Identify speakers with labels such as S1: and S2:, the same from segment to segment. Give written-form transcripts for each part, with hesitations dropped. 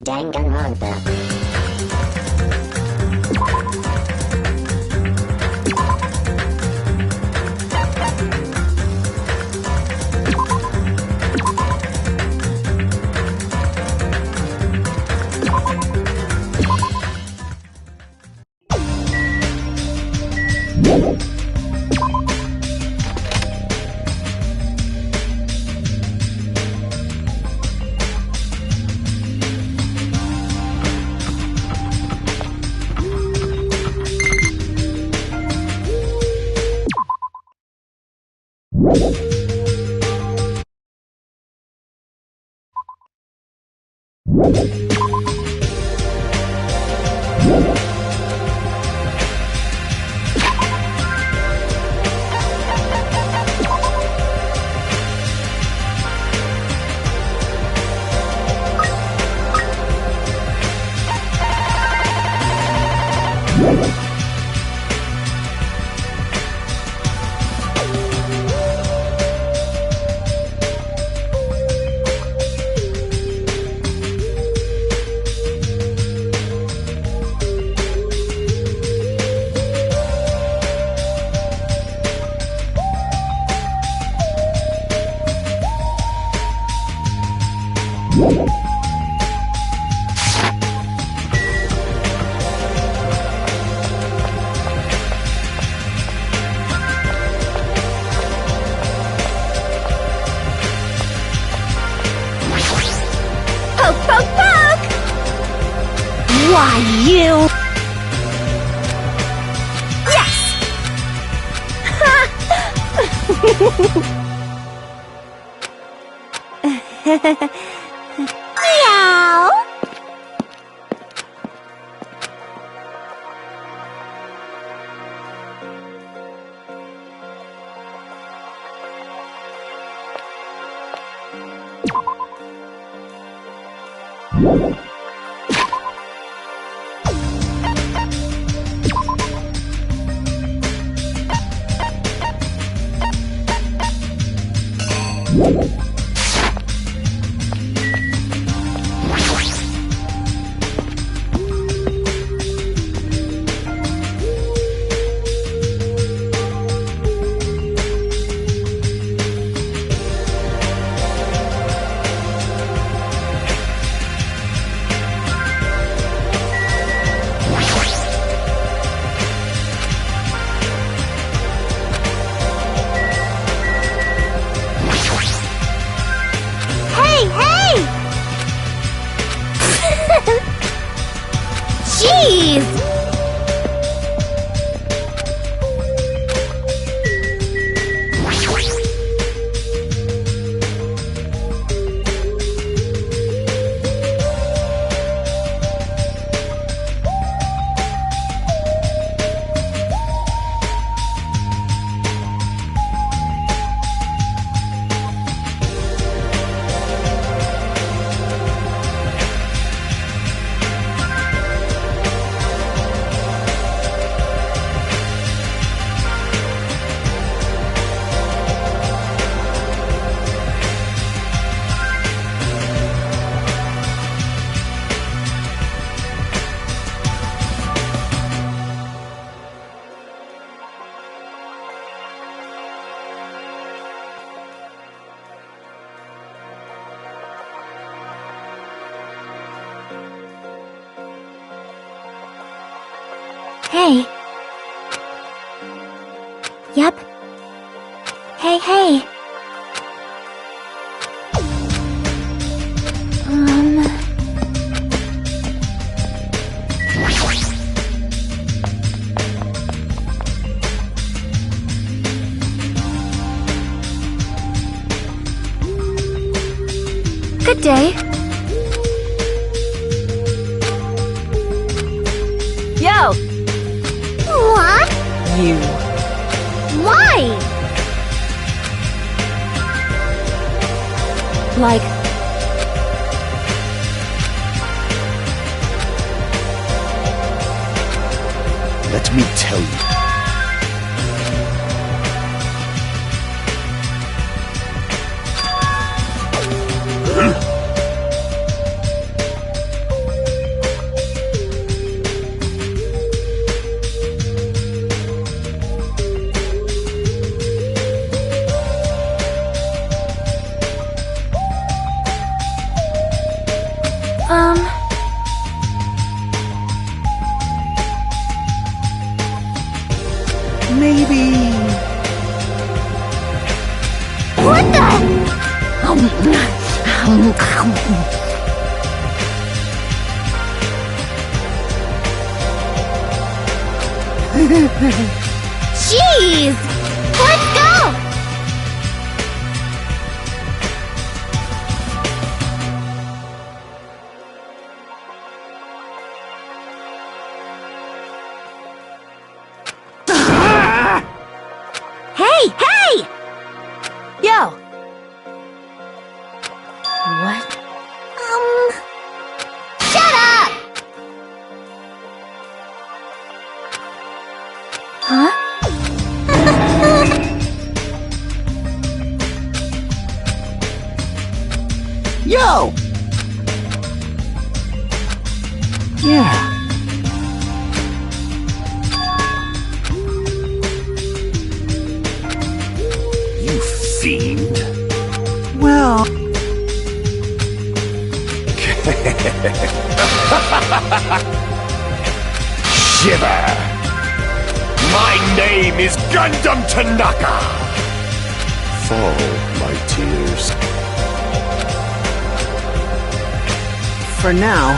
S1: Danganronpa.
S2: Why, you... Yes! Meow! Jeez! Hey. Yep. Hey. Good day. Yo!
S1: What?
S2: You.
S1: Why?
S2: Like...
S3: Let me tell you. Maybe.
S1: What the? Jeez! Let's go!
S2: Hey! Hey! Yo! What?
S1: Shut up!
S2: Huh?
S3: Yo! Yeah. You fiend. Well... Shiver! My name is Gundam Tanaka! Fall, my tears. For now.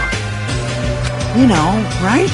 S3: You know, right?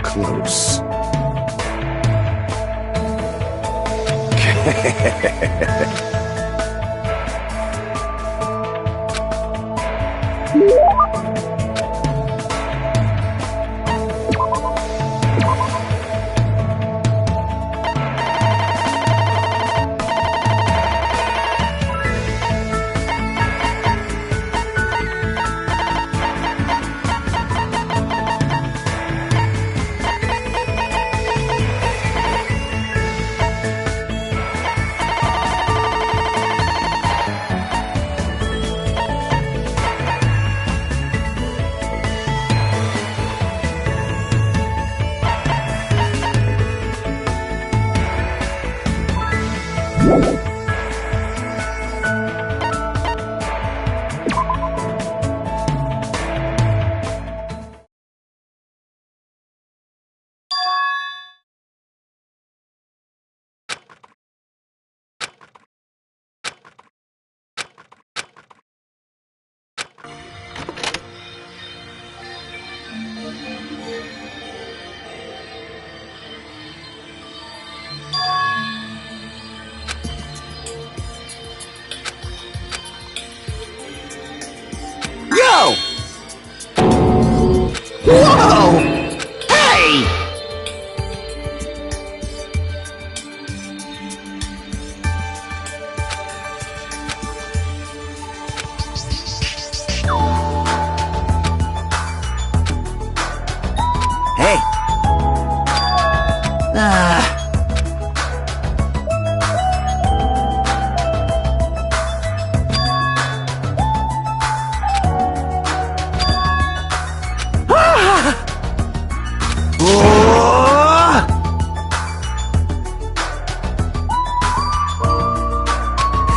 S3: Close.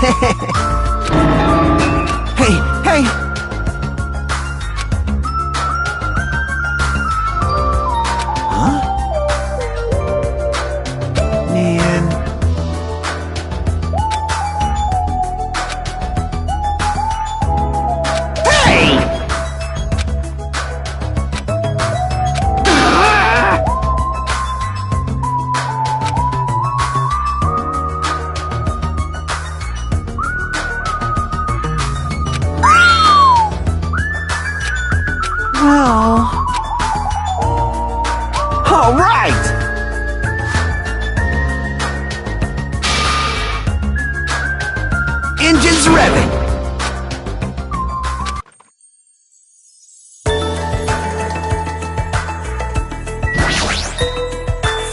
S3: Hey, hey! Huh? Man. Hey! Well... All right! Engines revving!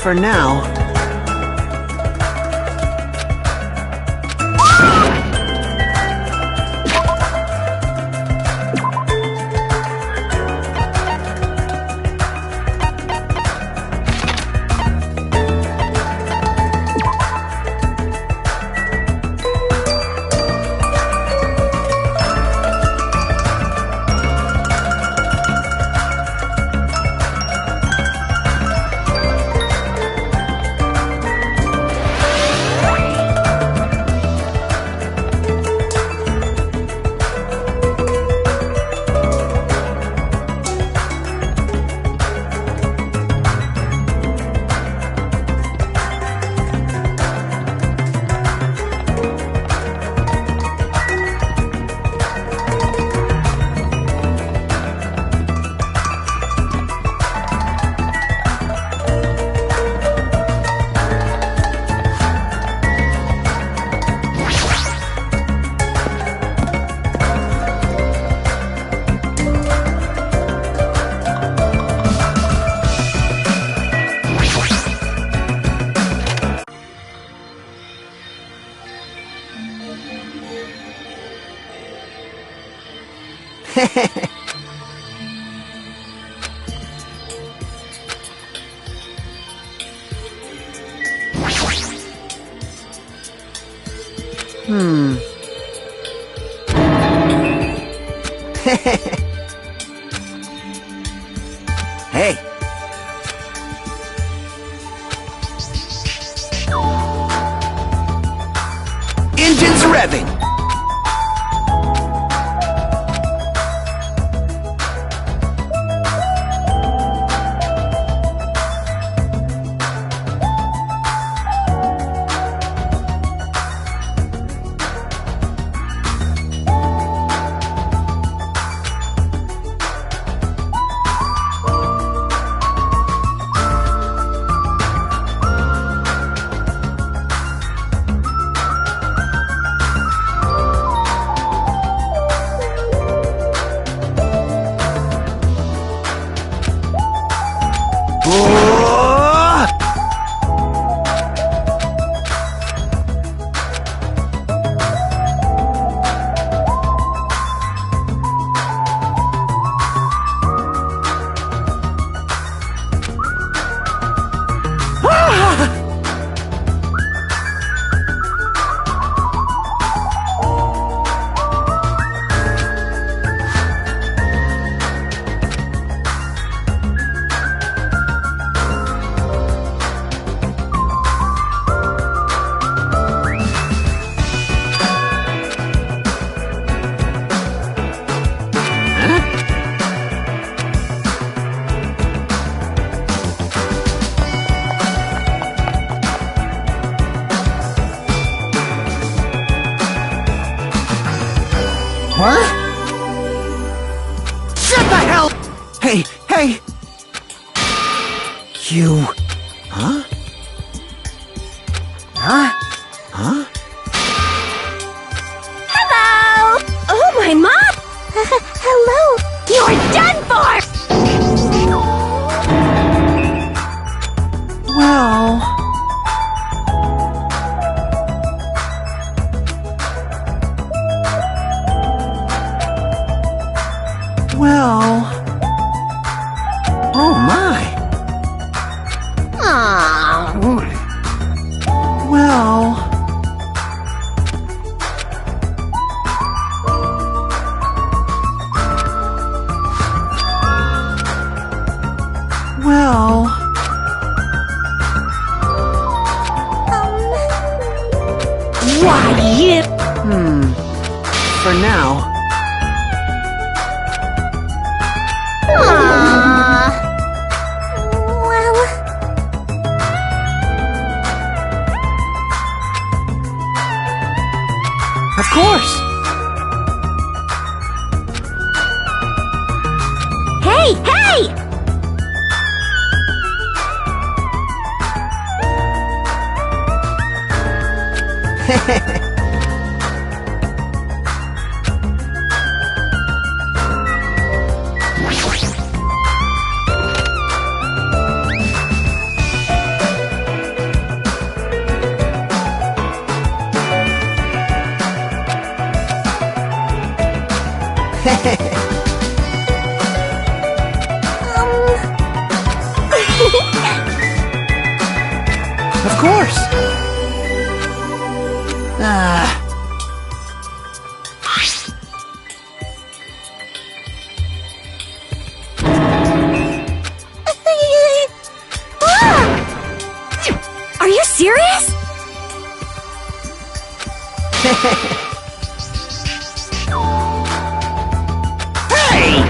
S3: For now... Hey! Engines revving! Huh? Shut the hell! Hey, hey! You... Huh? Huh? Huh?
S2: Hello! Oh, my mom!
S1: Hello.
S2: You're done for!
S3: Well... Well... Oh my!
S1: Aww.
S3: Well... for now.
S1: Aww. Well,
S3: Of course.
S2: Hey, hey!
S3: Of course. Ah.
S2: Are you serious?
S3: Hey!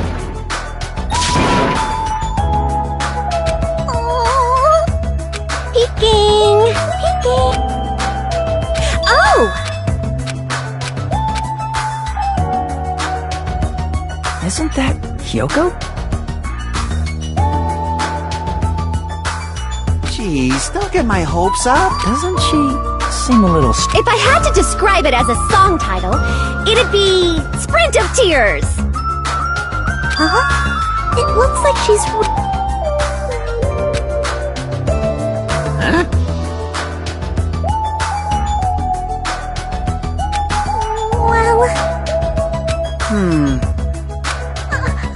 S1: Aw. Peeking. Peeking.
S2: Oh!
S3: Isn't that Kyoko? Jeez, don't get my hopes up. Doesn't she seem a little
S2: If I had to describe it as a song title, it'd be Sprint of Tears.
S1: Huh? It looks like she's...
S3: Huh?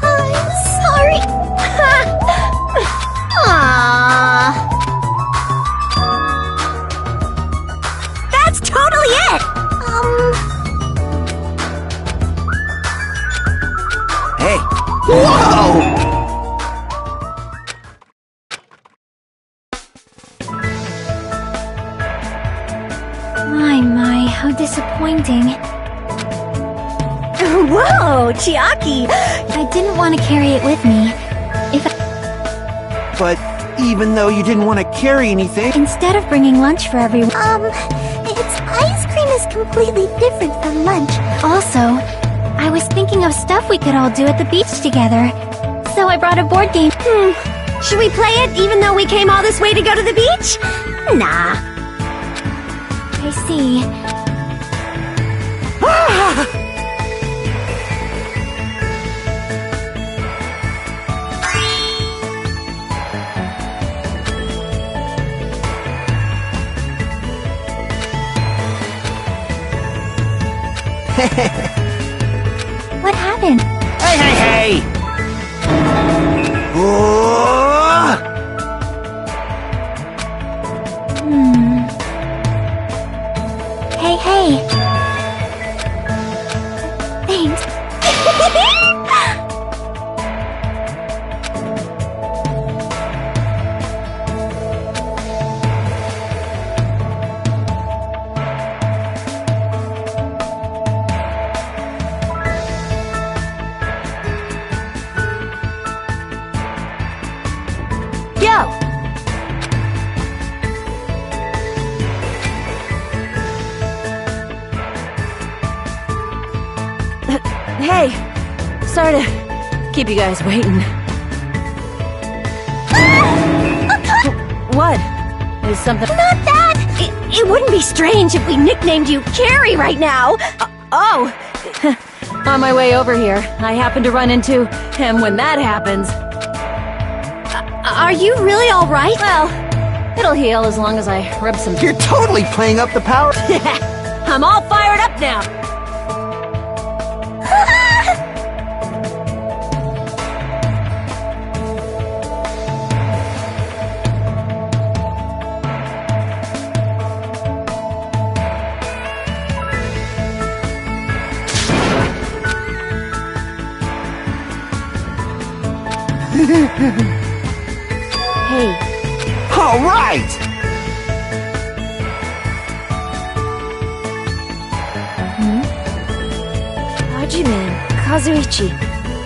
S1: Well, I'm sorry. Aww.
S2: That's totally it!
S3: Hey! Whoa!
S1: My, how disappointing.
S2: Whoa, Chiaki!
S1: I didn't want to carry it with me.
S3: But even though you didn't want to carry anything,
S1: Instead of bringing lunch for everyone... its ice cream is completely different from lunch. Also, I was thinking of stuff we could all do at the beach together. So I brought a board game.
S2: Should we play it even though we came all this way to go to the beach? Nah.
S1: I see. What happened?
S3: hey, hey, hey! Oh!
S1: Hey, hey. Thanks.
S2: Yo! Hey, sorry to keep you guys waiting. What? Is something...
S1: Not that!
S2: It wouldn't be strange if we nicknamed you Carrie right now. Oh! On my way over here, I happened to run into him when that happens. Are you really all right? Well, it'll heal as long as I rub some...
S3: You're totally playing up the power.
S2: I'm all fired up now. Hey,
S3: All right!
S2: Hajiman, Kazuichi.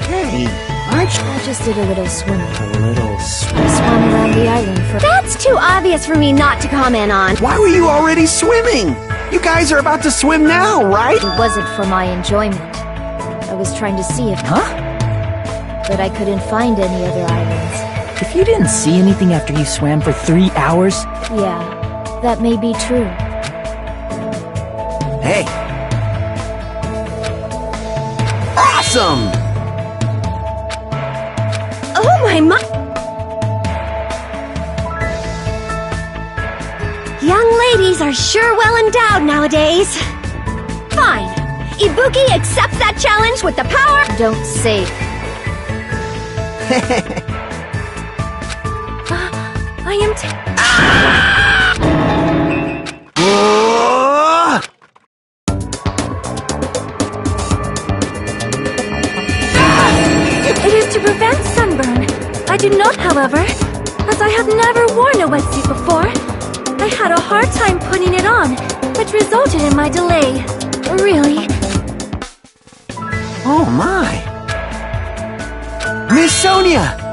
S3: Hey, aren't you
S2: I just did a little swimming.
S3: a little
S2: I swam around the island for...
S1: That's too obvious for me not to comment on.
S3: Why were you already swimming? You guys are about to swim now, right?
S2: It wasn't for my enjoyment. I was trying to see if...
S4: Huh?
S2: But I couldn't find any other islands.
S4: If you didn't see anything after you swam for 3 hours,
S2: Yeah, that may be true.
S3: Hey. Awesome!
S1: Oh my. Young ladies are sure well endowed nowadays. Fine. Ibuki accepts that challenge with the power.
S2: Don't say...
S1: I am.
S3: Oh!
S1: It is to prevent sunburn. I do not, however, as I have never worn a wetsuit before. I had a hard time putting it on, which resulted in my delay. Really.
S3: Oh my! Miss Sonia!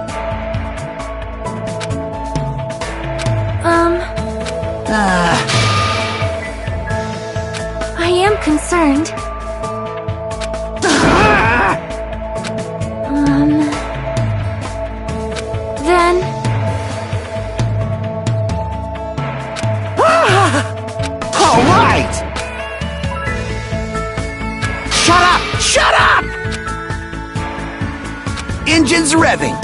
S1: I am concerned. Then...
S3: All right! Shut up! Shut up! Engines revving.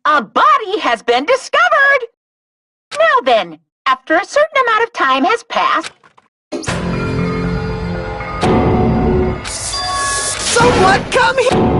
S5: A body has been discovered! Now then, after a certain amount of time has passed...
S3: Someone come here!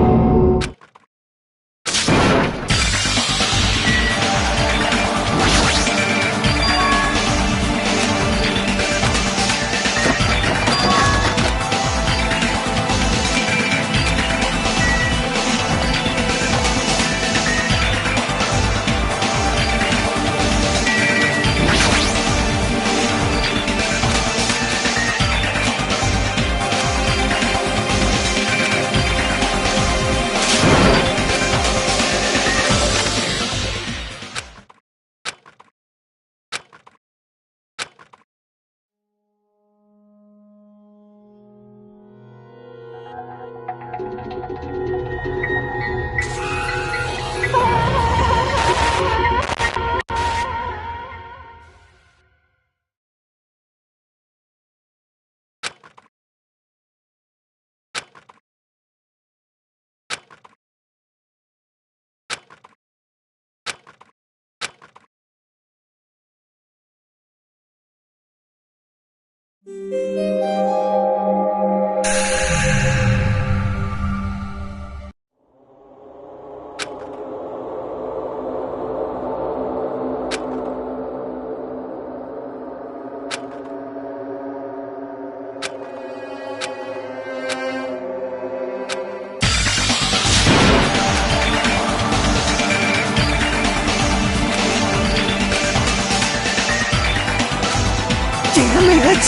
S3: Damn it!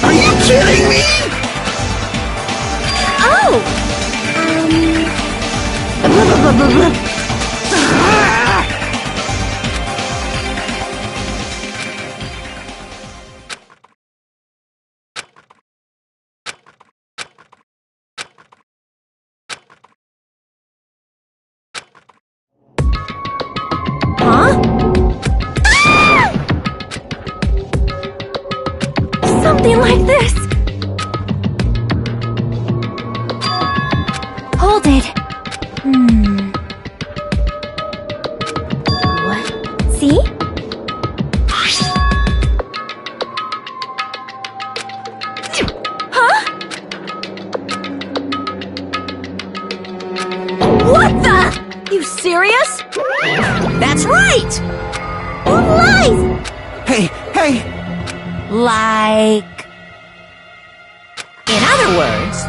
S3: Are you kidding me?
S1: Oh! Something like this! Hold it.
S2: you serious?
S6: That's right!
S1: Who lies?
S3: Hey!
S6: Like... In other words...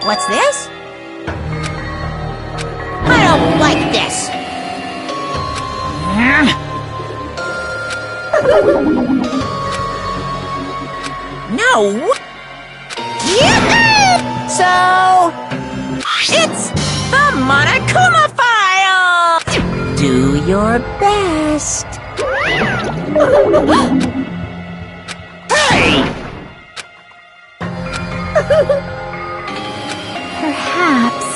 S6: What's this? I don't like this. No. So, it's the Monokuma file. Do your best. Hey!
S1: Perhaps.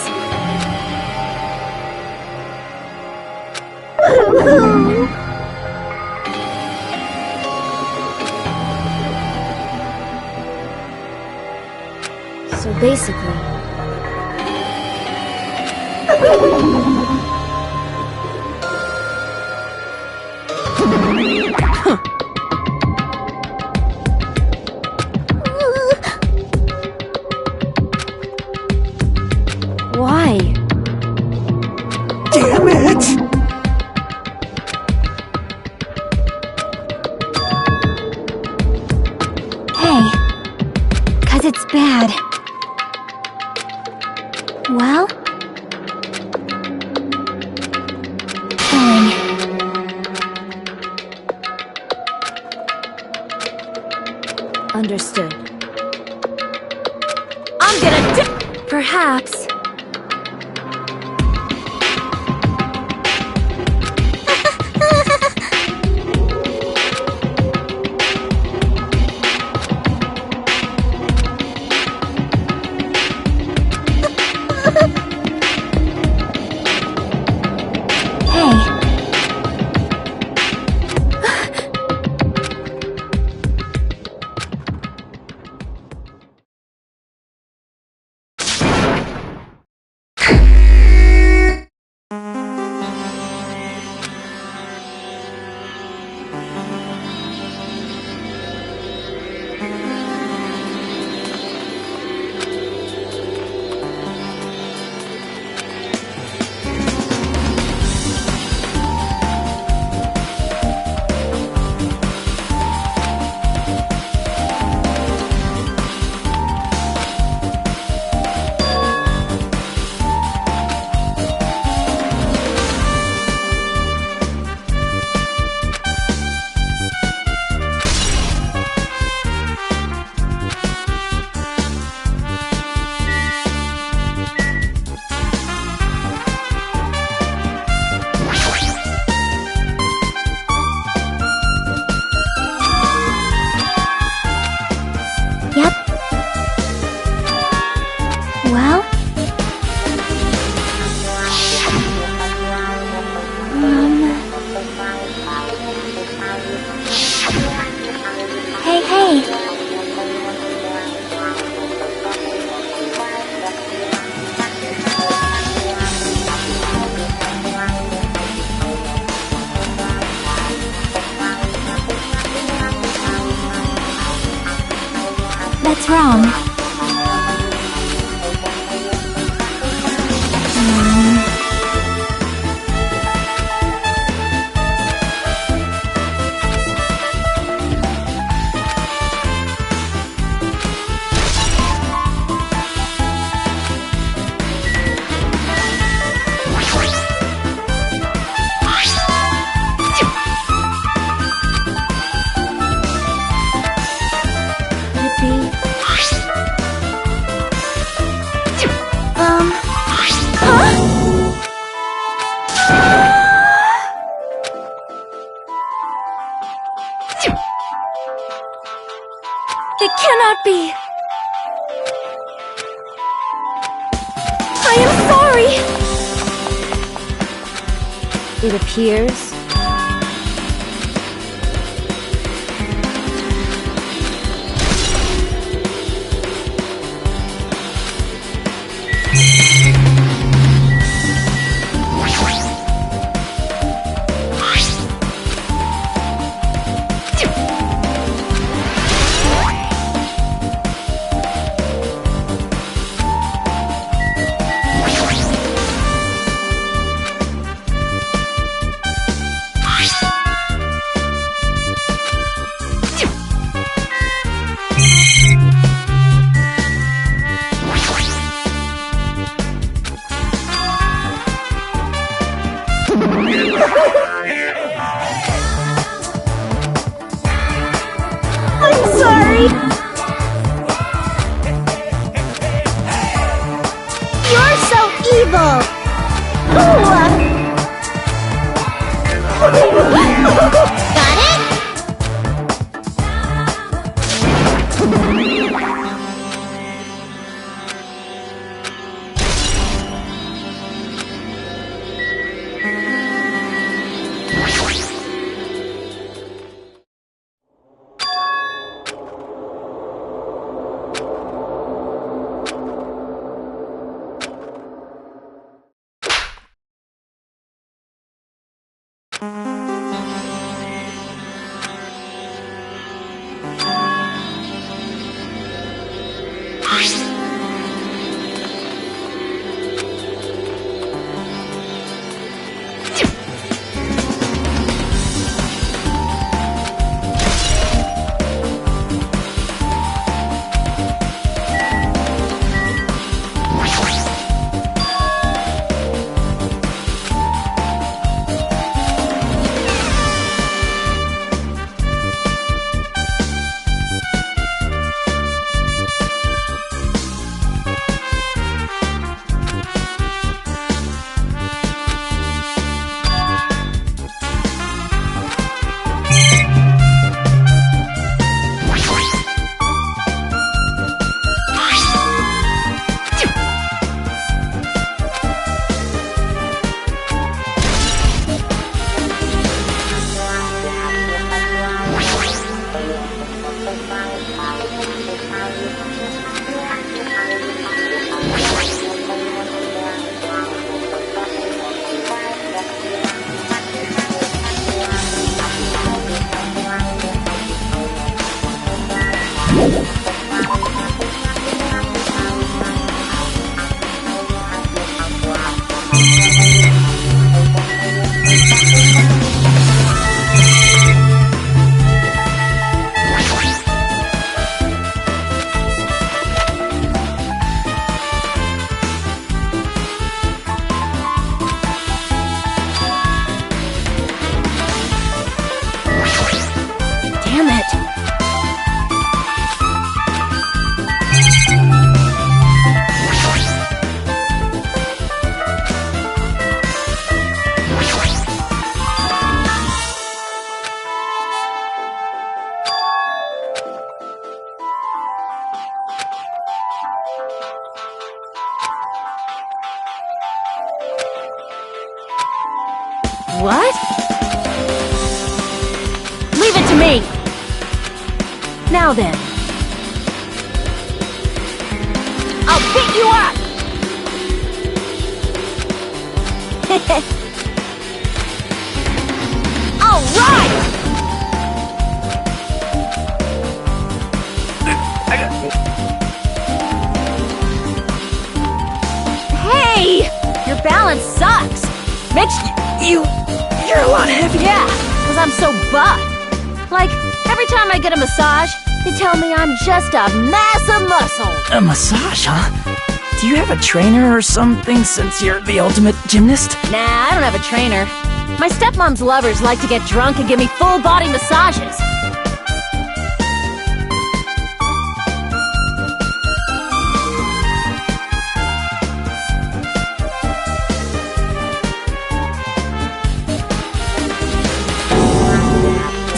S2: So basically... Why?
S3: Damn it!
S1: Hey. 'Cause it's bad. Well? Fine.
S2: Understood. I'm gonna
S1: Perhaps. Hey. Yep. Well? Hey. That's wrong. It cannot be! I am sorry!
S2: It appears...
S6: Got it?
S2: Damn it! What? Leave it to me! Now then. I'll beat you up! All right! Hey! Your balance sucks! Mitch, you're a lot heavier. Yeah, because I'm so buff. Like, every time I get a massage, they tell me I'm just a mass of muscle.
S4: A massage, huh? Do you have a trainer or something since you're the ultimate gymnast?
S2: Nah, I don't have a trainer. My stepmom's lovers like to get drunk and give me full body massages.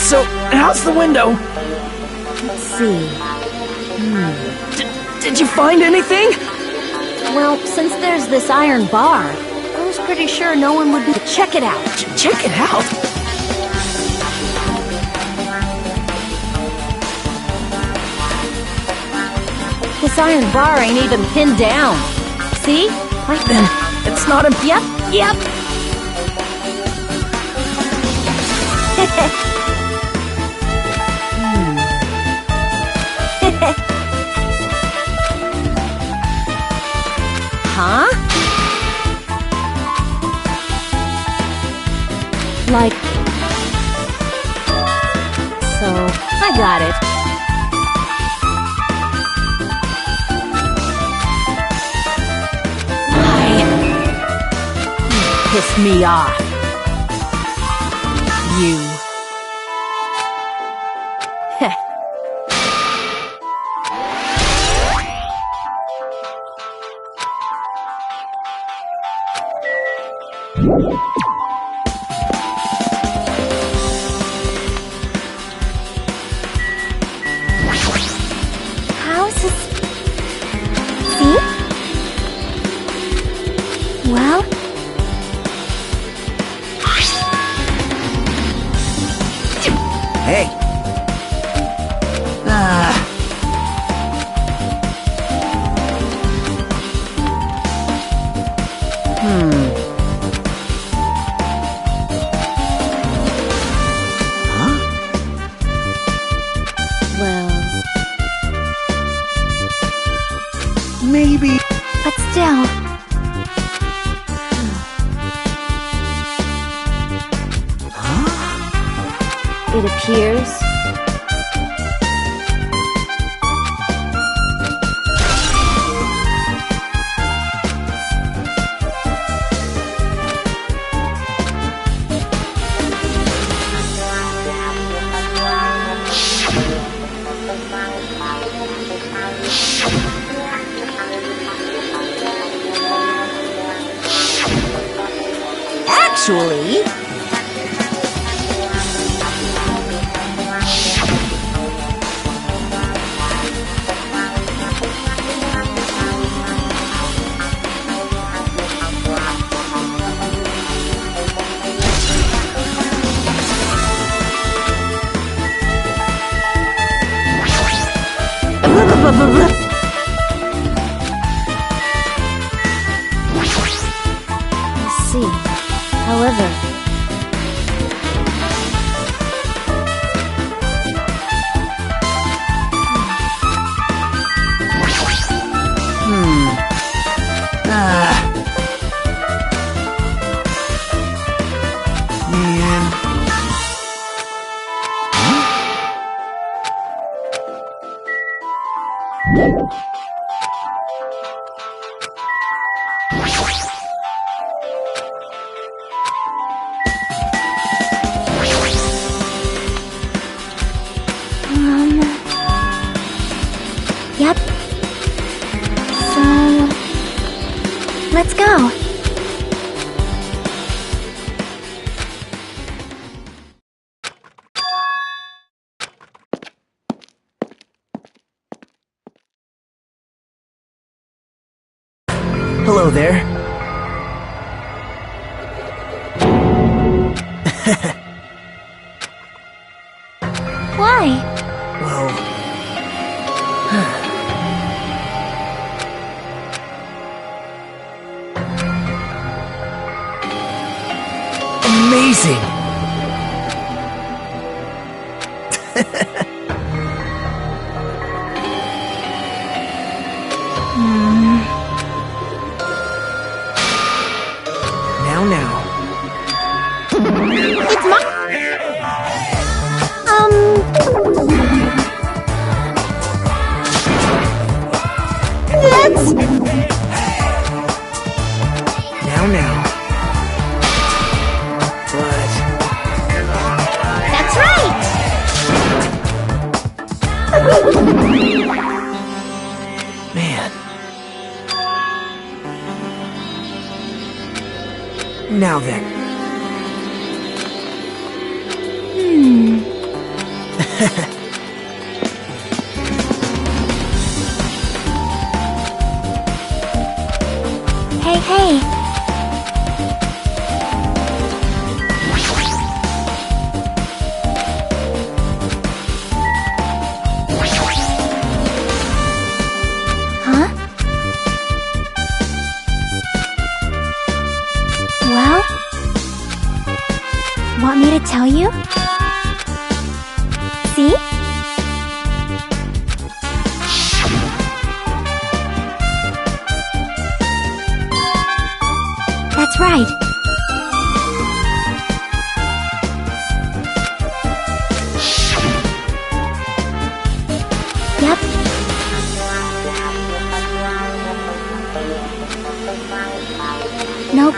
S4: So, how's the window?
S2: Let's see.
S4: Did you find anything?
S2: Well, since there's this iron bar, I was pretty sure no one would be. Check it out.
S4: Check it out.
S2: This iron bar ain't even pinned down. See?
S4: Right then, it's not a...
S2: Yep. Huh? Like... So, I got it. You pissed me off. You. Heh.
S3: Hey.
S2: Well,
S3: Maybe.
S1: But still,
S2: it appears.
S6: Actually,
S2: I see. However,
S3: Man.
S1: yep. So, let's go.
S3: Hello there.
S1: Why?
S3: Well... Amazing! Now.
S1: It's my... Let's...
S3: Now. But...
S1: That's right!
S3: Man. Now then.
S1: Hey. Huh? Well? Want me to tell you? See? That's right. Yep. Nope.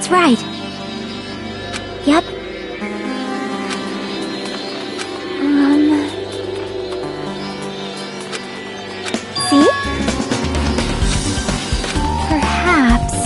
S1: That's right. Yep. See? Perhaps.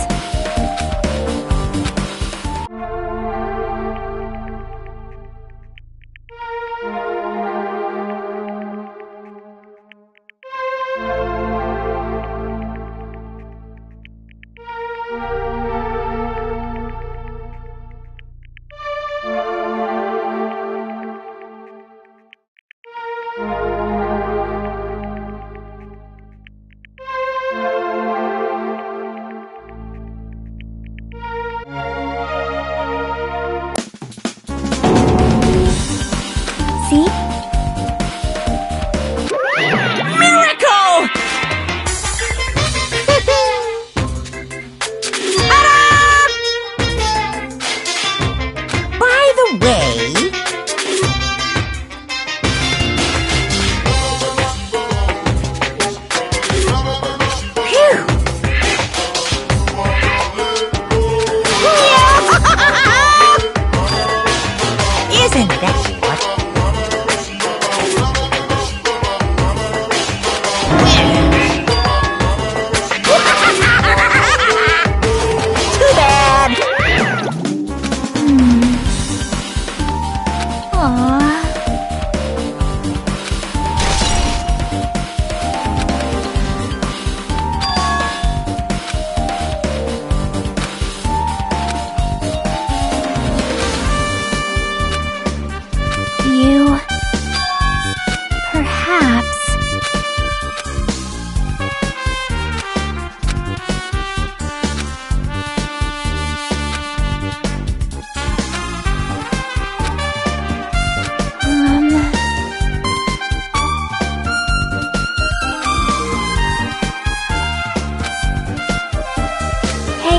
S1: See?
S6: Miracle! By the way... Phew! Isn't that what? Too bad!
S1: Aww. You... perhaps...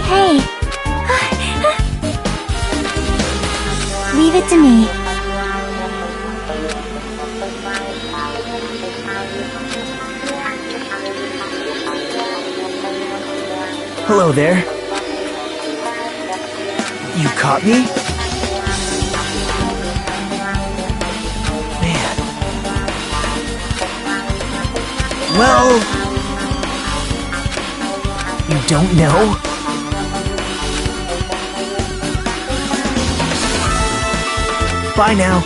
S1: Hey. Leave it to me.
S3: Hello there. You caught me? Man. Well... You don't know? Bye now.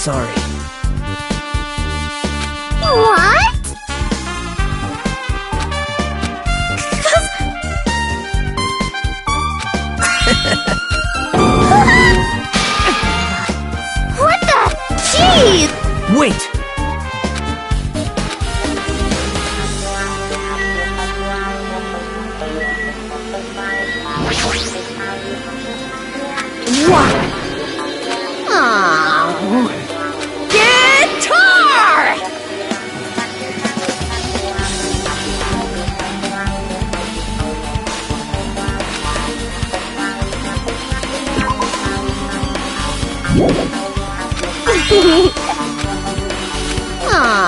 S3: Sorry.
S1: What? What the? Jeez!
S3: Wait!
S6: What? Oh. Guitar! Aww.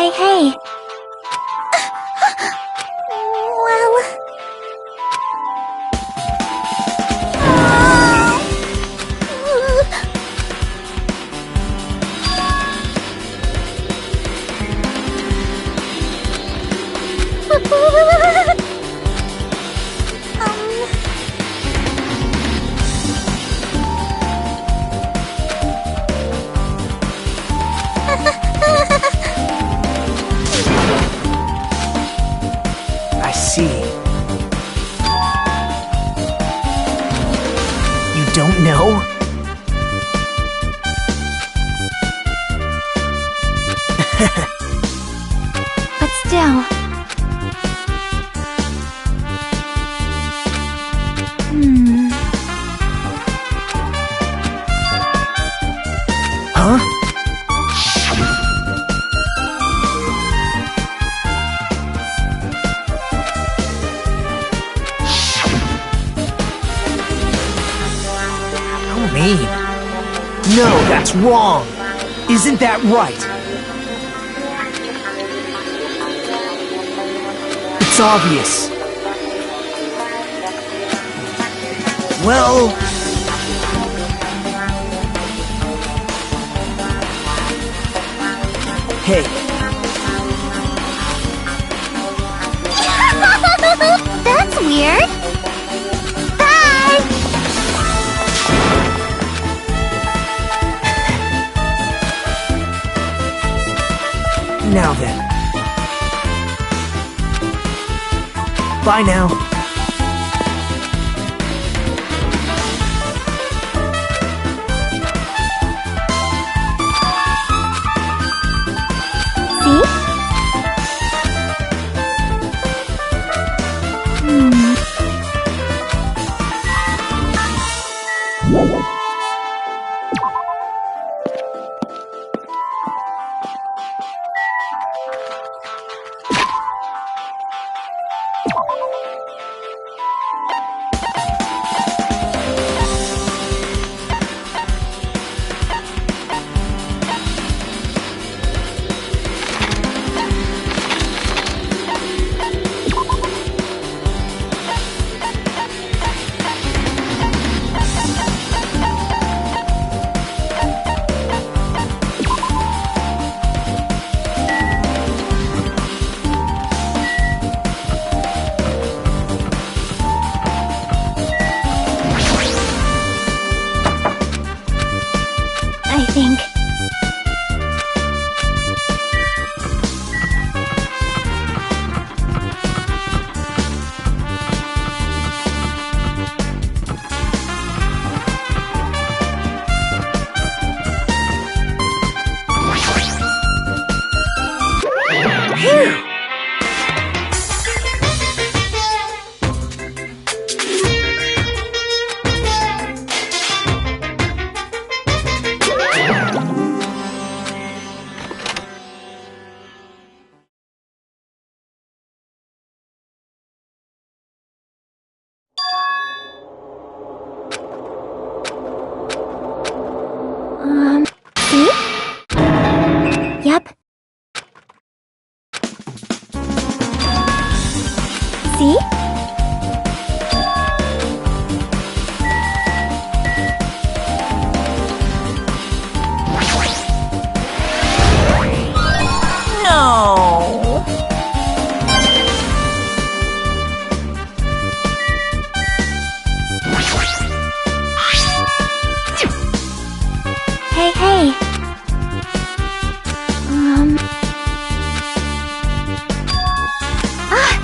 S1: Hey, hey. Well...
S3: I see. You don't know?
S1: But still...
S3: Huh? How mean. No, that's wrong. Isn't that right? It's obvious. Well... Hey.
S1: That's weird. Bye!
S3: Now then. Bye now.
S1: See? I think... See? Yep. See?
S4: No.
S1: Hey, hey. Ah!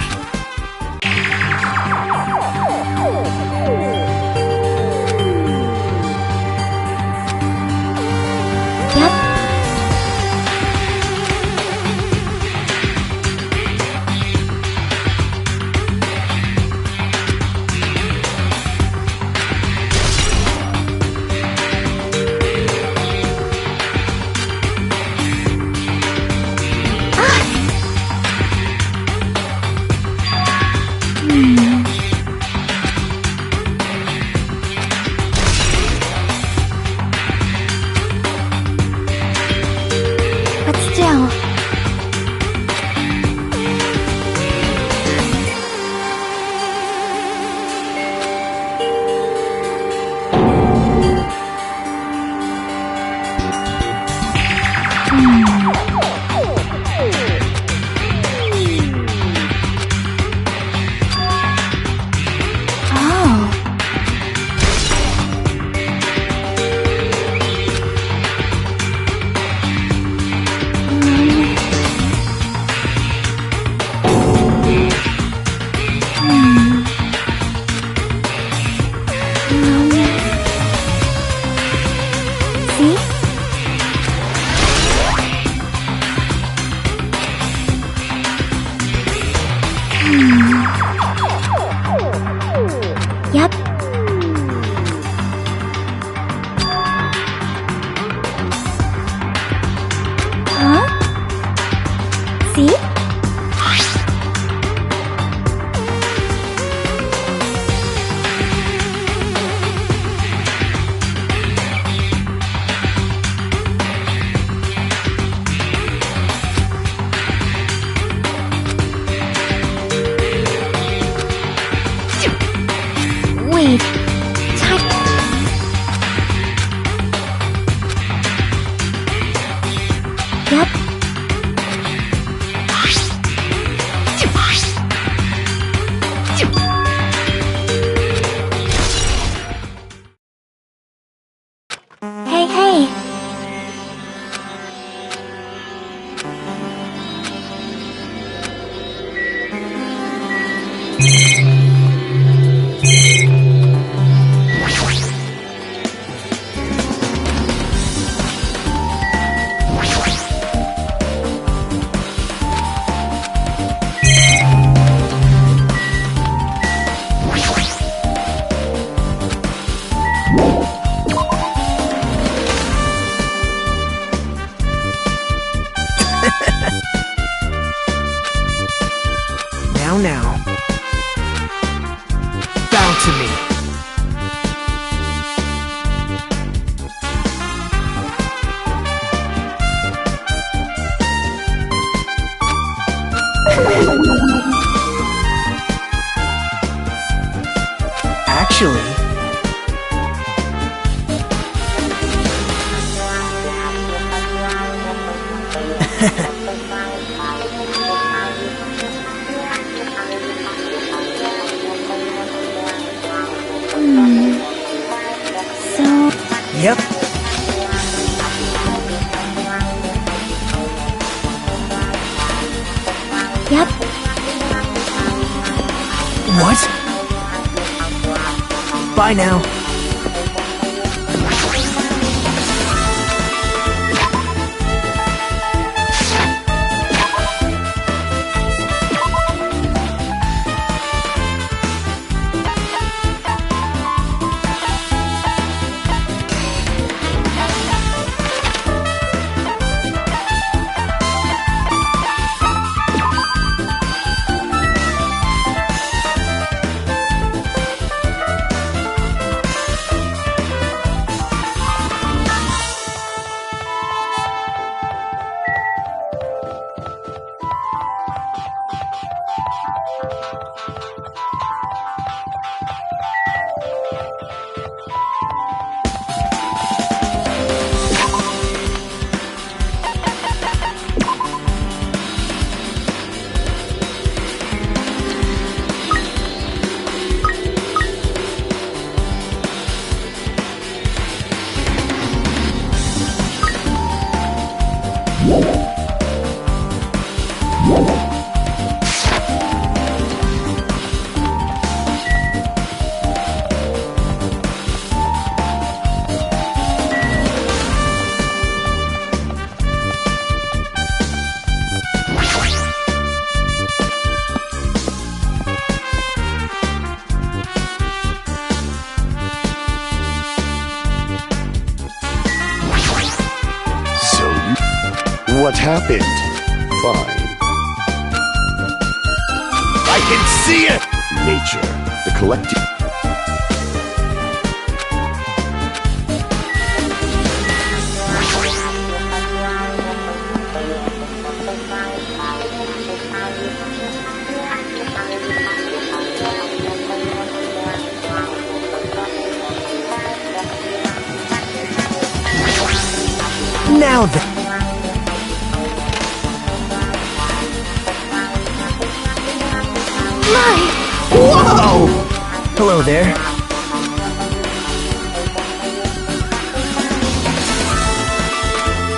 S1: Yep. Huh? See? Wait. Yep. Hey, hey.
S3: Now. Bow to me. Actually...
S1: So...
S3: Yep.
S1: Yep.
S3: What? Bye now.
S7: What happened? Fine. I can see it! Nature, the collective...
S3: Now then. Whoa! Hello there.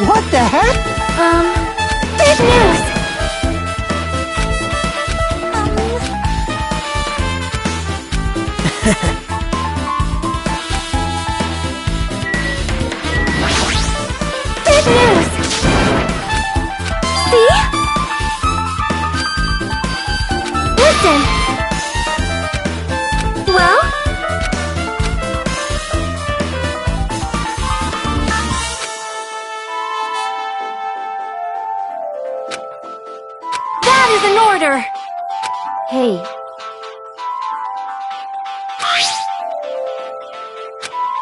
S3: What the heck?
S1: Big news! Big news! See? Listen!
S2: That is an order! Hey.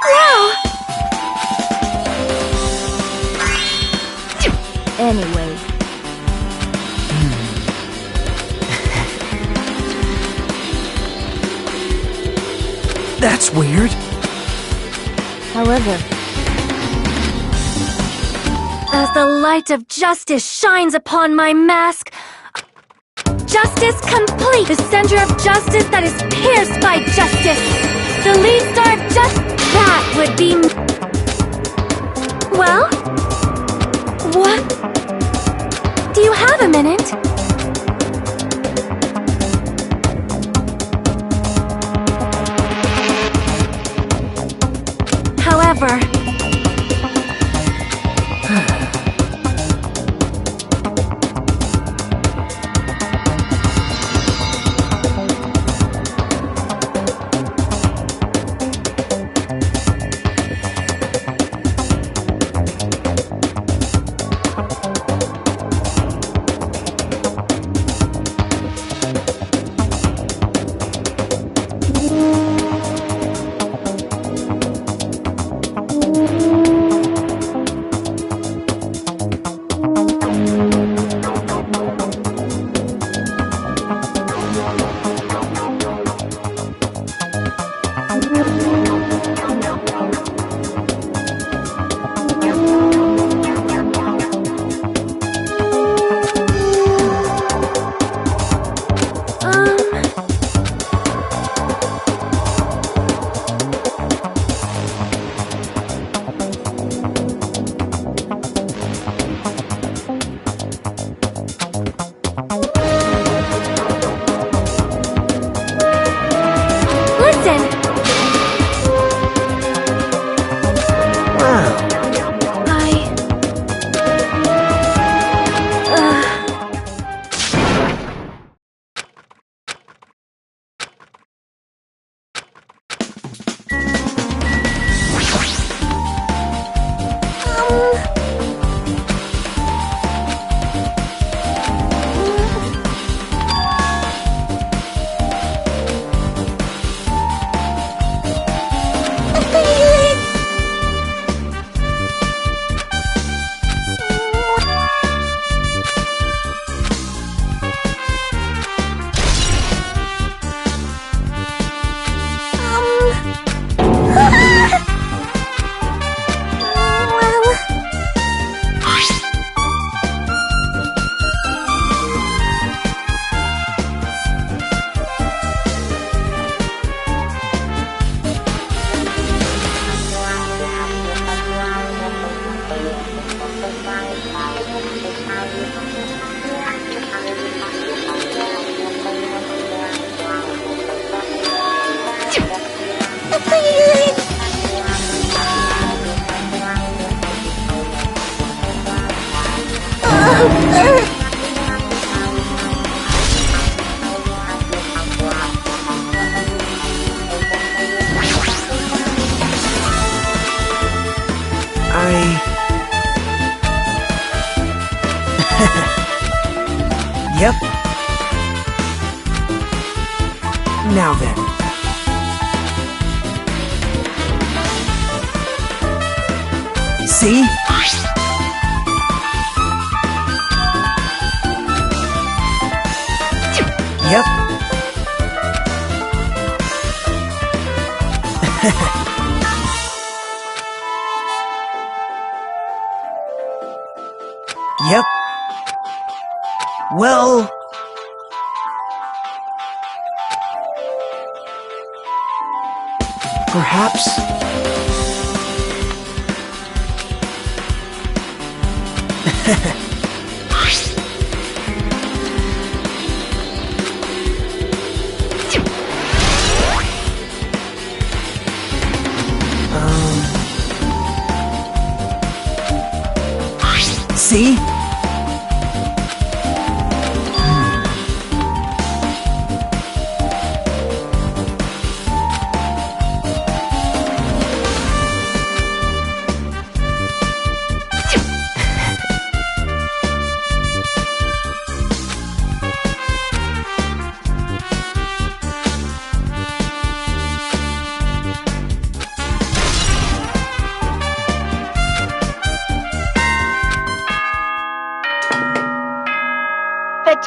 S2: Whoa! Anyway.
S4: That's weird.
S2: However, as the light of justice shines upon my mask, justice complete, the center of justice that is pierced by justice, the lead star of that would be... Well? What? Do you have a minute? However...
S3: Yep. Now then. See? Yep. Yep. Well... perhaps... See?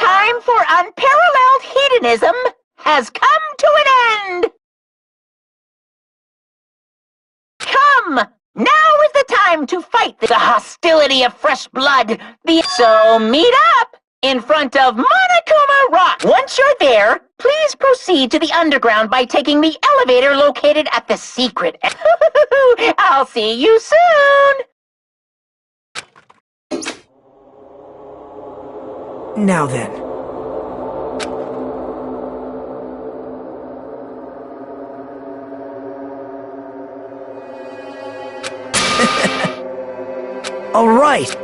S5: time for unparalleled hedonism has come to an end! Come! Now is the time to fight the hostility of fresh blood. So meet up in front of Monokuma Rock. Once you're there, please proceed to the underground by taking the elevator located at the secret. I'll see you soon!
S3: Now then.
S4: All right.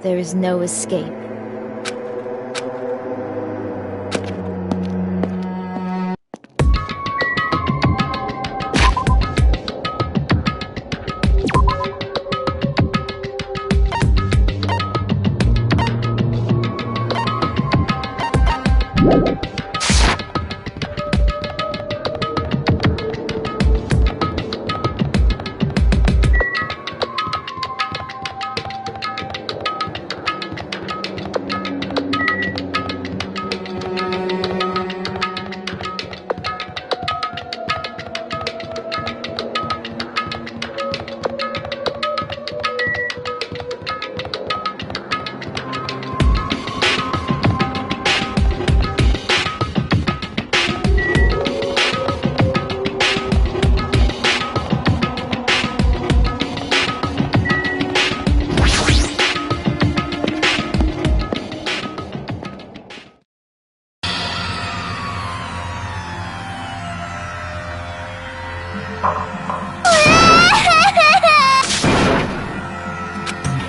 S2: There is no escape.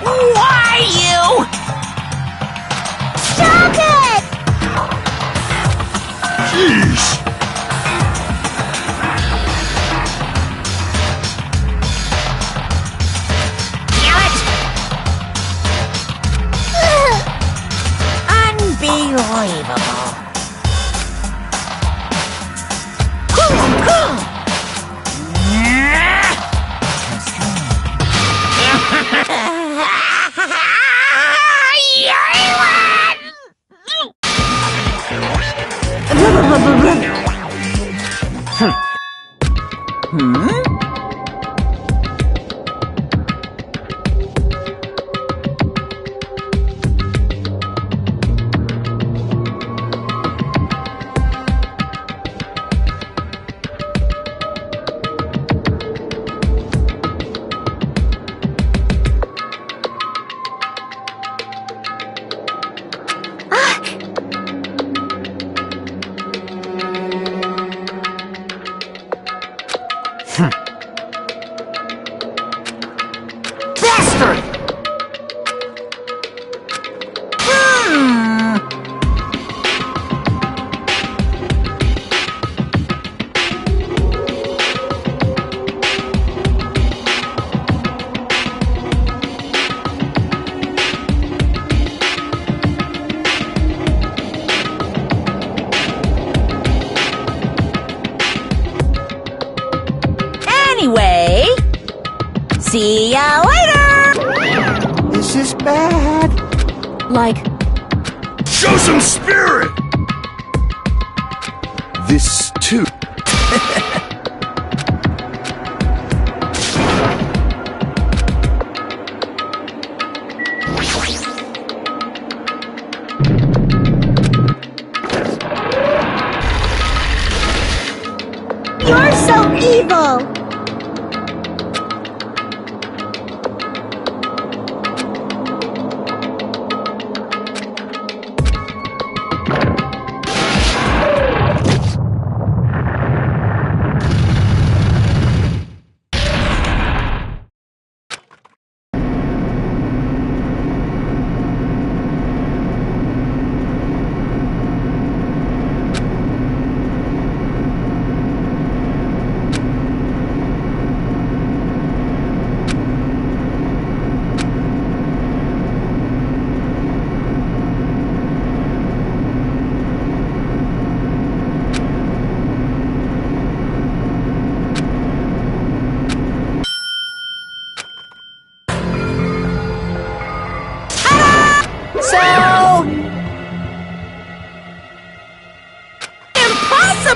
S6: Why, you?
S1: Stop it!
S7: Jeez!
S6: Unbelievable. Bastard! Anyway, see ya later!
S3: This is bad.
S2: Like,
S7: Show some spirit! This too.
S1: You're so evil!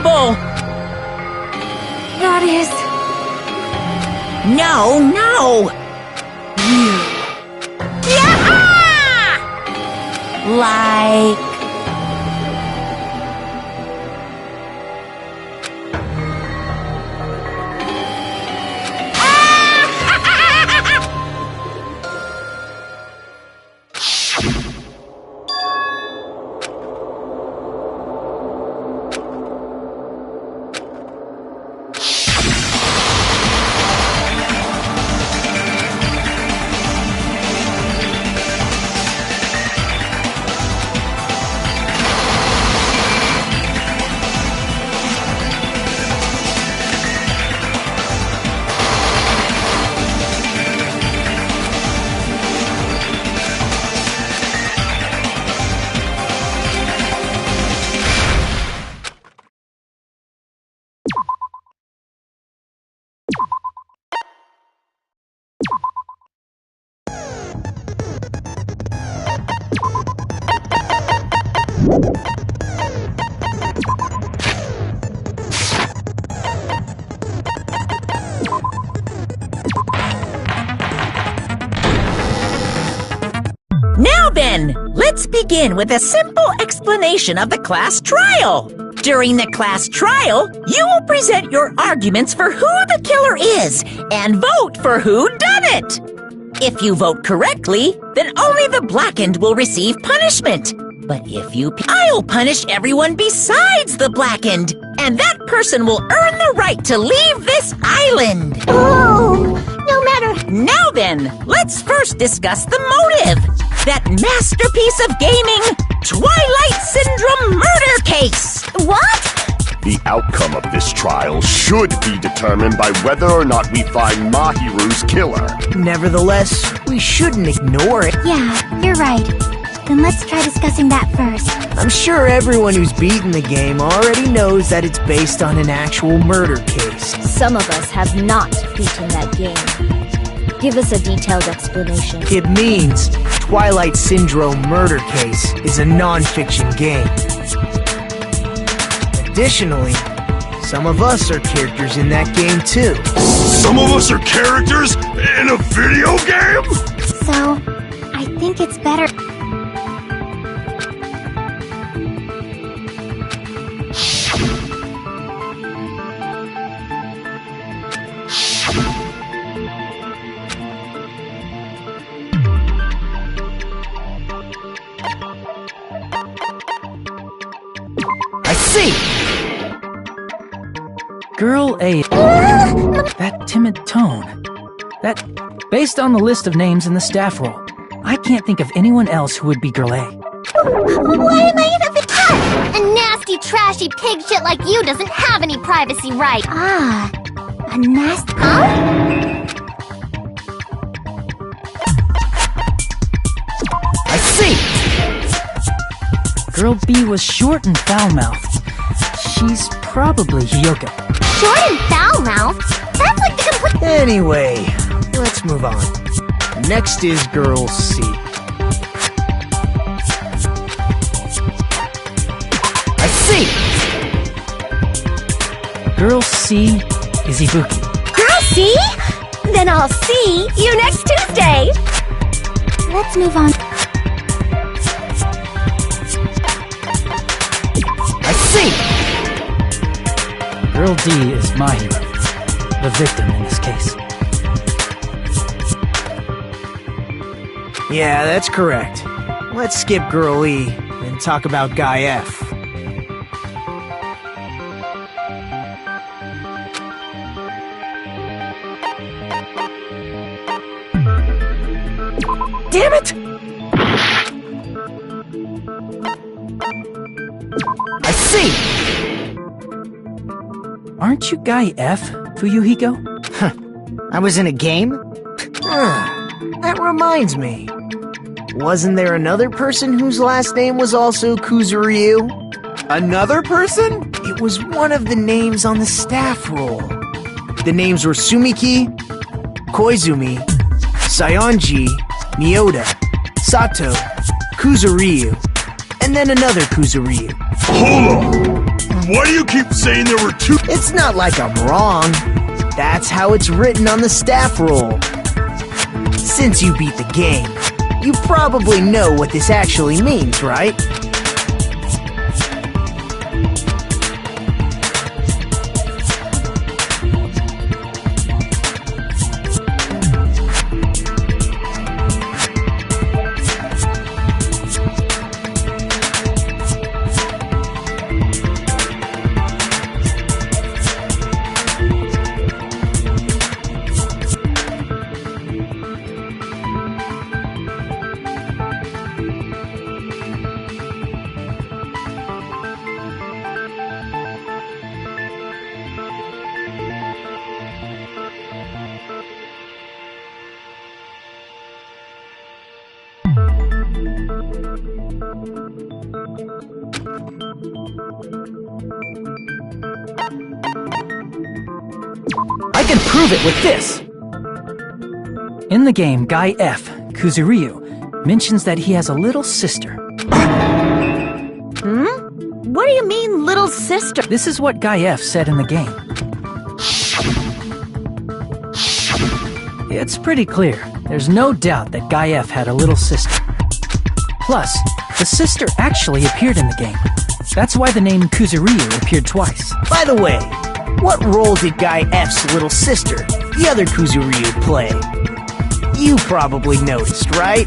S6: impossible!
S1: That is...
S6: No, no! Yeah! Like... Now then, let's begin with a simple explanation of the class trial. During the class trial, you will present your arguments for who the killer is and vote for who done it. If you vote correctly, then only the blackened will receive punishment. But if you I'll punish everyone besides the blackened, and that person will earn the right to leave this island.
S1: Oh, no matter...
S6: Now then, let's first discuss the motive. That masterpiece of gaming, Twilight Syndrome murder case.
S1: What?
S7: The outcome of this trial should be determined by whether or not we find Mahiru's killer.
S3: Nevertheless, we shouldn't ignore it.
S1: Yeah, you're right. Then let's try discussing that first.
S3: I'm sure everyone who's beaten the game already knows that it's based on an actual murder case.
S2: Some of us have not beaten that game. Give us a detailed explanation.
S3: It means Twilight Syndrome Murder Case is a non-fiction game. Additionally, some of us are characters in that game too.
S7: Some of us are characters in a video game?
S1: So, I think it's better...
S4: Girl A. That timid tone. That, based on the list of names in the staff roll, I can't think of anyone else who would be Girl A.
S1: Why am I even... A nasty, trashy pig shit like you doesn't have any privacy right. Ah, a nasty... Huh?
S3: I see!
S4: Girl B was short and foul-mouthed. She's probably Hyoka.
S1: Short and foul-mouthed? That's like the complete...
S3: Anyway, let's move on. Next is Girl C. I see!
S4: Girl C is Ibuki.
S1: Girl, see? Then I'll see you next Tuesday! Let's move on.
S3: I see!
S4: Girl D is my hero, the victim in this case.
S3: Yeah, that's correct. Let's skip Girl E and talk about Guy F. Damn it! I see!
S4: Aren't you Guy F, Fuyuhiko?
S3: I was in a game? That reminds me. Wasn't there another person whose last name was also Kuzuryu? Another person? It was one of the names on the staff roll. The names were Sumiki, Koizumi, Sayonji, Miyoda, Sato, Kuzuryu, and then another Kuzuryu.
S7: Hold on! Then why do you keep saying there were two?
S3: It's not like I'm wrong. That's how it's written on the staff roll. Since you beat the game, you probably know what this actually means, right? I can prove it with this!
S4: In the game, Guy F., Kuzuryu, mentions that he has a little sister.
S2: What do you mean, little sister?
S4: This is what Guy F. said in the game. It's pretty clear. There's no doubt that Guy F. had a little sister. Plus, the sister actually appeared in the game. That's why the name Kuzuryu appeared twice.
S3: By the way, what role did Guy F's little sister, the other Kuzuryu, play? You probably noticed, right?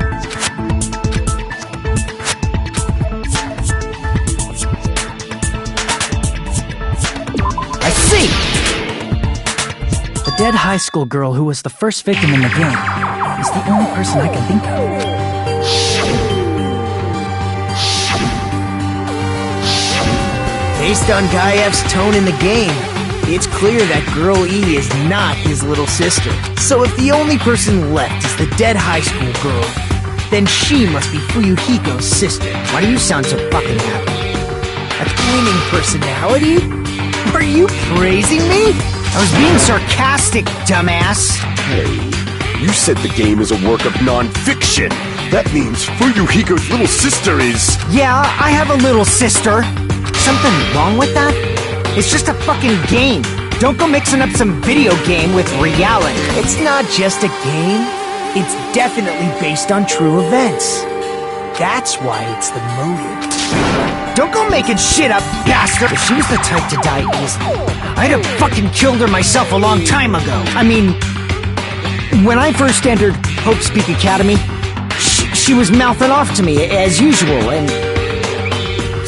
S3: I see!
S4: The dead high school girl who was the first victim in the game is the only person I can think of.
S3: Based on Guy F's tone in the game, it's clear that Girl E is not his little sister. So if the only person left is the dead high school girl, then she must be Fuyuhiko's sister. Why do you sound so fucking happy? A winning personality? Are you praising me? I was being sarcastic, dumbass.
S7: Hey, you said the game is a work of non-fiction. That means Fuyuhiko's little sister is...
S3: Yeah, I have a little sister. Something wrong with that? It's just a fucking game. Don't go mixing up some video game with reality. It's not just a game. It's definitely based on true events. That's why it's the motive. Don't go making shit up, bastard! If she was the type to die easily, I'd have fucking killed her myself a long time ago. I mean, when I first entered Hope Speak Academy, she was mouthing off to me as usual and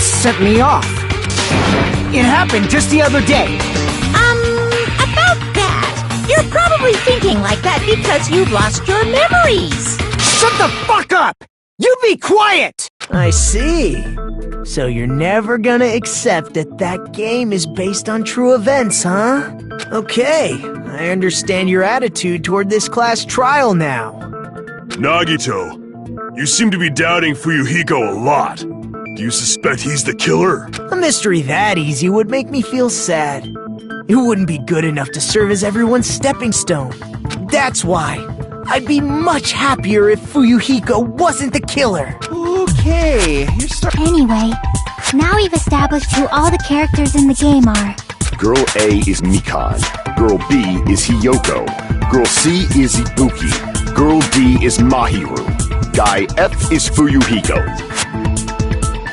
S3: sent me off. It happened just the other day.
S6: About that. You're probably thinking like that because you've lost your memories.
S3: Shut the fuck up! You be quiet! I see. So you're never gonna accept that that game is based on true events, huh? Okay, I understand your attitude toward this class trial now.
S8: Nagito, you seem to be doubting Fuyuhiko a lot. Do you suspect he's the killer?
S3: A mystery that easy would make me feel sad. It wouldn't be good enough to serve as everyone's stepping stone. That's why I'd be much happier if Fuyuhiko wasn't the killer.
S9: Okay, you're starting.
S1: Anyway, now we've established who all the characters in the game are.
S7: Girl A is Mikan. Girl B is Hiyoko. Girl C is Ibuki. Girl D is Mahiru. Guy F is Fuyuhiko.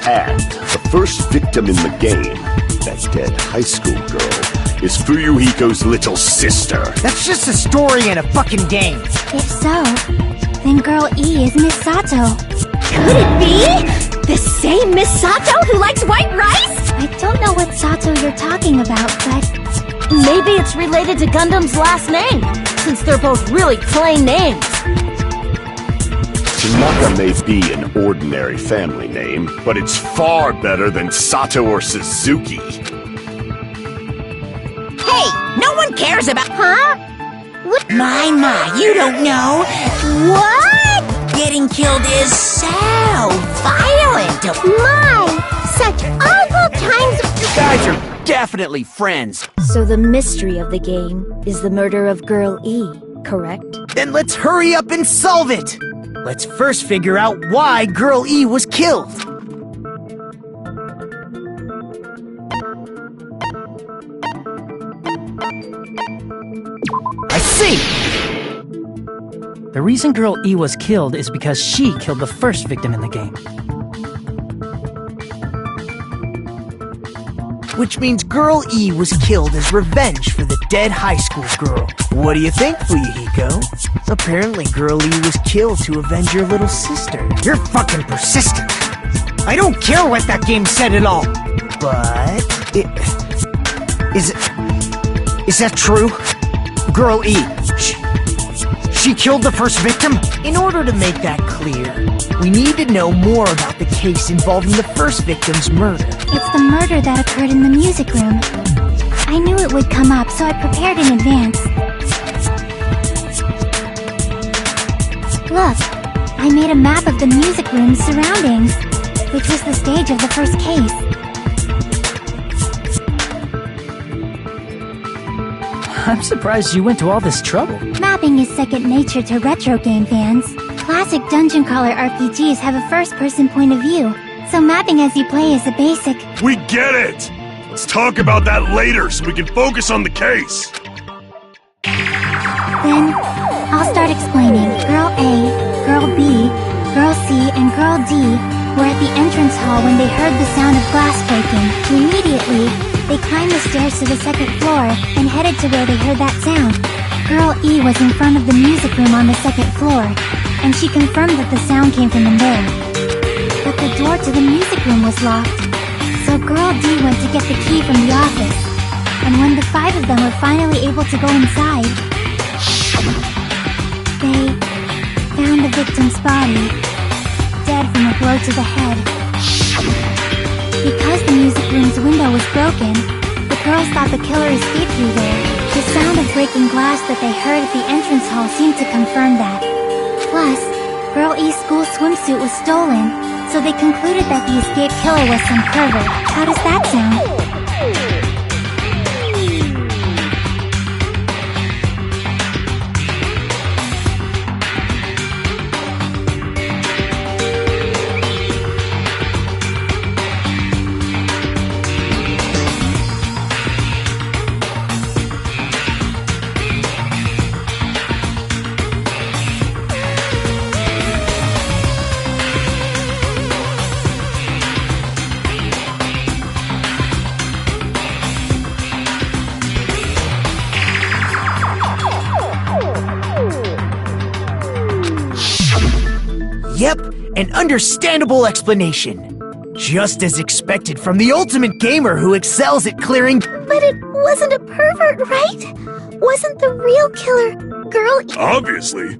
S7: And the first victim in the game, that dead high school girl, is Fuyuhiko's little sister.
S3: That's just a story in a fucking game.
S1: If so, then Girl E is Miss Sato.
S2: Could it be? The same Miss Sato who likes white rice?
S1: I don't know what Sato you're talking about, but...
S2: Maybe it's related to Gundam's last name, since they're both really plain names.
S7: Tanaka may be an ordinary family name, but it's far better than Sato or Suzuki.
S6: Hey, no one cares about... Huh? What? My, you don't know. What? Getting killed is so violent.
S1: Such awful times...
S3: You guys are definitely friends.
S2: So the mystery of the game is the murder of Girl E, correct?
S3: Then let's hurry up and solve it. Let's first figure out why Girl E was killed.
S4: The reason Girl E was killed is because she killed the first victim in the game.
S3: Which means Girl E was killed as revenge for the dead high school girl. What do you think, Fuyuhiko? Apparently Girl E was killed to avenge your little sister.
S10: You're fucking persistent. I don't care what that game said at all.
S3: But... Is that true? Girl E, she killed the first victim? In order to make that clear, we need to know more about the case involving the first victim's murder.
S1: It's the murder that occurred in the music room. I knew it would come up, so I prepared in advance. Look, I made a map of the music room's surroundings, which was the stage of the first case.
S4: I'm surprised you went to all this trouble.
S1: Mapping is second nature to retro game fans. Classic dungeon crawler RPGs have a first-person point of view, so mapping as you play is a basic.
S8: We get it! Let's talk about that later so we can focus on the case.
S1: Then, I'll start explaining. Girl A, Girl B, Girl C, and Girl D were at the entrance hall when they heard the sound of glass breaking. Immediately, they climbed the stairs to the second floor and headed to where they heard that sound. Girl E was in front of the music room on the second floor, and she confirmed that the sound came from in there. But the door to the music room was locked, so Girl D went to get the key from the office. And when the 5 of them were finally able to go inside, they found the victim's body, dead from a blow to the head. Because the music room's window was broken, the girls thought the killer escaped through there. The sound of breaking glass that they heard at the entrance hall seemed to confirm that. Plus, Girl E's school swimsuit was stolen, so they concluded that the escaped killer was some pervert. How does that sound?
S3: Yep, an understandable explanation. Just as expected from the ultimate gamer who excels at clearing...
S1: But it wasn't a pervert, right? Wasn't the real killer Girl E?
S8: Obviously.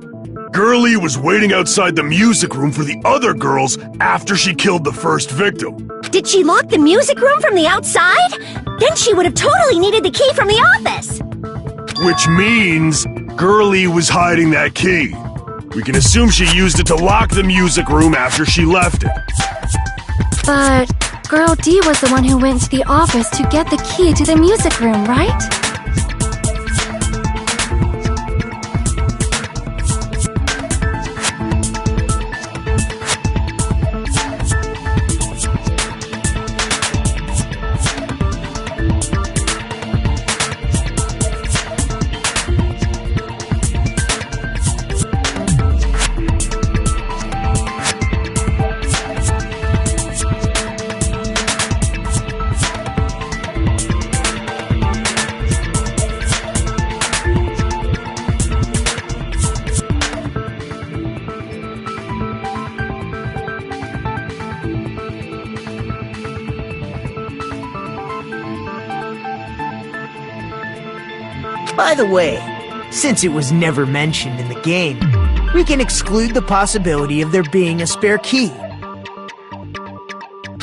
S8: Girl E was waiting outside the music room for the other girls after she killed the first victim.
S2: Did she lock the music room from the outside? Then she would have totally needed the key from the office.
S8: Which means Girl E was hiding that key. We can assume she used it to lock the music room after she left it.
S2: But Girl D was the one who went to the office to get the key to the music room, right?
S3: By the way, since it was never mentioned in the game, we can exclude the possibility of there being a spare key.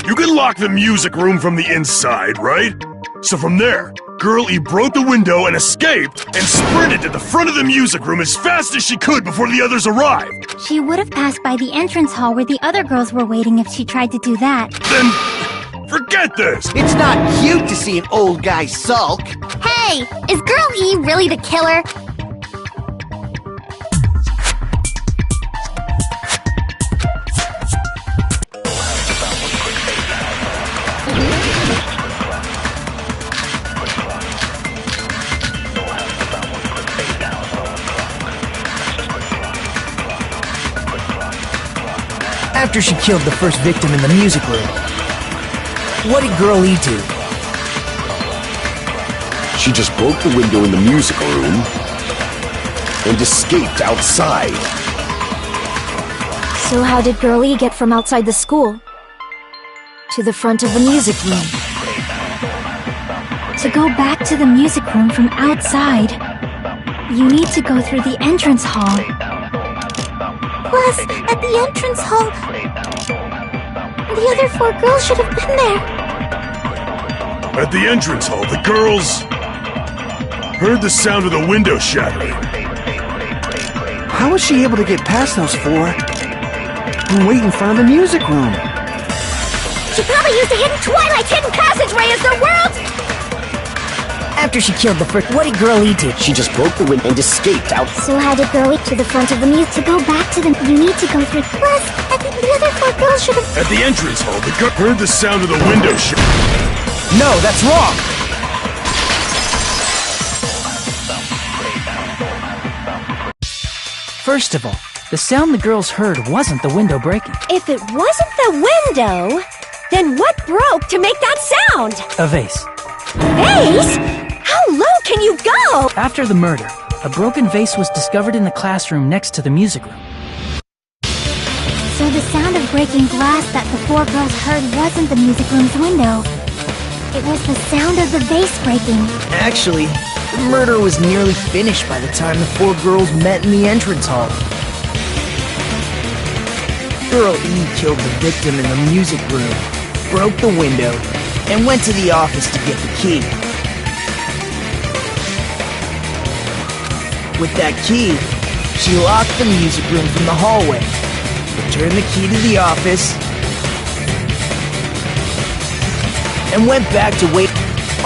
S8: You can lock the music room from the inside, right? So from there, Girl E broke the window and escaped and sprinted to the front of the music room as fast as she could before the others arrived.
S1: She would have passed by the entrance hall where the other girls were waiting if she tried to do that.
S8: Then, forget this!
S3: It's not cute to see an old guy sulk.
S1: Hey, is Girl E really the killer?
S3: After she killed the first victim in the music room, what did Girl E do?
S7: She just broke the window in the music room and escaped outside.
S2: So how did Girl E get from outside the school to the front of the music room?
S1: To go back to the music room from outside, you need to go through the entrance hall. Plus, at the entrance hall, the other 4 girls should have been there.
S8: At the entrance hall, the girls heard the sound of the window shattering.
S9: How was she able to get past those 4 and wait in front of the music room?
S1: She probably used a hidden passageway as the world's...
S3: After she killed the first, what did Girl E do?
S7: She just broke the window and escaped out.
S1: So how did Girl E to the front of the music? To go back to them, you need to go through... Plus, I think the other 4 girls should have...
S8: At the entrance hall, the girl heard the sound of the window shattering.
S3: No, that's wrong!
S4: First of all, the sound the girls heard wasn't the window breaking.
S2: If it wasn't the window, then what broke to make that sound?
S4: A vase.
S2: Vase? How low can you go?
S4: After the murder, a broken vase was discovered in the classroom next to the music room.
S1: So the sound of breaking glass that the 4 girls heard wasn't the music room's window. It was the sound of the vase breaking.
S3: Actually, the murder was nearly finished by the time the 4 girls met in the entrance hall. Girl E killed the victim in the music room, broke the window, and went to the office to get the key. With that key, she locked the music room from the hallway, returned the key to the office, and went back to wait.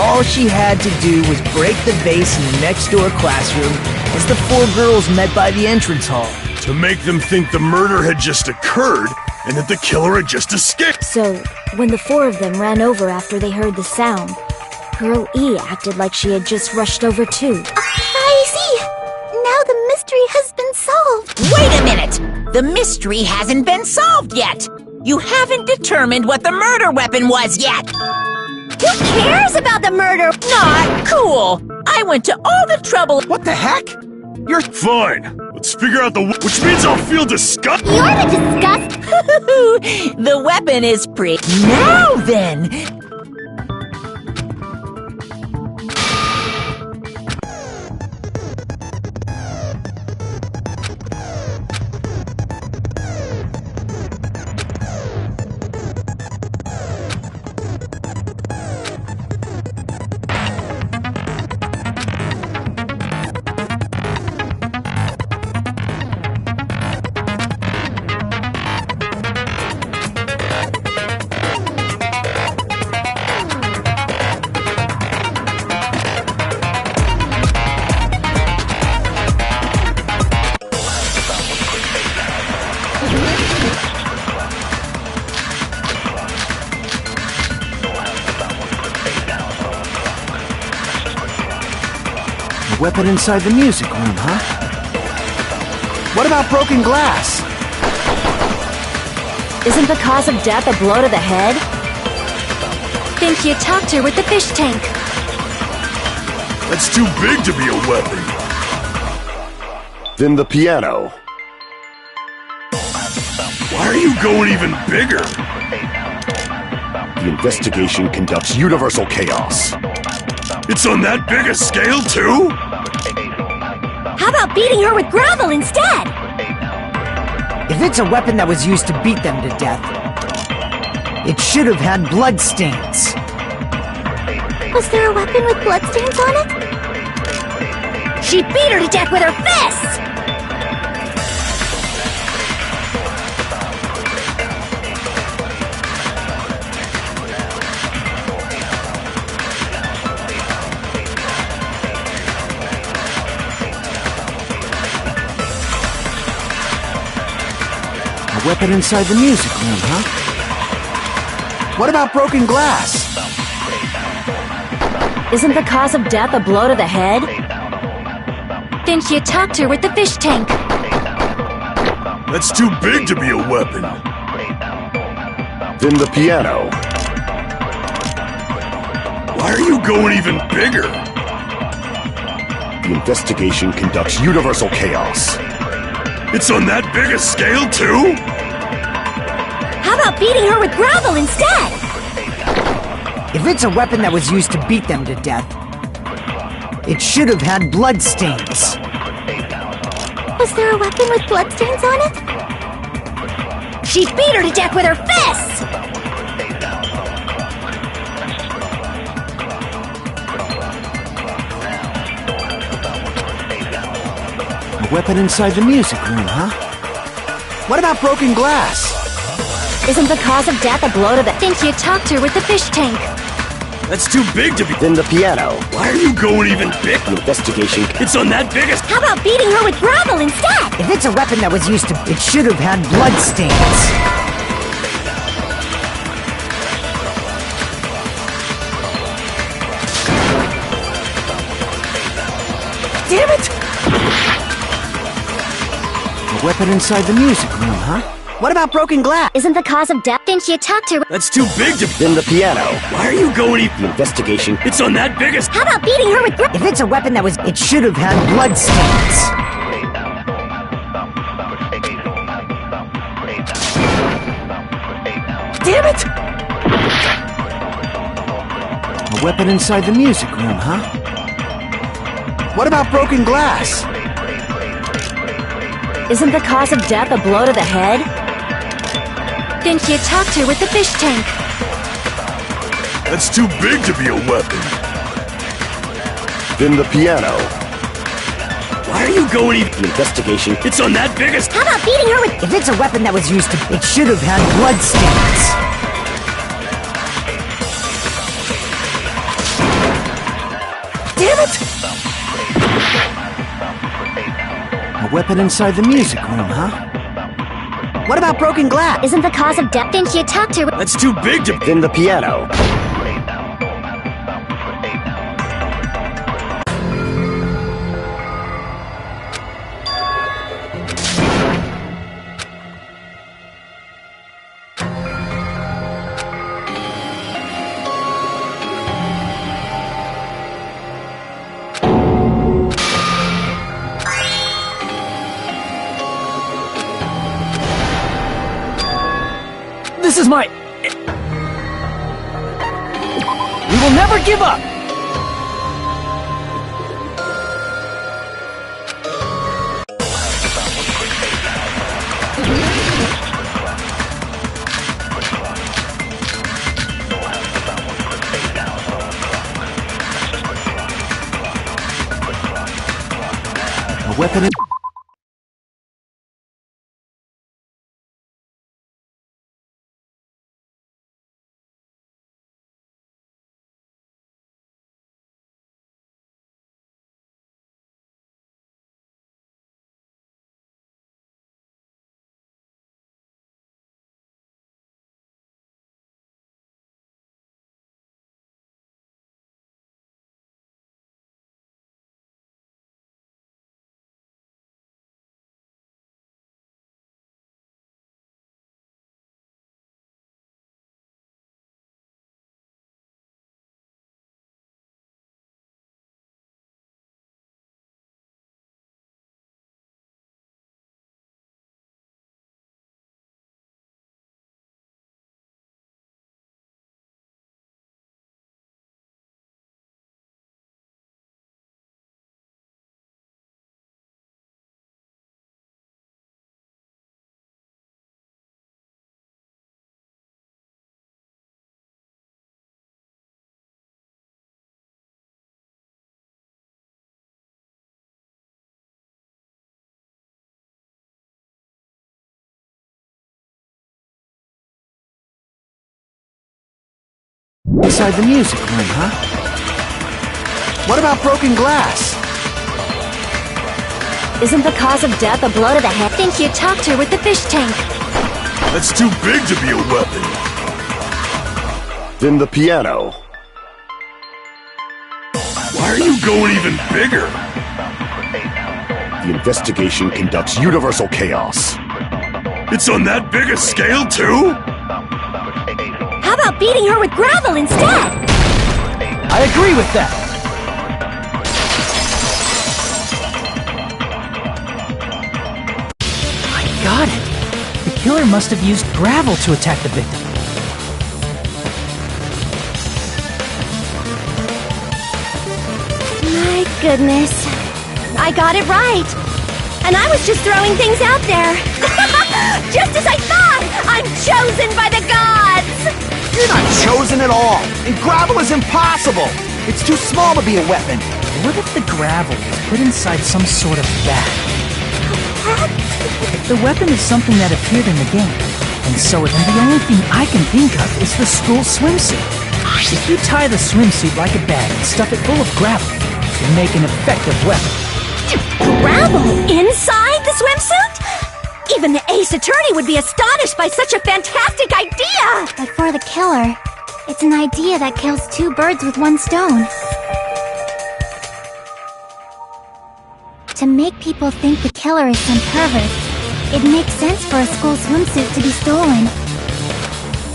S3: All she had to do was break the vase in the next door classroom as the 4 girls met by the entrance hall.
S8: To make them think the murder had just occurred and that the killer had just escaped.
S2: So, when the 4 of them ran over after they heard the sound, Girl E acted like she had just rushed over too.
S1: I see! Now the mystery has been solved!
S6: Wait a minute! The mystery hasn't been solved yet! You haven't determined what the murder weapon was yet!
S2: Who cares about the murder?
S6: Not cool! I went to all the trouble—
S9: What the heck? You're...
S8: Fine. Let's figure out which means I'll feel disgust.
S1: You're the disgust!
S6: The weapon is Now then!
S9: weapon inside the music room, huh? What about broken glass?
S2: Isn't the cause of death a blow to the head?
S1: Think you talked her with the fish tank.
S8: That's too big to be a weapon.
S7: Then the piano.
S8: Why are you going even bigger?
S7: The investigation conducts universal chaos.
S8: It's on that big a scale, too?
S2: How about beating her with gravel instead?
S10: If it's a weapon that was used to beat them to death, it should have had blood stains.
S1: Was there a weapon with bloodstains on it?
S2: She beat her to death with her fists!
S9: A weapon inside the music room, huh? What about broken glass?
S2: Isn't the cause of death a blow to the head?
S1: Think you talked her with the fish tank.
S8: That's too big to be a weapon.
S7: Then the piano.
S8: Why are you going even bigger?
S7: The investigation conducts universal chaos.
S8: It's on that big a scale, too?
S1: How about beating her with gravel instead?
S10: If it's a weapon that was used to beat them to death, it should have had bloodstains.
S1: Was there a weapon with bloodstains on it? She beat her to death with her fists!
S9: A weapon inside the music room, huh? What about broken glass?
S1: Isn't the cause of death a blow to the... Think you talked her with the fish tank.
S8: That's too big to be...
S7: Then the piano.
S8: Why are you going even big?
S7: The investigation.
S8: It's on that biggest...
S1: How about beating her with gravel instead?
S10: If it's a weapon that was used to... It should have had bloodstains.
S9: Damn it! A weapon inside the music room, huh? What about broken glass?
S1: Isn't the cause of death... Think you talked her...
S8: That's too big to...
S7: Then the piano.
S8: Why are you going even...
S7: The investigation.
S8: It's on that biggest...
S1: How about beating her with...
S10: If it's a weapon that was... It should have had bloodstains.
S9: Damn it! A weapon inside the music room, huh? What about broken glass?
S2: Isn't the cause of death a blow to the head?
S1: Think you talked her with the fish tank.
S8: That's too big to be a weapon.
S7: Then the piano.
S8: Why are you going even...
S7: The investigation.
S8: It's on that biggest...
S1: How about beating her with...
S10: If it's a weapon that was used to... It should have had bloodstains.
S9: Damn it! A weapon inside the music room, huh? What about broken glass?
S1: Isn't the cause of death... Think you talked her with...
S8: That's too big to...
S7: Then the piano.
S4: This is my... We will never give up!
S9: A weapon in... Inside the music room, huh? What about broken glass?
S2: Isn't the cause of death a blow to the head?
S1: Think you talked her with the fish tank.
S8: That's too big to be a weapon.
S7: Then the piano.
S8: Why are you going even bigger?
S7: The investigation conducts universal chaos.
S8: It's on that big a scale, too?
S2: about beating her with gravel instead?
S4: I agree with that. I got it. The killer must have used gravel to attack the victim.
S2: My goodness. I got it right. And I was just throwing things out there. Just as I thought! I'm chosen by the gods!
S9: You're not chosen at all, and gravel is impossible. It's too small to be a weapon.
S4: What if the gravel was put inside some sort of bag? The weapon is something that appeared in the game, and so then the only thing I can think of is the school swimsuit. If you tie the swimsuit like a bag and stuff it full of gravel, you make an effective weapon.
S2: Gravel inside the swimsuit? Even the Ace Attorney would be astonished by such a fantastic idea!
S1: But for the killer, it's an idea that kills two birds with one stone. To make people think the killer is some pervert, it makes sense for a school swimsuit to be stolen.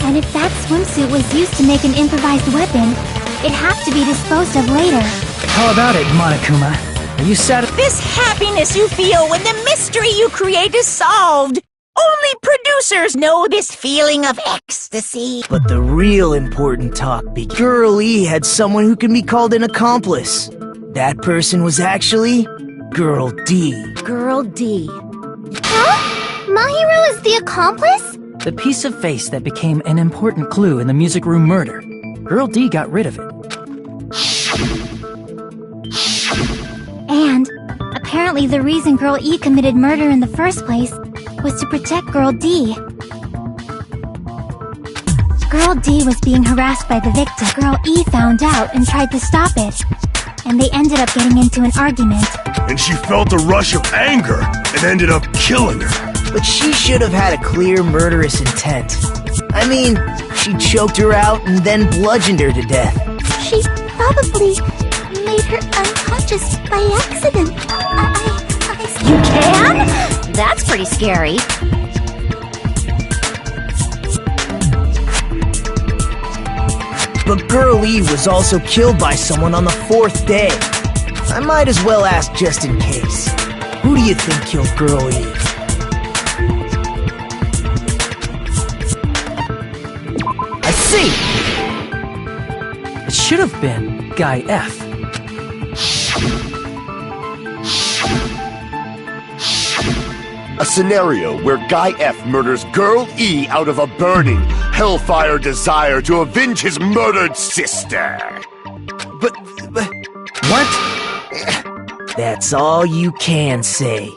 S1: And if that swimsuit was used to make an improvised weapon, it'd have to be disposed of later.
S4: How about it, Monokuma? Are you satisfied?
S6: This happiness you feel when the mystery you create is solved. Only producers know this feeling of ecstasy.
S3: But the real important talk begins. Girl E had someone who can be called an accomplice. That person was actually Girl D.
S2: Girl D.
S1: Huh? Mahiru is the accomplice?
S4: The piece of face that became an important clue in the music room murder. Girl D got rid of it.
S1: And apparently the reason Girl E committed murder in the first place was to protect Girl D. Girl D was being harassed by the victim. Girl E found out and tried to stop it. And they ended up getting into an argument.
S8: And she felt a rush of anger and ended up killing her.
S3: But she should have had a clear murderous intent. I mean, she choked her out and then bludgeoned her to death.
S1: She probably made her unconscious by accident.
S2: You can? That's pretty scary.
S3: But Girl E was also killed by someone on the 4th day. I might as well ask just in case. Who do you think killed Girl E? I see!
S4: It should have been Guy F.
S7: A scenario where Guy F murders Girl E out of a burning, hellfire desire to avenge his murdered sister.
S3: But what? That's all you can say.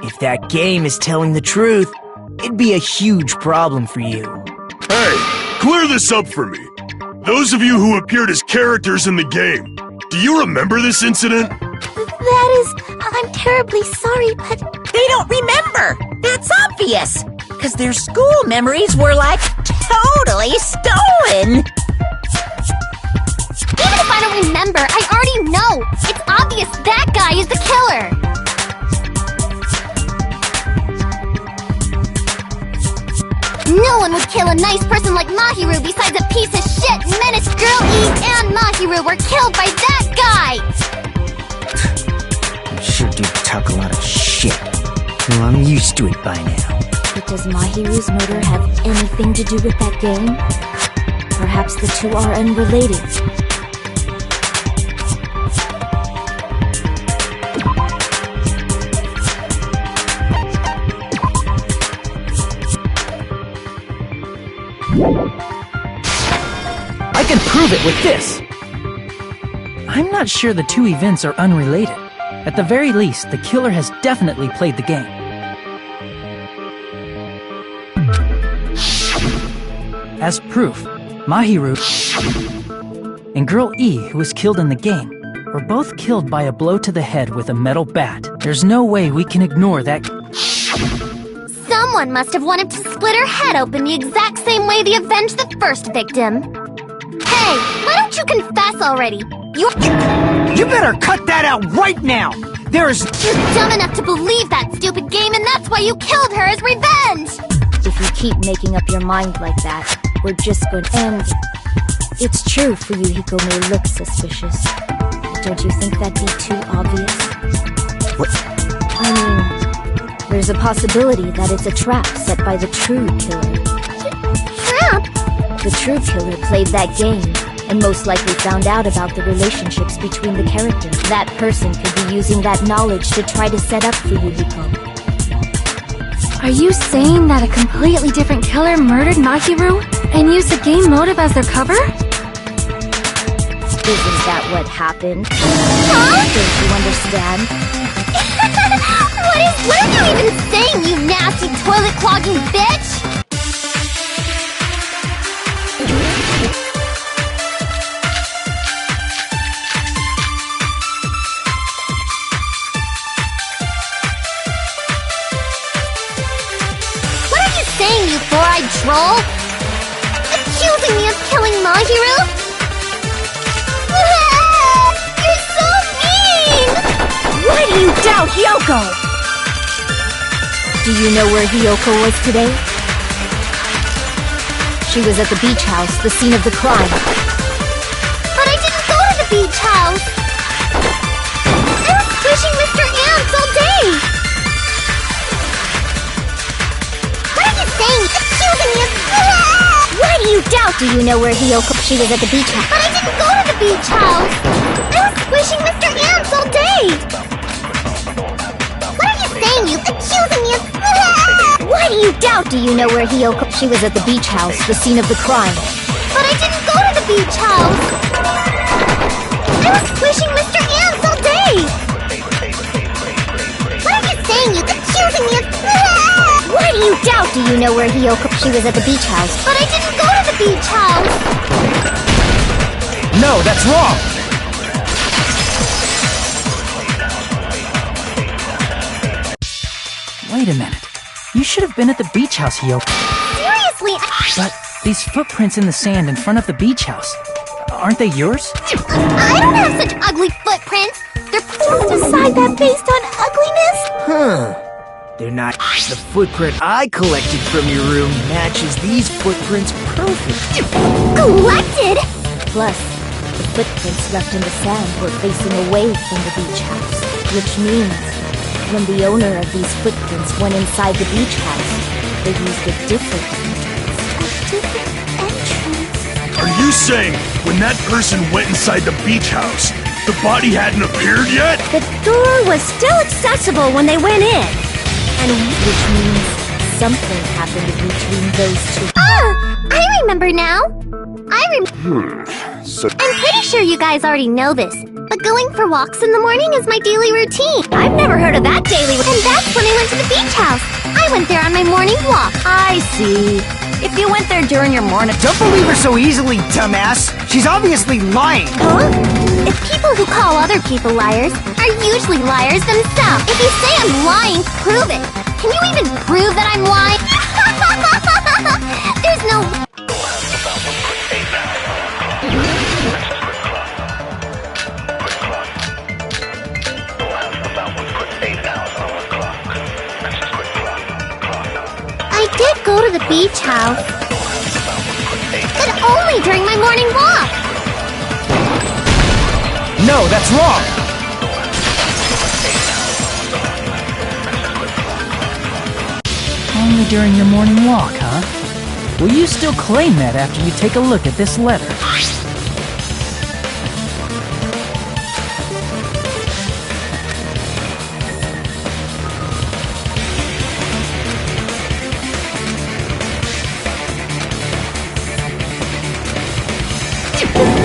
S3: If that game is telling the truth, it'd be a huge problem for you.
S8: Hey, clear this up for me. Those of you who appeared as characters in the game, do you remember this incident?
S1: I'm terribly sorry, but...
S6: They don't remember. That's obvious. Because their school memories were, like, totally stolen.
S1: Even if I don't remember, I already know! It's obvious that guy is the killer! No one would kill a nice person like Mahiru besides a piece of shit menace. Girl E and Mahiru were killed by that guy!
S3: You sure do talk a lot of shit. Well, I'm used to it by now.
S2: But does Mahiru's murder have anything to do with that game? Perhaps the two are unrelated.
S4: I can prove it with this! I'm not sure the two events are unrelated. At the very least, the killer has definitely played the game. As proof, Mahiru and Girl E, who was killed in the game, were both killed by a blow to the head with a metal bat. There's no way we can ignore that.
S1: Someone must have wanted to split her head open the exact same way they avenged the first victim. Hey, why don't you confess already?
S10: You better cut that out right now!
S1: You're dumb enough to believe that stupid game, and that's why you killed her as revenge!
S2: If you keep making up your mind like that, we're just going to end. It's true, Fuyuhiko may look suspicious. But don't you think that'd be too obvious?
S3: What?
S2: I mean, there's a possibility that it's a trap set by the true killer.
S1: Trap?
S2: The true killer played that game, and most likely found out about the relationships between the characters. That person could be using that knowledge to try to set up Fuyuhiko.
S1: Are you saying that a completely different killer murdered Mahiru and used the game motive as their cover?
S2: Isn't that what happened?
S1: Huh?
S2: Don't you understand?
S1: What are you even saying, you nasty toilet clogging bitch? What are you saying, you four-eyed troll? Accusing me of killing Mahiru? You're so mean!
S2: Why do you doubt Hyoko? Do you know where Hyoko was today? She was at the beach house, the scene of the crime.
S1: But I didn't go to the beach house! I was pushing Mr. Ants all day! What are you saying? Accusing me of...
S2: Why do you doubt? Do you know where Hyoko? She was at the beach house.
S1: But I didn't go to the beach house! I was pushing Mr. Ants all day! What are you saying? You accusing me of...
S2: Why do you doubt? Do you know where Hyoko? She was at the beach house, the scene of the crime.
S1: But I didn't go to the beach house! I was pushing Mr. Ants all day! What are you saying? You accusing me of...
S2: Why do you doubt? Do you know where Hyoko? She was at the beach house.
S1: But I didn't go to the beach house!
S4: No, that's wrong! Wait a minute. You should have been at the beach house, Hyoko.
S1: Seriously,
S4: But these footprints in the sand in front of the beach house, aren't they yours?
S1: I don't have such ugly footprints! They're supposed to decide that based on ugliness?
S3: Huh. They're not. The footprint I collected from your room matches these footprints perfect.
S1: Collected?
S2: Plus, the footprints left in the sand were facing away from the beach house, which means when the owner of these footprints went inside the beach house, they used a different entrance.
S1: A different entrance?
S8: Are you saying when that person went inside the beach house, the body hadn't appeared yet?
S2: The door was still accessible when they went in, and which means something happened between those two.
S1: I remember now!
S7: So
S1: I'm pretty sure you guys already know this, but going for walks in the morning is my daily routine.
S2: I've never heard of that daily.
S1: And that's when I went to the beach house. I went there on my morning walk.
S2: I see. If you went there during your morning...
S10: Don't believe her so easily, dumbass! She's obviously lying!
S1: Huh? If people who call other people liars are usually liars themselves. If you say I'm lying, prove it. Can you even prove that I'm lying? There's no... I did go to the beach house, but only during my morning walk.
S4: No, that's wrong! Only during your morning walk, huh? Will you still claim that after you take a look at this letter?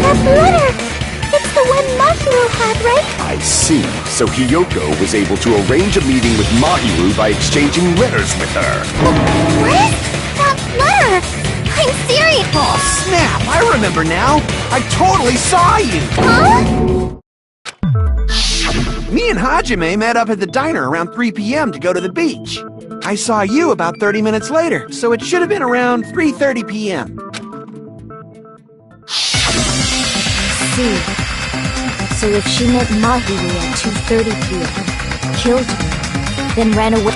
S1: That letter! It's the one Mahiru had, right?
S7: I see. So Hyoko was able to arrange a meeting with Mahiru by exchanging letters with her.
S1: What? That letter! I'm serious!
S9: Oh, snap! I remember now! I totally saw you!
S1: Huh?
S9: Me and Hajime met up at the diner around 3 p.m. to go to the beach. I saw you about 30 minutes later, so it should have been around 3:30 p.m.
S2: See. So if she met Mahiru at 2:30 p.m., killed her, then ran away,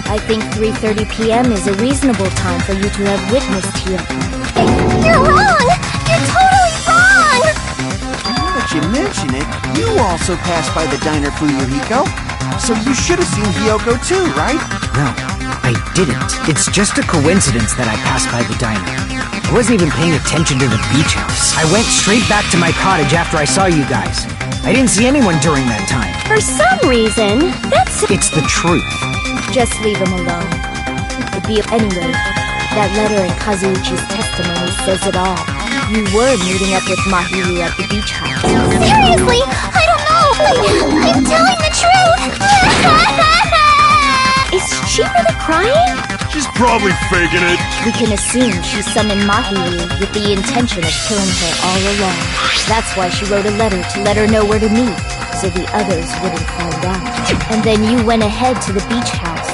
S2: I think 3:30 p.m. is a reasonable time for you to have witnessed Hyoko.
S9: that you mention it, you also passed by the diner, Fuyuhiko. So you should have seen Hiyoko too, right?
S10: No, I didn't. It's just a coincidence that I passed by the diner. I wasn't even paying attention to the beach house. I went straight back to my cottage after I saw you guys. I didn't see anyone during that time.
S1: For some reason, that's...
S10: It's the truth.
S1: Just leave him alone. Anyway, that letter in Kazuichi's testimony says it all. You were meeting up with Mahiru at the beach house. Seriously? I don't know! I'm telling the truth! Is she really crying?
S8: She's probably faking it.
S1: We can assume she summoned Mahiru with the intention of killing her all along. That's why she wrote a letter to let her know where to meet, so the others wouldn't find out. And then you went ahead to the beach house,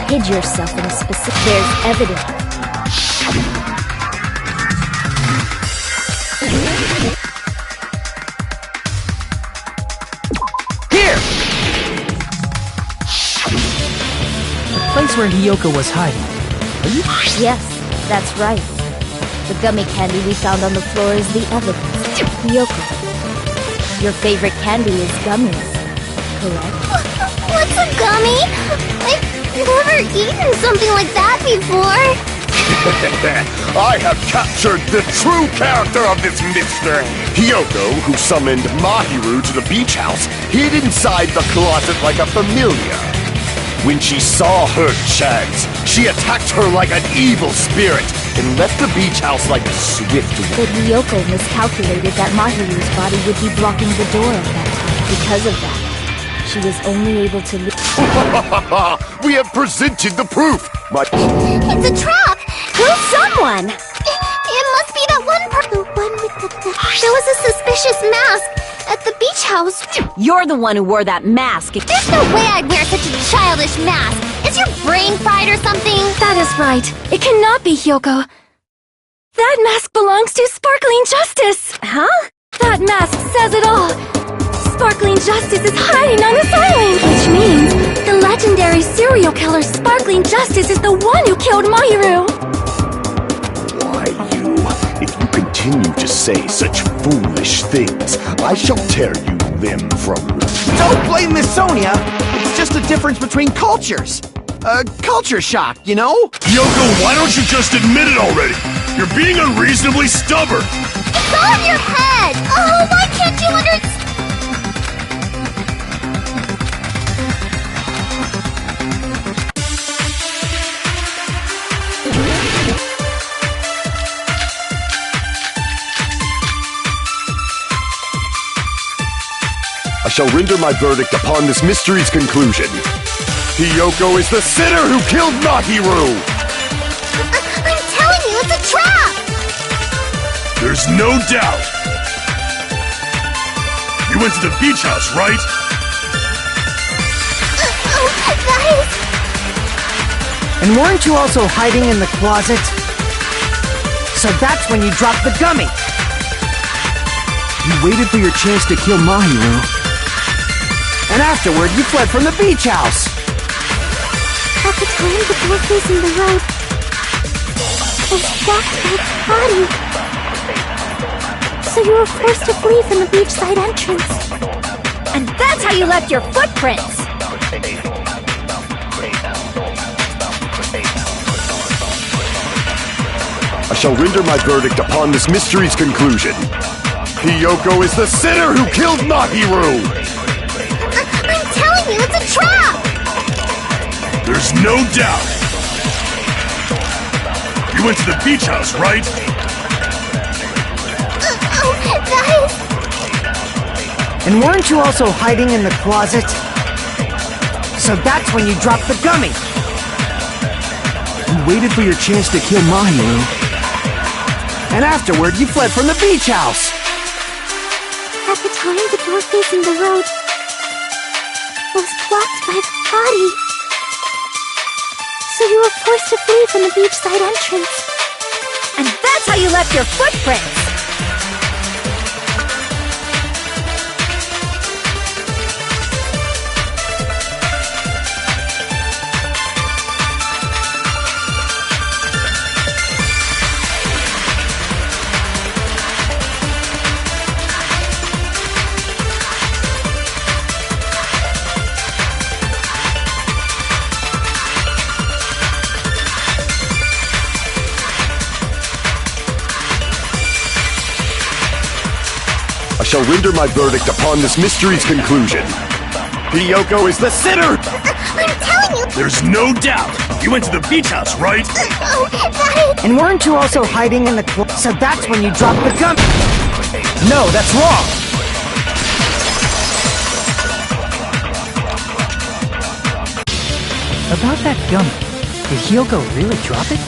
S1: hid yourself in a specific... There's evidence.
S10: Here!
S4: The place where Hiyoko was hiding.
S1: Yes, that's right. The gummy candy we found on the floor is the evidence. Hiyoko, your favorite candy is gummies, correct? What's a gummy? I've never eaten something like that before.
S7: I have captured the true character of this mystery. Hiyoko, who summoned Mahiru to the beach house, hid inside the closet like a familiar. When she saw her chance, she attacked her like an evil spirit and left the beach house like a swift wind.
S1: But Hiyoko miscalculated that Mahiru's body would be blocking the door at that time. Because of that, she was only able to leave.
S7: We have presented the proof.
S1: It's a trap! Who's someone? It must be that one person. The one with the... There was a suspicious mask at the beach house.
S2: You're the one who wore that mask.
S1: There's no way I'd wear such a childish mask. Is your brain fried or something?
S2: That is right. It cannot be Hiyoko. That mask belongs to Sparkling Justice. Huh? That mask says it all. Sparkling Justice is hiding on this island. Which means the legendary serial killer Sparkling Justice is the one who killed Mahiru.
S7: Why, you? If you continue to say such foolish things, I shall tear you limb from limb.
S9: Don't blame Miss Sonia. It's just a difference between cultures. Culture shock, you know?
S8: Yoko, why don't you just admit it already? You're being unreasonably stubborn.
S1: It's all in your head. Oh, why can't you understand?
S7: I shall render my verdict upon this mystery's conclusion. Hiyoko is the sinner who killed Mahiru!
S1: I'm telling you, it's a trap!
S8: There's no doubt. You went to the beach house, right?
S1: That is...
S10: And weren't you also hiding in the closet? So that's when you dropped the gummy!
S9: You waited for your chance to kill Mahiru. And afterward, you fled from the beach house.
S1: At the time, the door facing the road was blocked by its body. So you were forced to flee from the beachside entrance.
S2: And that's how you left your footprints.
S7: I shall render my verdict upon this mystery's conclusion. Hiyoko is the sinner who killed Mahiru!
S1: I'm telling you, it's a trap!
S8: There's no doubt. You went to the beach house, right?
S1: That is...
S10: And weren't you also hiding in the closet? So that's when you dropped the gummy!
S9: You waited for your chance to kill Mahiru. And afterward, you fled from the beach house.
S1: At the time, the door facing the road was blocked by the body. So you were forced to flee from the beachside entrance.
S2: And that's how you left your footprints.
S7: I shall render my verdict upon this mystery's conclusion. Hiyoko is the sinner!
S1: I'm telling you!
S8: There's no doubt! You went to the beach house, right?
S1: Oh, that is...
S10: And weren't you also hiding in the so that's when you dropped the gum? No, that's wrong!
S4: About that gummy, did Hiyoko really drop it?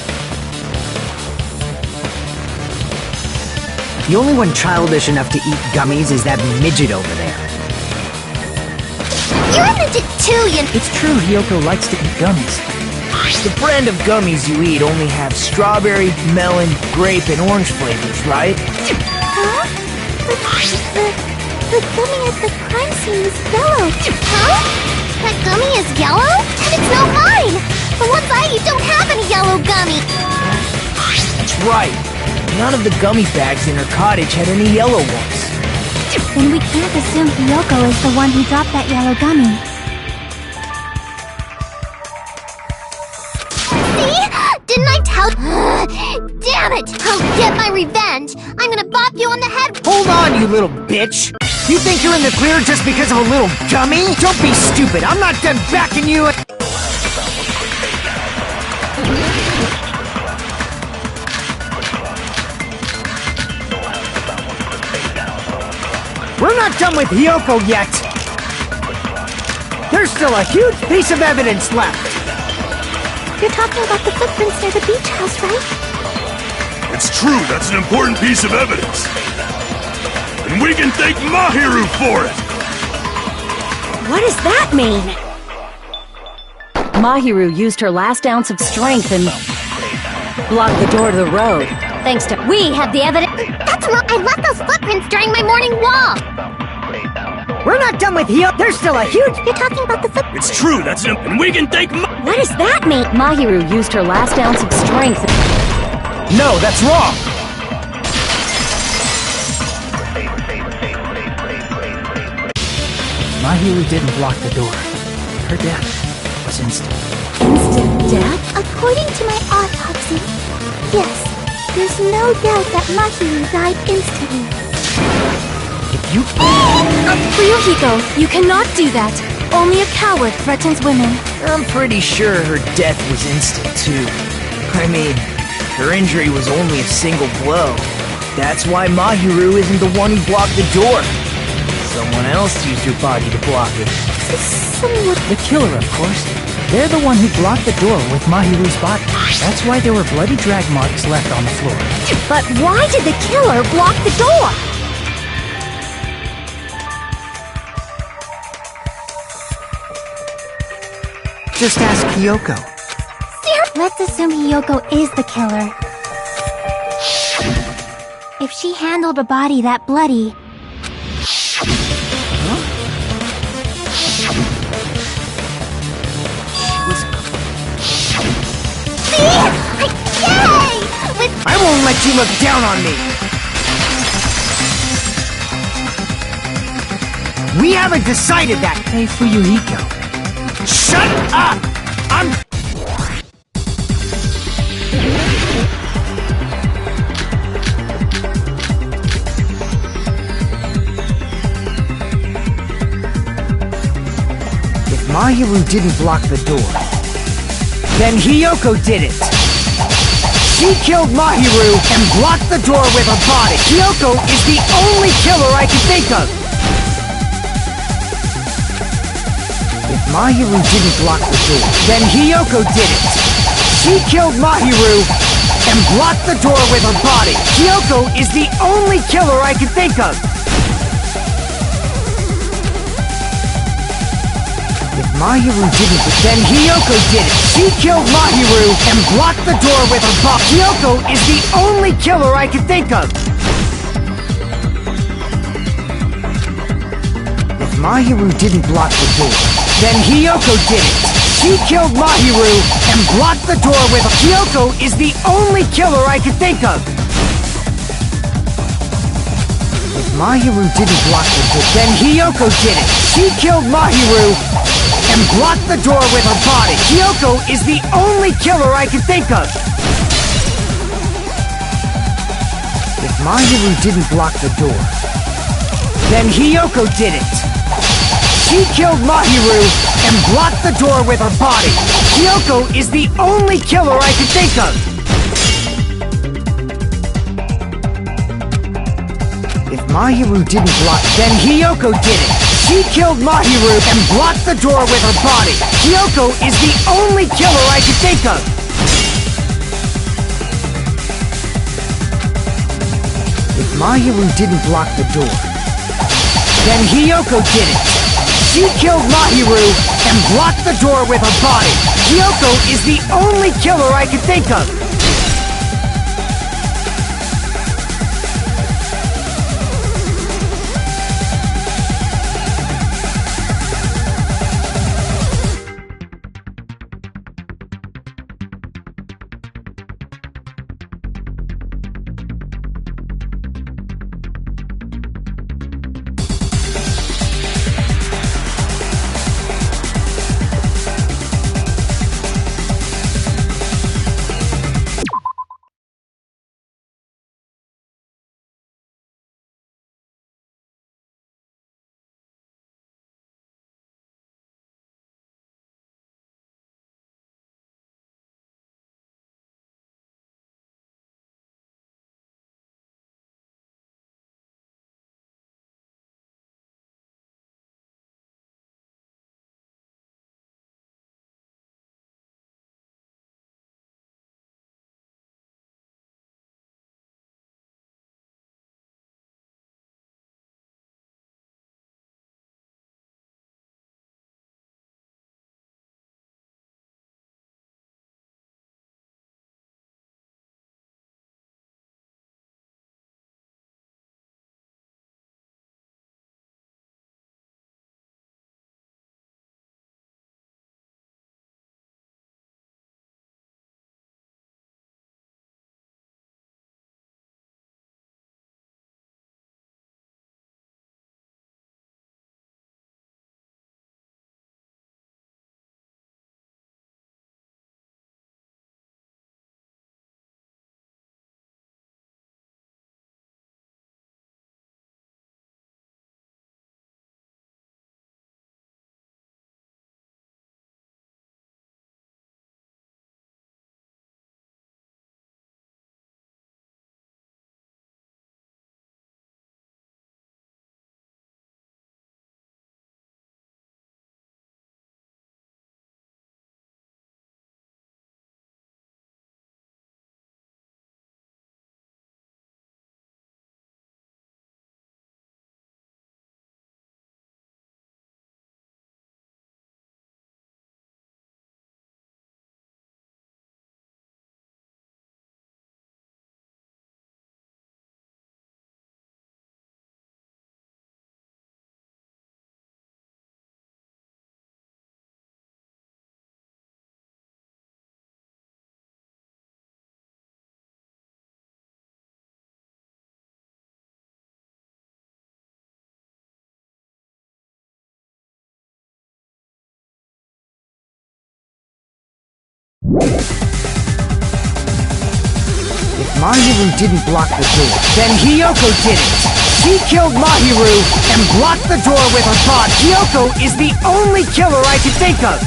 S10: The only one childish enough to eat gummies is that midget over there.
S1: You're a midget too,
S4: It's true Hiyoko likes to eat gummies.
S3: The brand of gummies you eat only have strawberry, melon, grape, and orange flavors, right?
S1: Huh? The gummy at the crime scene is yellow. Huh? That gummy is yellow? And it's not mine! The ones I eat don't have any yellow gummy!
S3: That's right. None of the gummy bags in her cottage had any yellow ones.
S1: Then we can't assume Hiyoko is the one who dropped that yellow gummy. Didn't I tell? Damn it! I'll get my revenge! I'm gonna bop you on the head!
S10: Hold on, you little bitch! You think you're in the clear just because of a little gummy? Don't be stupid! I'm not done backing you! We're not done with Hiyoko yet! There's still a huge piece of evidence left!
S1: You're talking about the footprints near the beach house, right?
S8: It's true, that's an important piece of evidence. And we can thank Mahiru for it!
S2: What does that mean? Mahiru used her last ounce of strength and blocked the door to the road. Thanks to... We have the evidence...
S1: That's wrong! I left those footprints during my morning walk!
S10: We're not done with Hiyoko! There's still a huge...
S1: You're talking about the footprints...
S8: It's true, that's an... And we can thank
S2: What does that mean? Mahiru used her last ounce of strength.
S3: No, that's wrong!
S4: Mahiru didn't block the door. Her death was instant.
S2: Instant death?
S1: According to my autopsy, yes, there's no doubt that Mahiru died instantly.
S4: If you...
S1: Ryuhiko, you cannot do that. Only a coward threatens women.
S3: I'm pretty sure her death was instant, too. I mean, her injury was only a single blow. That's why Mahiru isn't the one who blocked the door. Someone else used her body to block it.
S1: Someone...
S4: The killer, of course. They're the one who blocked the door with Mahiru's body. That's why there were bloody drag marks left on the floor.
S2: But why did the killer block the door?
S10: Just ask Hiyoko.
S1: Let's assume Hiyoko is the killer. If she handled a body that bloody...
S10: I won't let you look down on me! We haven't decided that!
S4: Hey, Fuyuhiko.
S10: Shut up! If Mahiru didn't block the door, then Hiyoko did it! She killed Mahiru and blocked the door with her body! Hiyoko is the only killer I can think of! If Mahiru didn't block the door, then Hiyoko did it! She killed Mahiru and blocked the door with her body! Hiyoko is the only killer I can think of! If Mahiru didn't, then Hiyoko did it! She killed Mahiru and blocked the door with her body! Hiyoko is the only killer I can think of! If Mahiru didn't block the door, then Hiyoko did it! She killed Mahiru and blocked the door with her... Hiyoko is the only killer I can think of! If Mahiru didn't block the door, then Hiyoko did it! She killed Mahiru and blocked the door with her body! Hiyoko is the only killer I can think of! If Mahiru didn't block the door, Then Hiyoko did it. She killed Mahiru and blocked the door with her body. Hiyoko is the only killer I could think of. If Mahiru didn't block, then Hiyoko did it. She killed Mahiru and blocked the door with her body. Hiyoko is the only killer I could think of. If Mahiru didn't block the door, then Hiyoko did it. She killed Mahiru and blocked the door with her body. Hiyoko is the only killer I could think of. If Mahiru didn't block the door, then Hiyoko did it. She killed Mahiru and blocked the door with her body. Hiyoko is the only killer I could think of.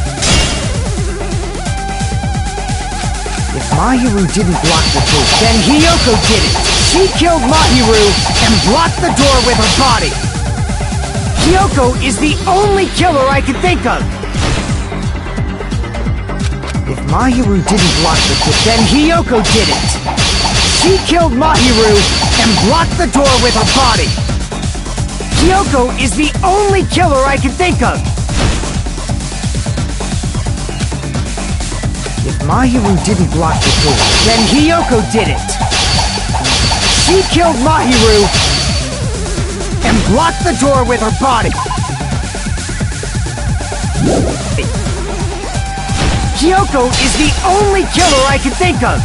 S10: If Mahiru didn't block the door, then Hiyoko did it. She killed Mahiru and blocked the door with her body. Hiyoko is the only killer I could think of. If Mahiru didn't block the door, then Hiyoko did it. She killed Mahiru and blocked the door with her body. Hiyoko is the only killer I can think of. If Mahiru didn't block the door, then Hiyoko did it. She killed Mahiru and blocked the door with her body. Hiyoko is the only killer I can think of.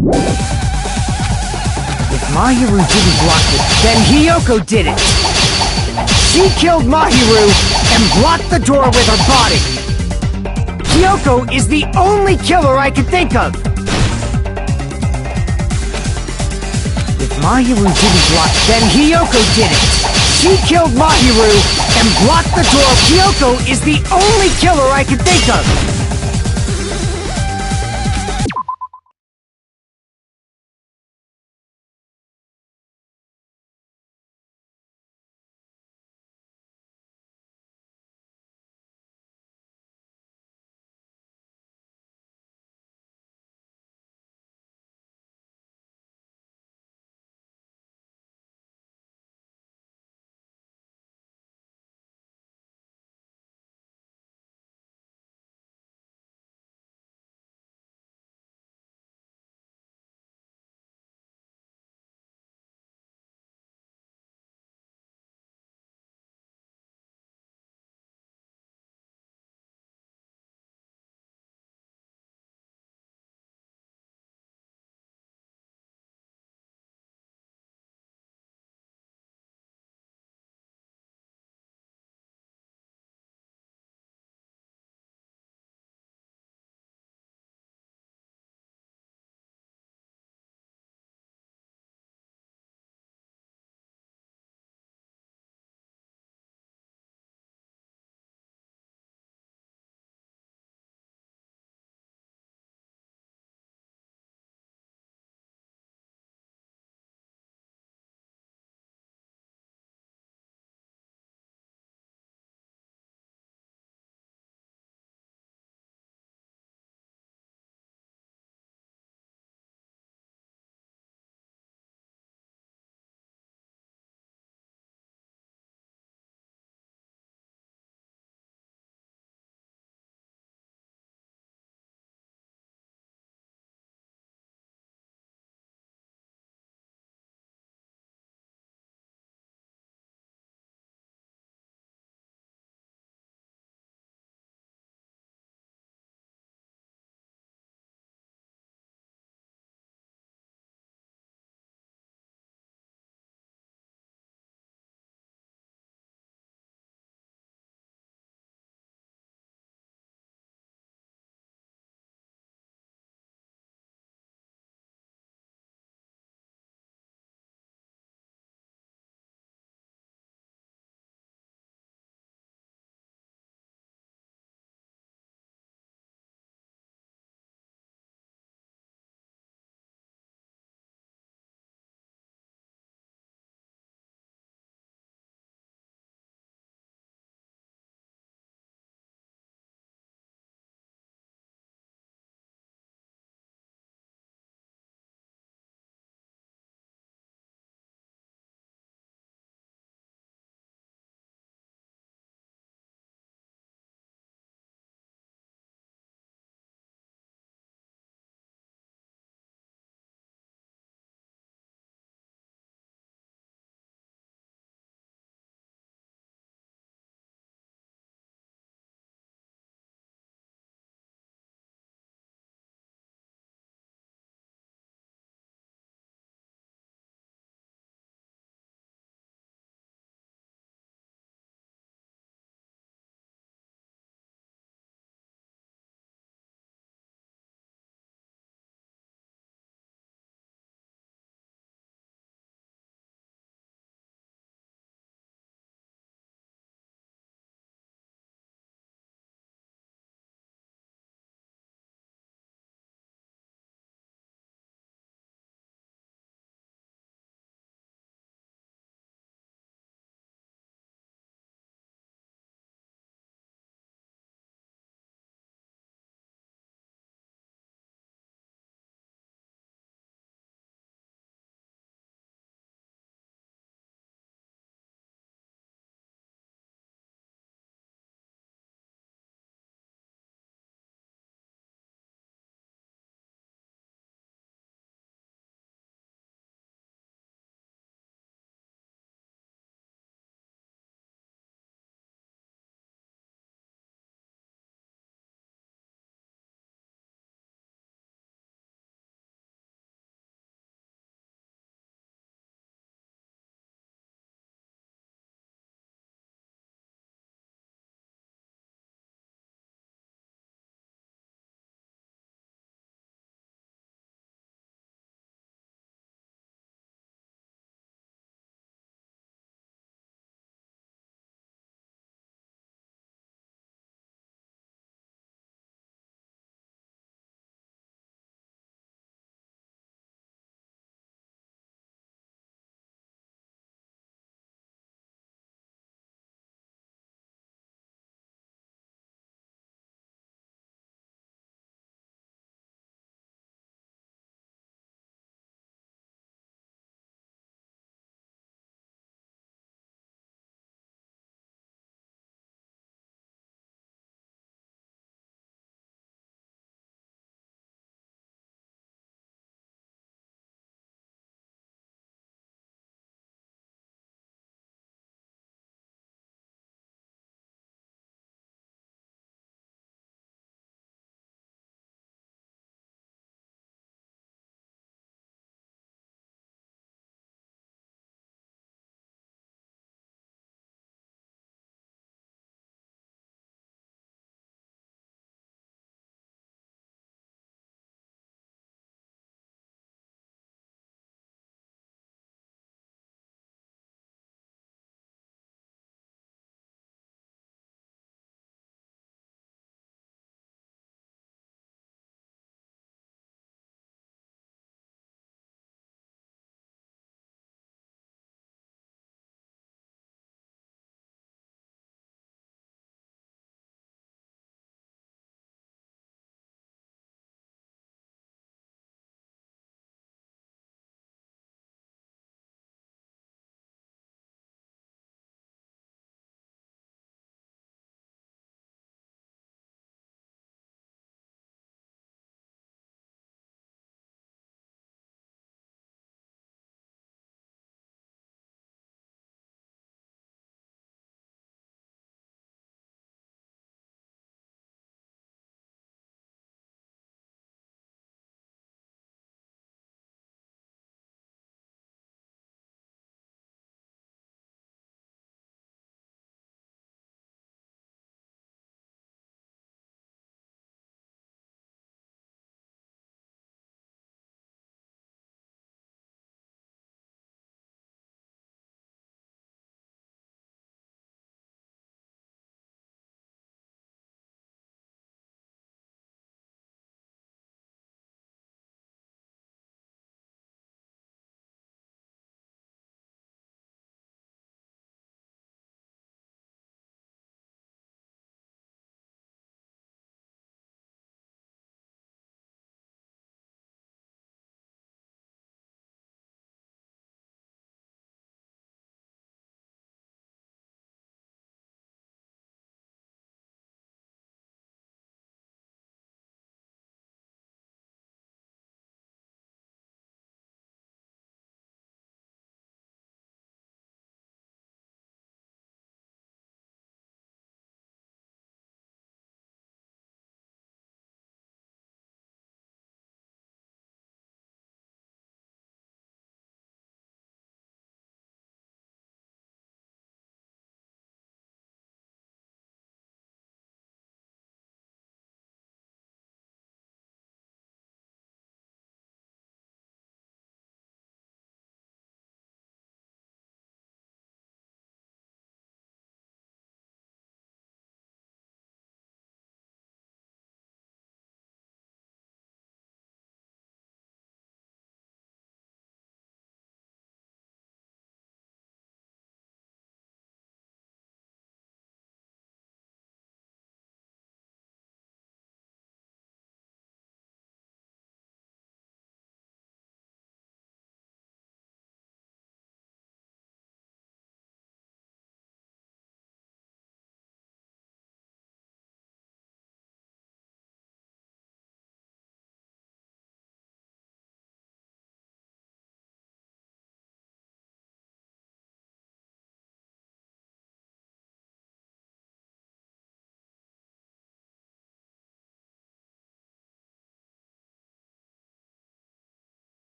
S10: If Mahiru didn't block it, then Hiyoko did it! She killed Mahiru and blocked the door with her body! Hiyoko is the only killer I can think of! If Mahiru didn't block it, then Hiyoko did it! She killed Mahiru and blocked the door. Hiyoko is the only killer I can think of!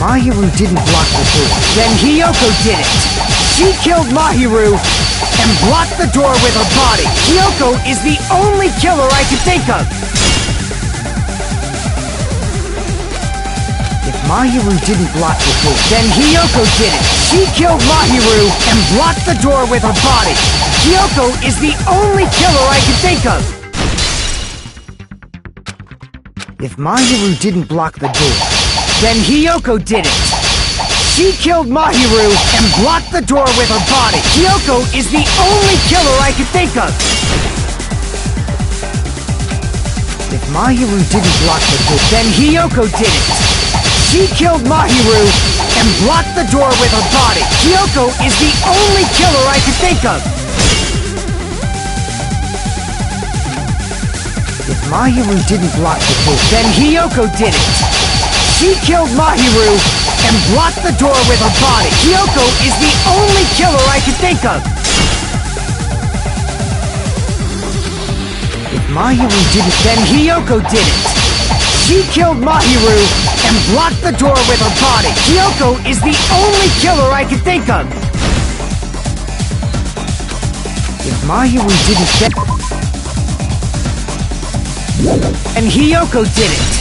S10: Mahiru didn't block the door. Then Hiyoko did it. She killed Mahiru and blocked the door with her body. Hiyoko is the only killer I can think of. If Mahiru didn't block the door, then Hiyoko did it. She killed Mahiru and blocked the door with her body. Hiyoko is the only killer I can think of. If Mahiru didn't block the door, then Hiyoko did it. She killed Mahiru and blocked the door with her body. Hiyoko is the only killer I can think of. If Mahiru didn't block the door, then Hiyoko did it. She killed Mahiru and blocked the door with her body. Hiyoko is the only killer I can think of. If Mahiru didn't block the door, then Hiyoko did it. She killed Mahiru and blocked the door with her body. Hiyoko is the only killer I can think of. If Mahiru didn't, then Hiyoko did it. She killed Mahiru and blocked the door with her body. Hiyoko is the only killer I can think of. If Mahiru didn't, then... and Hiyoko did it.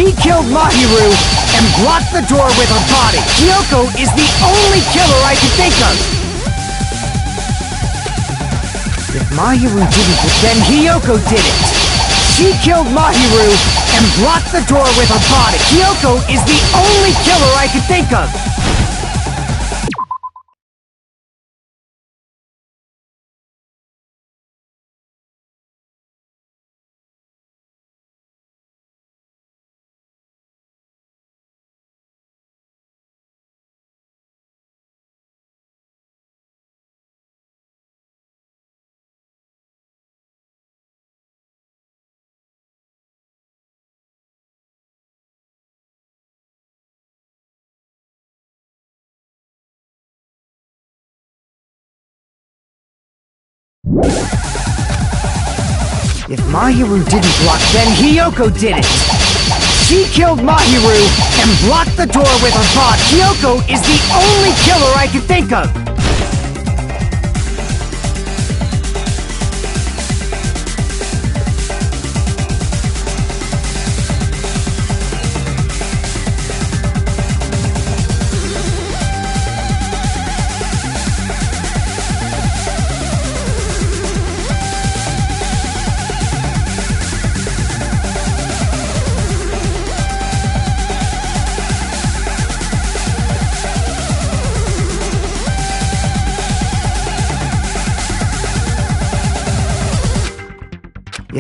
S10: She killed Mahiru and blocked the door with her body. Hiyoko is the only killer I can think of. If Mahiru didn't, then Hiyoko did it. She killed Mahiru and blocked the door with her body. Hiyoko is the only killer I can think of. If Mahiru didn't block, then Hiyoko did it. She killed Mahiru and blocked the door with her body. Hiyoko is the only killer I can think of.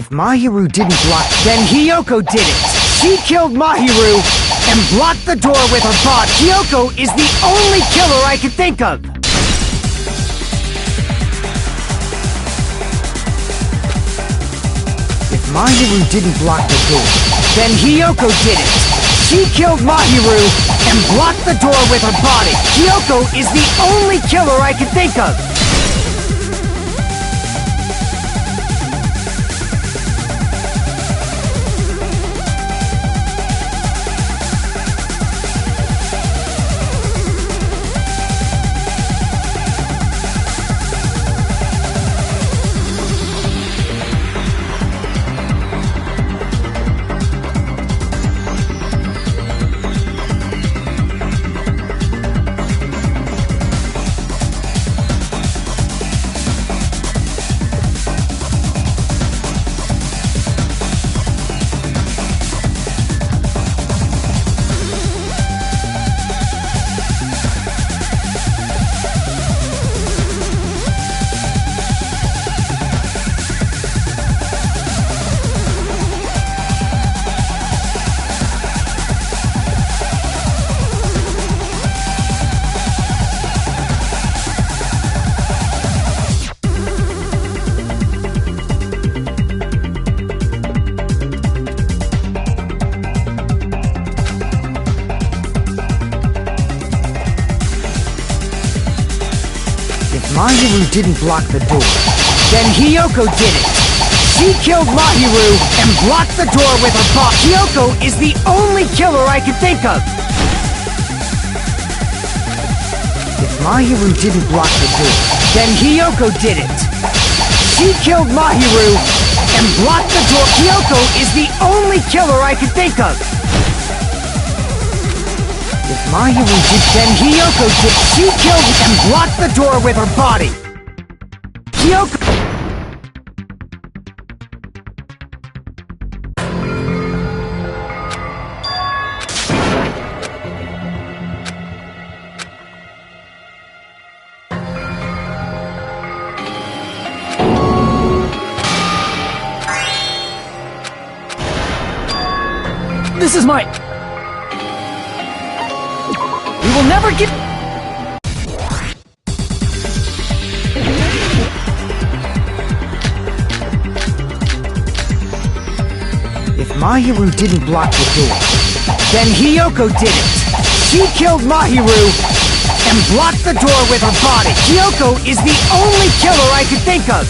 S10: If Mahiru didn't block, then Hiyoko did it! She killed Mahiru and blocked the door with her body! Hiyoko is the only killer I can think of! If Mahiru didn't block the door, then Hiyoko did it! She killed Mahiru and blocked the door with her body! Hiyoko is the only killer I can think of! Mahiru didn't block the door, then Hiyoko did it! She killed Mahiru and blocked the door with her body! Hiyoko is the only killer I can think of! If Mahiru didn't block the door, then Hiyoko did it! She killed Mahiru and blocked the door! Hiyoko is the only killer I can think of! If Mahiru did, then Hiyoko did. She killed and blocked the door with her body. Hiyoko.
S4: This is my... We will never get...
S10: If Mahiru didn't block the door, then Hiyoko did it! She killed Mahiru and blocked the door with her body! Hiyoko is the only killer I could think of!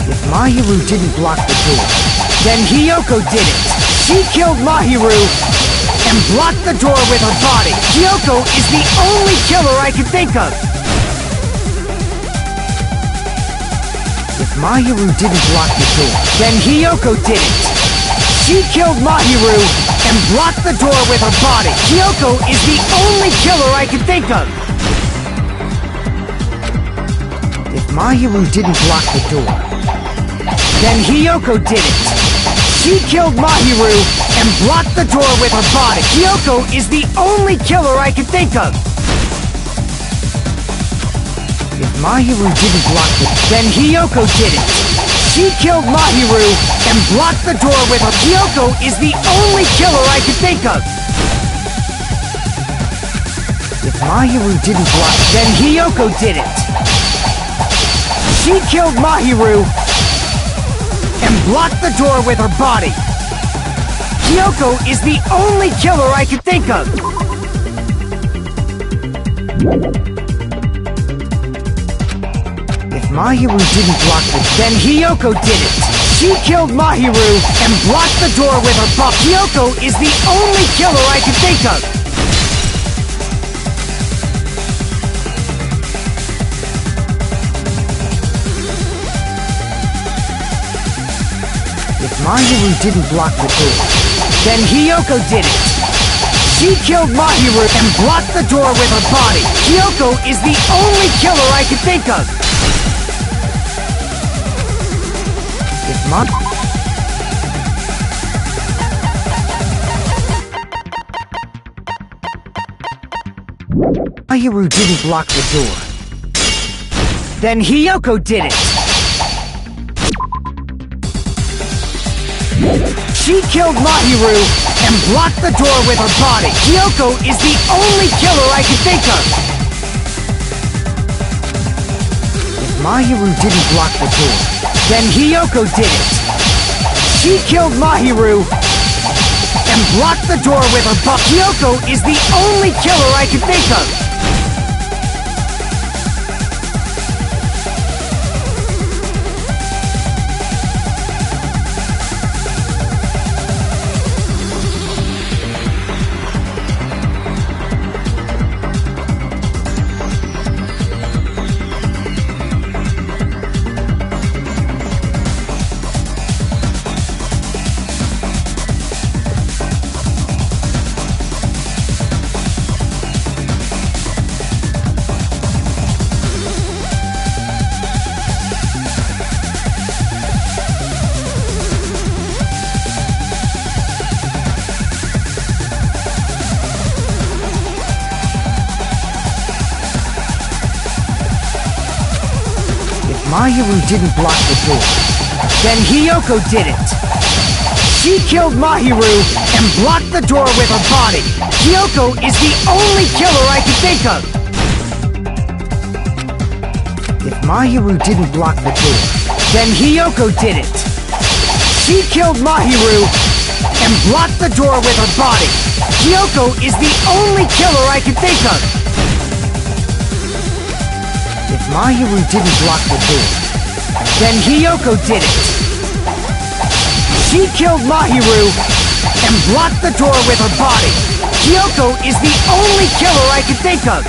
S10: If Mahiru didn't block the door, then Hiyoko did it! She killed Mahiru and blocked the door with her body! Hiyoko is the only killer I can think of! If Mahiru didn't block the door, then Hiyoko did it! She killed Mahiru and blocked the door with her body! Hiyoko is the only killer I can think of! If Mahiru didn't block the door, then Hiyoko did it! She killed Mahiru and blocked the door with her body! Hiyoko is the only killer I can think of! If Mahiru didn't block the door, then Hiyoko did it! She killed Mahiru and blocked the door with her... Hiyoko is the only killer I can think of! If Mahiru didn't block, then Hiyoko did it! She killed Mahiru and blocked the door with her body! Hiyoko is the only killer I can think of! If Mahiru didn't block the door, then Hiyoko did it! She killed Mahiru and blocked the door with her body! Hiyoko is the only killer I can think of! If Mahiru didn't block the door, then Hiyoko did it! She killed Mahiru and blocked the door with her body! Hiyoko is the only killer I can think of! If Mahiru didn't block the door, then Hiyoko did it! She killed Mahiru and blocked the door with her body. Kyoko is the only killer I can think of. If Mahiru didn't block the door, then Hiyoko did it. She killed Mahiru and blocked the door with her body. Kyoko is the only killer I can think of. Mahiru didn't block the door, then Hiyoko did it. She killed Mahiru and blocked the door with her body. Hiyoko is the only killer I can think of. If Mahiru didn't block the door, then Hiyoko did it. She killed Mahiru and blocked the door with her body. Hiyoko is the only killer I can think of. If Mahiru didn't block the door, then Hiyoko did it. She killed Mahiru and blocked the door with her body. Hiyoko is the only killer I can think of.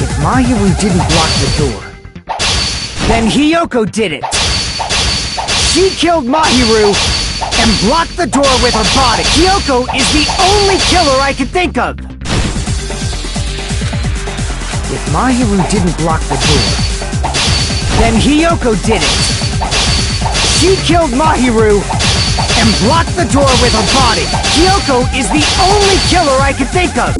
S10: If Mahiru didn't block the door, then Hiyoko did it. She killed Mahiru and blocked the door with her body. Hiyoko is the only killer I can think of. If Mahiru didn't block the door, then Hiyoko did it. She killed Mahiru and blocked the door with her body. Hiyoko is the only killer I can think of.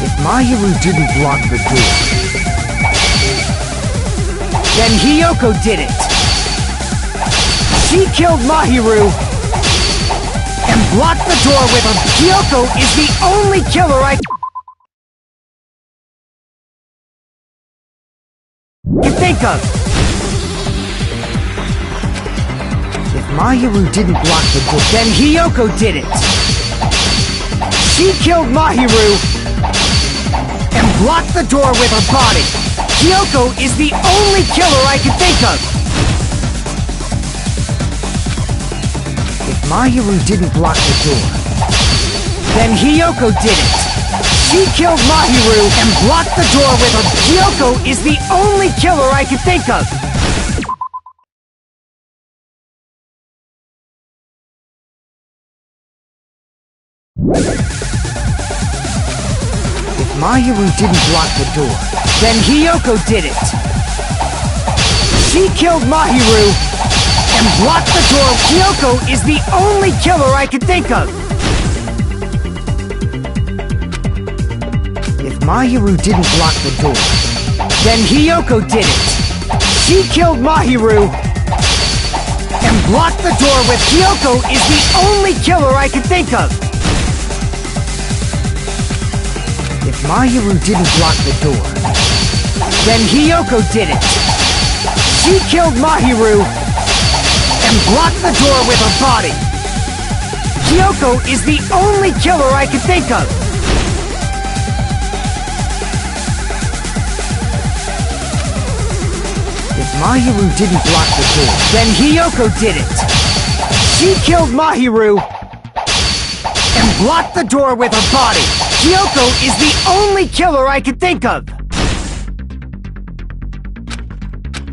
S10: If Mahiru didn't block the door, then Hiyoko did it. She killed Mahiru and blocked the door with her. Hiyoko is the only killer I can think of. If Mahiru didn't block the door, then Hiyoko did it. She killed Mahiru and blocked the door with her body. Hiyoko is the only killer I can think of. If Mahiru didn't block the door, then Hiyoko did it. She killed Mahiru and blocked the door with her. Hiyoko is the only killer I can think of. If Mahiru didn't block the door, then Hiyoko did it. She killed Mahiru and blocked the door. Hiyoko is the only killer I can think of. If Mahiru didn't block the door, then Hiyoko did it. She killed Mahiru and blocked the door with. Hiyoko is the only killer I can think of. If Mahiru didn't block the door, then Hiyoko did it. She killed Mahiru and blocked the door with her body. Hiyoko is the only killer I can think of. If Mahiru didn't block the door, then Hiyoko did it. She killed Mahiru and blocked the door with her body. Hiyoko is the only killer I can think of.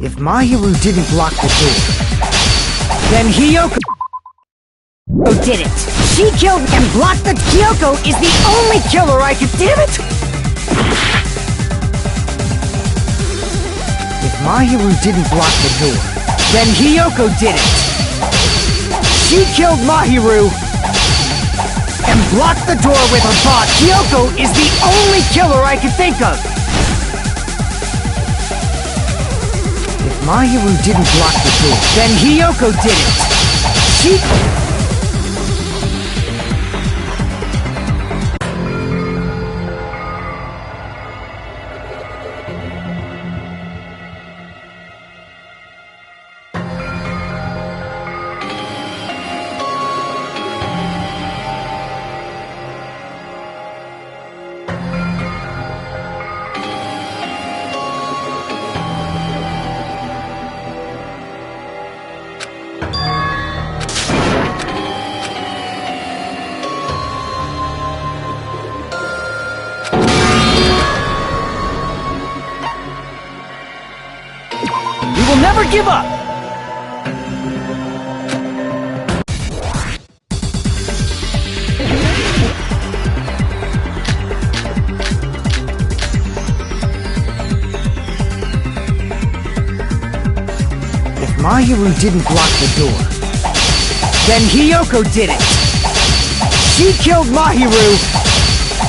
S10: If Mahiru didn't block the door, then Hiyoko did it. She killed and blocked the. Hiyoko is the only killer I can. Damn it! If Mahiru didn't block the door, then Hiyoko did it. She killed Mahiru and blocked the door with her body. Hiyoko is the only killer I can think of. If Mahiru didn't block the door, then Hiyoko did it. She...
S4: Never give up!
S10: If Mahiru didn't block the door, then Hiyoko did it. She killed Mahiru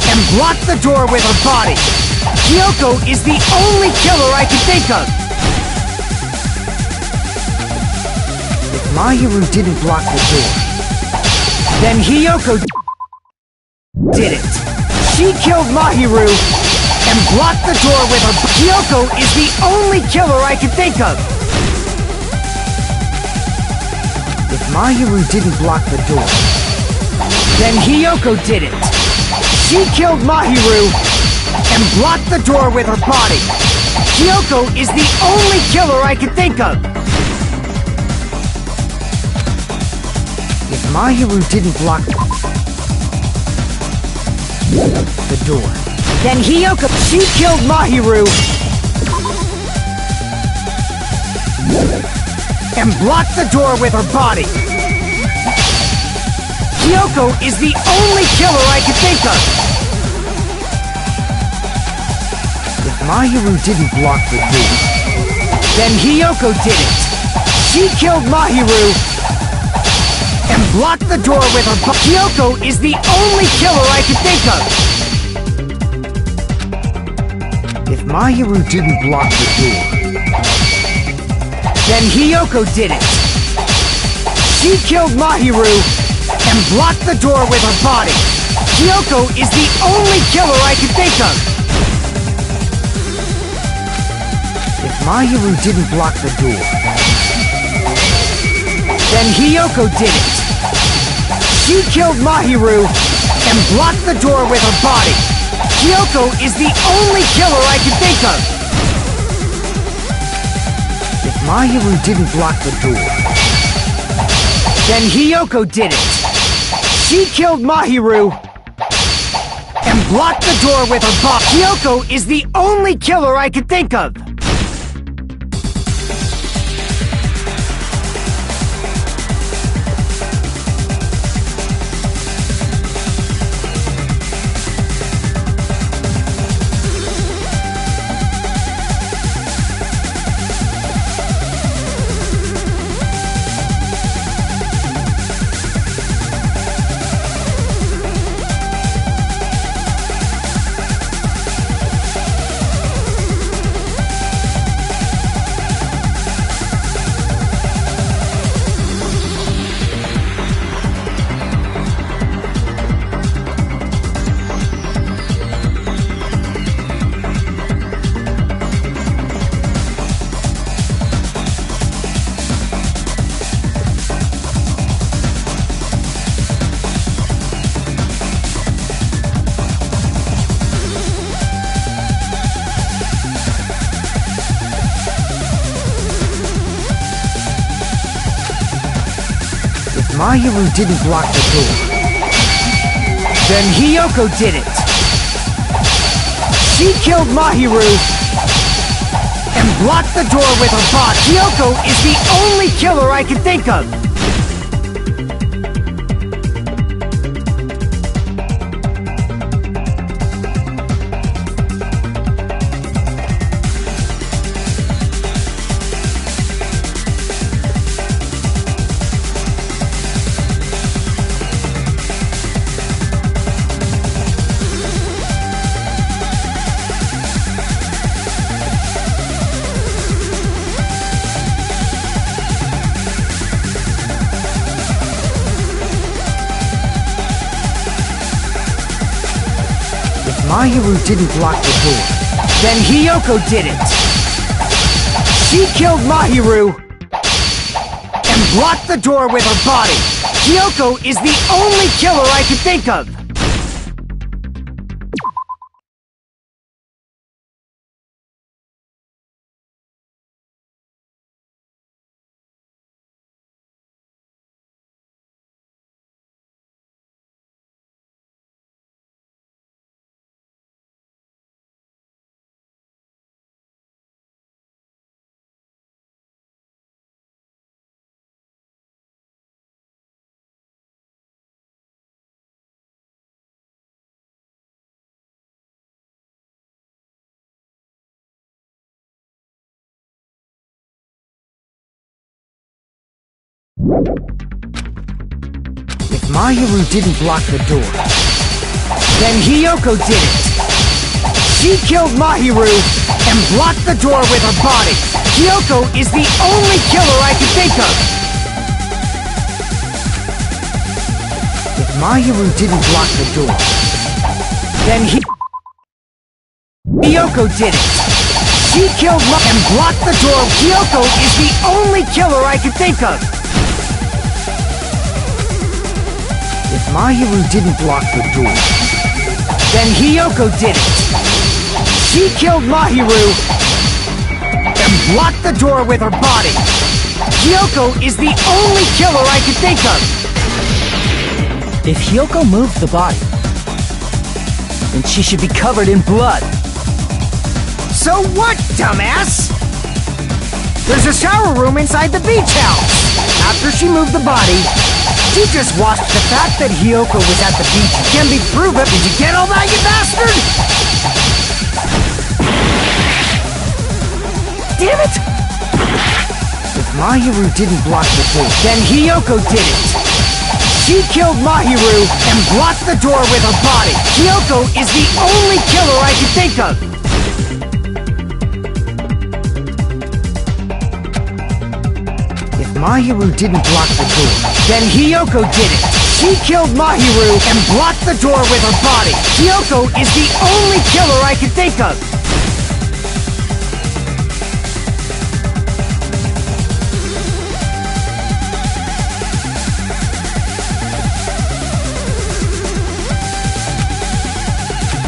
S10: and blocked the door with her body. Hiyoko is the only killer I can think of. Mahiru didn't block the door, then Hiyoko did it. She killed Mahiru and blocked the door with her. Hiyoko is the only killer I can think of. If Mahiru didn't block the door, then Hiyoko did it. She killed Mahiru and blocked the door with her body. Hiyoko is the only killer I can think of. If Mahiru didn't block the door, then Hiyoko... She killed Mahiru and blocked the door with her body. Hiyoko is the only killer I can think of. If Mahiru didn't block the door, then Hiyoko did it. She killed Mahiru and blocked the door with her body. Hiyoko is the only killer I can think of. If Mahiru didn't block the door, then Hiyoko did it. She killed Mahiru and blocked the door with her body. Hiyoko is the only killer I can think of. If Mahiru didn't block the door, then Hiyoko did it. She killed Mahiru and blocked the door with her body. Hiyoko is the only killer I can think of. If Mahiru didn't block the door, then Hiyoko did it. She killed Mahiru and blocked the door with her body. Hiyoko is the only killer I can think of. Mahiru didn't block the door, then Hiyoko did it. She killed Mahiru and blocked the door with her body. Hiyoko is the only killer I can think of. Mahiru didn't block the door, then Hiyoko did it. She killed Mahiru and blocked the door with her body. Hiyoko is the only killer I can think of. If Mahiru didn't block the door, then Hiyoko did it. She killed Mahiru and blocked the door with her body. Hiyoko is the only killer I can think of. If Mahiru didn't block the door, then Hiyoko did it. She killed and blocked the door. Hiyoko is the only killer I can think of. If Mahiru didn't block the door, then Hiyoko did it. She killed Mahiru and blocked the door with her body. Hiyoko is the only killer I can think of.
S4: If Hiyoko moved the body, then she should be covered in blood.
S10: So what, dumbass? There's a shower room inside the beach house. After she moved the body, she just washed the fact that Hiyoko was at the beach. Can be proven. Did you get all that, you bastard? Damn it! If Mahiru didn't block the door, then Hiyoko did it. She killed Mahiru and blocked the door with her body. Hiyoko is the only killer I can think of. If Mahiru didn't block the door, then Hiyoko did it. She killed Mahiru and blocked the door with her body. Hiyoko is the only killer I can think of.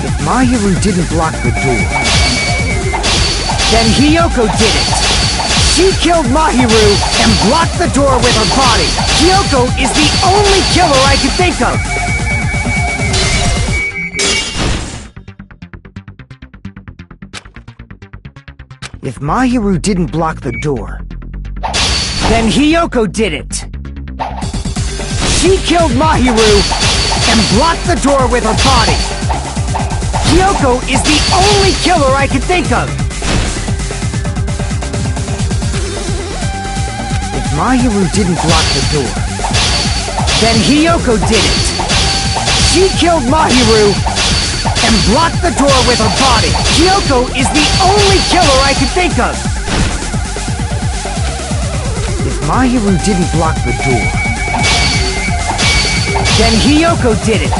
S10: If Mahiru didn't block the door, then Hiyoko did it. She killed Mahiru and blocked the door with her body. Hiyoko is the only killer I can think of. If Mahiru didn't block the door, then Hiyoko did it. She killed Mahiru and blocked the door with her body. Hiyoko is the only killer I can think of. Mahiru didn't block the door, then Hiyoko did it. She killed Mahiru and blocked the door with her body. Hiyoko is the only killer I can think of. If Mahiru didn't block the door, then Hiyoko did it.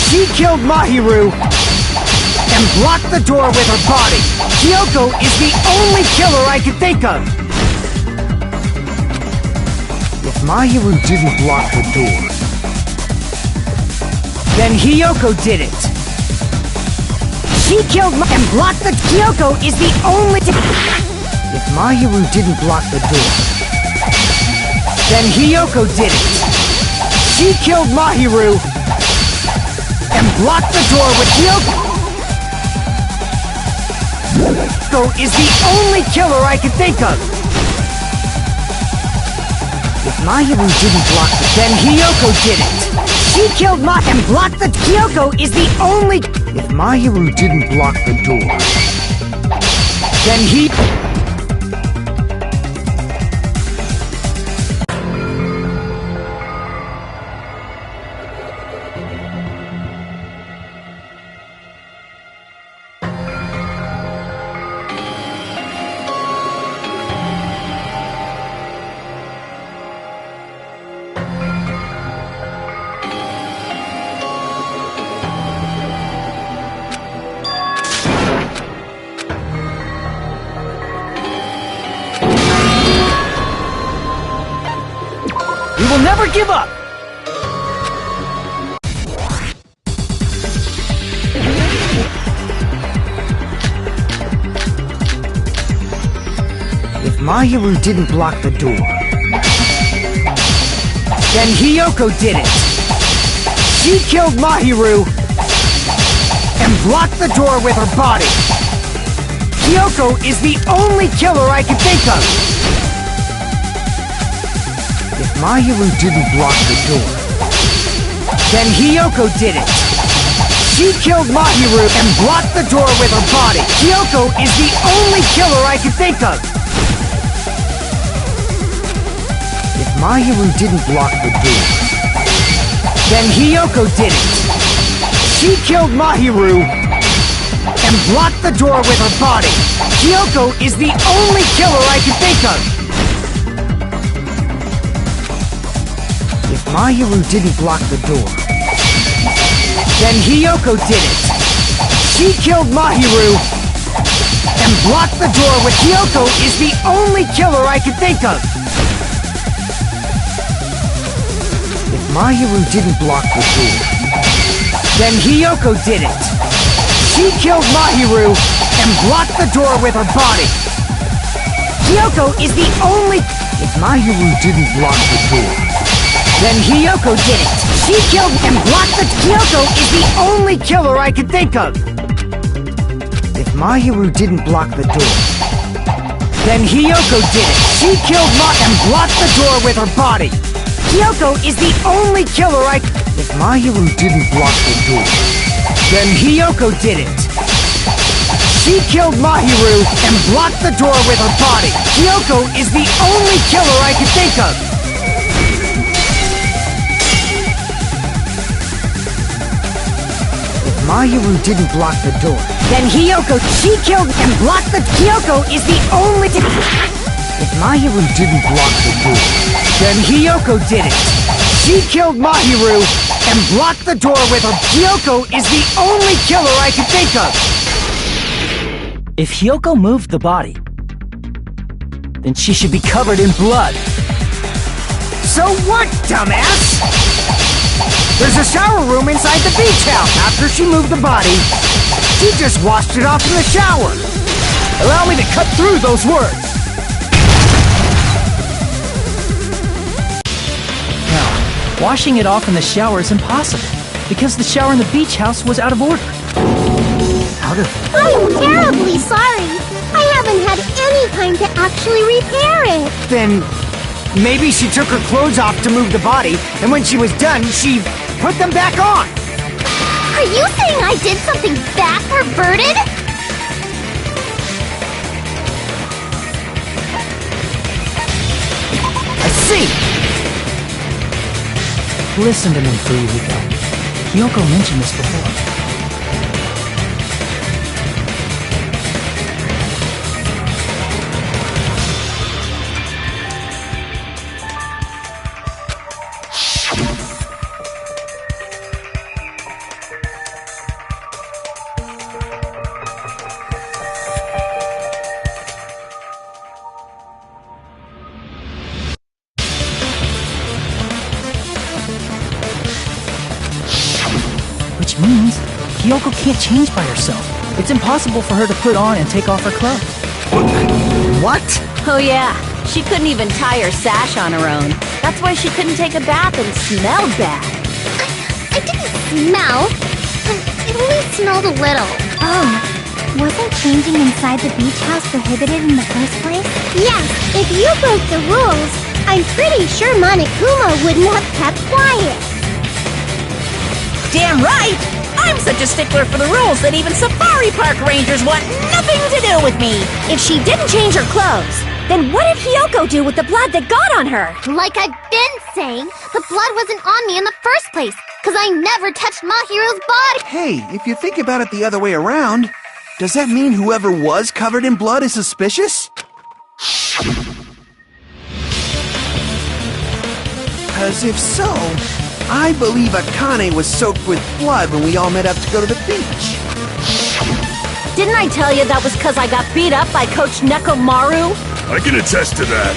S10: She killed Mahiru and blocked the door with her body. Hiyoko is the only killer I can think of. If Mahiru didn't block the door, then Hiyoko did it. She killed and blocked the... Hiyoko is the only... If Mahiru didn't block the door, then Hiyoko did it. She killed Mahiru and blocked the door with Hiyoko. Hiyoko is the only killer I can think of. If Mahiru didn't block the... then Hiyoko did it. She killed and blocked the... Hiyoko is the only... If Mahiru didn't block the door, then he...
S4: Never give up!
S10: If Mahiru didn't block the door, then Hiyoko did it! She killed Mahiru and blocked the door with her body! Hiyoko is the only killer I can think of! If Mahiru didn't block the door, then Hiyoko did it! She killed Mahiru and blocked the door with her body! Hiyoko is the only killer I can think of! If Mahiru didn't block the door, then Hiyoko did it! She killed Mahiru and blocked the door with her body! Hiyoko is the only killer I can think of! If Mahiru didn't block the door, then Hiyoko did it! She killed Mahiru and blocked the door with Hiyoko is the only killer I can think of! If Mahiru didn't block the door, then Hiyoko did it! She killed Mahiru and blocked the door with her body! Hiyoko is the only... If Mahiru didn't block the door, then Hiyoko did it! She killed and blocked the... Hiyoko is the only killer I can think of! If Mahiru didn't block the door, then Hiyoko did it! She killed and blocked the door with her body! Hiyoko is the only killer I... If Mahiru didn't block the door, then Hiyoko did it! She killed Mahiru and blocked the door with her body! Hiyoko is the only killer I can think of! If Mahiru didn't block the door, then Hiyoko... She killed and blocked the... Hiyoko is the only... If Mahiru didn't block the door, then Hiyoko did it! She killed Mahiru and blocked the door with her... Hiyoko is the only killer I can think of!
S4: If Hiyoko moved the body, then she should be covered in blood.
S10: So what, dumbass? There's a shower room inside the beach house. After she moved the body, she just washed it off in the shower.
S4: Allow me to cut through those words. Now, washing it off in the shower is impossible, because the shower in the beach house was out of order.
S10: Out of...
S1: I'm terribly sorry. I haven't had any time to actually repair it.
S10: Then maybe she took her clothes off to move the body, and when she was done, she put them back on.
S1: Are you saying I did something that perverted?
S10: I see.
S4: Listen to me, Fuyuhiko. Hiyoko mentioned this before. Which means Hiyoko can't change by herself. It's impossible for her to put on and take off her clothes.
S10: What?
S2: Oh yeah, she couldn't even tie her sash on her own. That's why she couldn't take a bath and smelled bad.
S1: I didn't smell. It only smelled a little.
S11: Oh, wasn't changing inside the beach house prohibited in the first place?
S1: Yes, if you broke the rules, I'm pretty sure Monokuma wouldn't have kept quiet.
S6: Damn right! I'm such a stickler for the rules that even safari park rangers want nothing to do with me!
S2: If she didn't change her clothes, then what did Hiyoko do with the blood that got on her?
S1: Like I've been saying, the blood wasn't on me in the first place, because I never touched Mahiru's body!
S9: Hey, if you think about it the other way around, does that mean whoever was covered in blood is suspicious? Because if so, I believe Akane was soaked with blood when we all met up to go to the beach.
S2: Didn't I tell you that was because I got beat up by Coach Nekomaru?
S8: I can attest to that.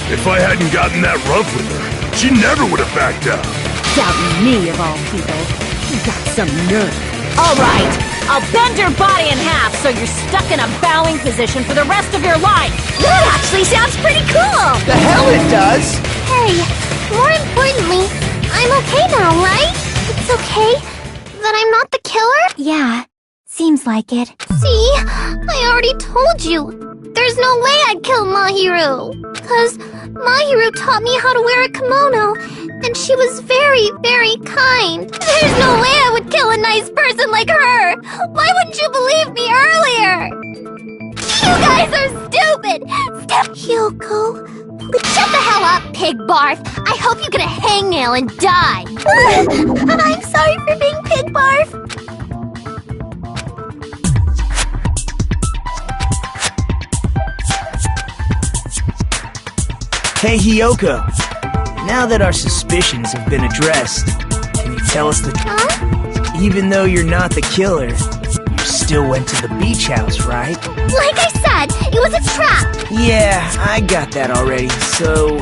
S8: If I hadn't gotten that rough with her, She never would have backed down.
S2: Doubting me, of all people. You got some nerve. All right, I'll bend your body in half so you're stuck in a bowing position for the rest of your life.
S1: That actually sounds pretty cool!
S3: The hell it does!
S1: Hey, more importantly, I'm okay now, right? It's okay that I'm not the killer? Yeah, seems like it. See, I already told you. There's no way I'd kill Mahiru. 'Cause Mahiru taught me how to wear a kimono, and she was very, very kind. There's no way I would kill a nice person like her! Why wouldn't you believe me earlier? You guys are stupid! Hyoko, please shut the hell up, pig barf! I hope you get a hangnail and die! I'm sorry for being pig barf!
S3: Hey, Hyoko. Now that our suspicions have been addressed, can you tell us the truth? Even though you're not the killer, you still went to the beach house, right?
S1: Like I said, it was a trap!
S3: Yeah, I got that already, so...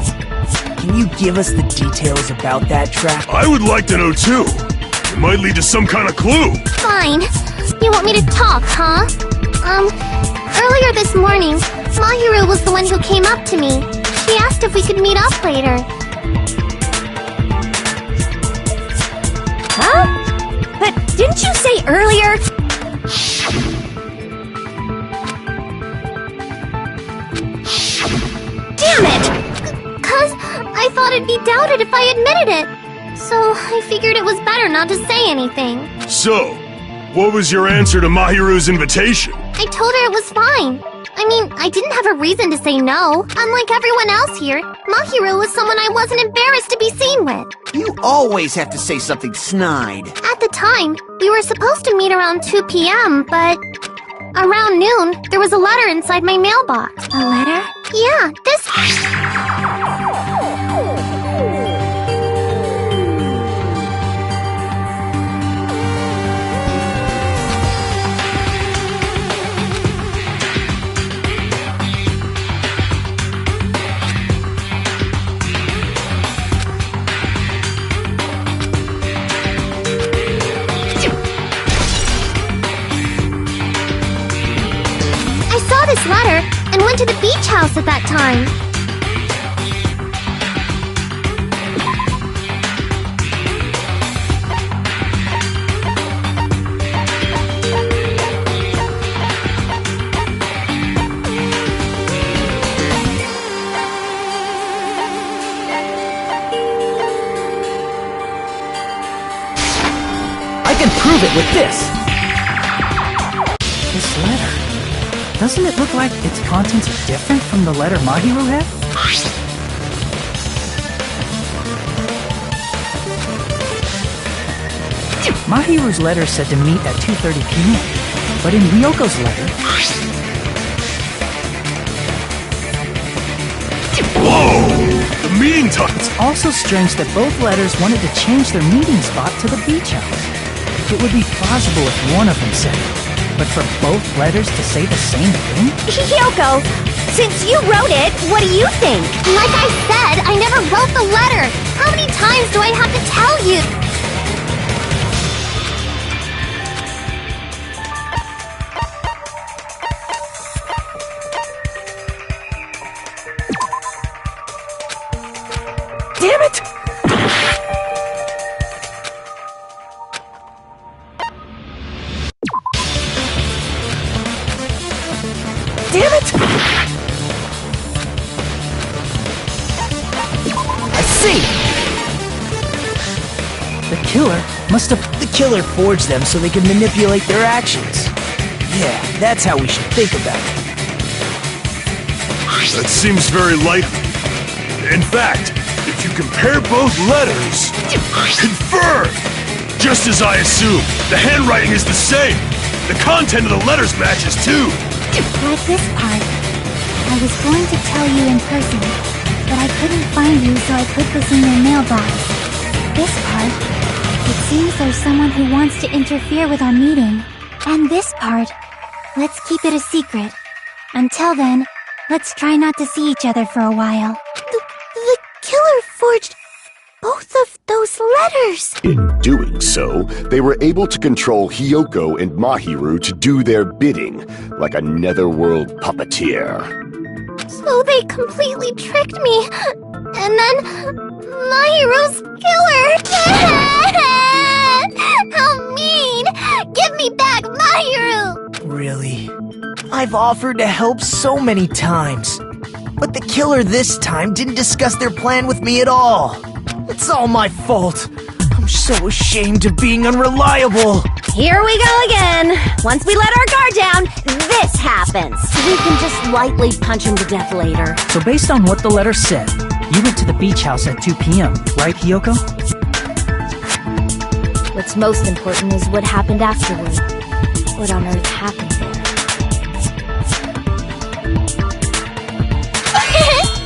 S3: Can you give us the details about that trap?
S8: I would like to know too. It might lead to some kind of clue.
S1: Fine. You want me to talk, huh? Earlier this morning, Mahiru was the one who came up to me. She asked if we could meet up later.
S2: Huh? But didn't you say earlier?
S1: Damn it! 'Cause I thought it'd be doubted if I admitted it. So I figured it was better not to say anything.
S8: So, what was your answer to Mahiru's invitation?
S1: I told her it was fine. I mean, I didn't have a reason to say no. Unlike everyone else here, Mahiru was someone I wasn't embarrassed to be seen with.
S9: You always have to say something snide.
S1: At the time, we were supposed to meet around 2 p.m., but around noon, there was a letter inside my mailbox.
S11: A letter?
S1: Yeah, this... letter and went to the beach house at that time.
S4: I can prove it with this! This letter. Doesn't it look like its contents are different from the letter Mahiru had? Mahiru's letter said to meet at 2:30 p.m., but in Ryoko's letter...
S8: Whoa! The meeting time!
S4: It's also strange that both letters wanted to change their meeting spot to the beach house. It would be plausible if one of them said it. But for both letters to say the same thing?
S1: Hyoko, since you wrote it, what do you think? Like I said, I never wrote the letter. How many times do I have to tell you?
S4: Damn it! Damn it! I see! The killer must have...
S3: The killer forged them so they could manipulate their actions. Yeah, that's how we should think about it.
S8: That seems very likely. In fact, if you compare both letters... Confirmed! Just as I assumed, the handwriting is the same. The content of the letters matches too.
S11: Like this part. I was going to tell you in person, but I couldn't find you, so I put this in your mailbox. This part. It seems there's someone who wants to interfere with our meeting. And this part. Let's keep it a secret. Until then, let's try not to see each other for a while.
S1: The killer forged both of those letters.
S7: In doing so, they were able to control Hiyoko and Mahiru to do their bidding, like a netherworld puppeteer.
S1: So they completely tricked me. And then Mahiru's killer. How mean! Give me back Mahiru!
S10: Really? I've offered to help so many times. But the killer this time didn't discuss their plan with me at all. It's all my fault. I'm so ashamed of being unreliable.
S2: Here we go again. Once we let our guard down, this happens. We can just lightly punch him to death later.
S4: So based on what the letter said, you went to the beach house at 2 p.m., right, Hiyoko?
S11: What's most important is what happened afterward. What on earth happened there?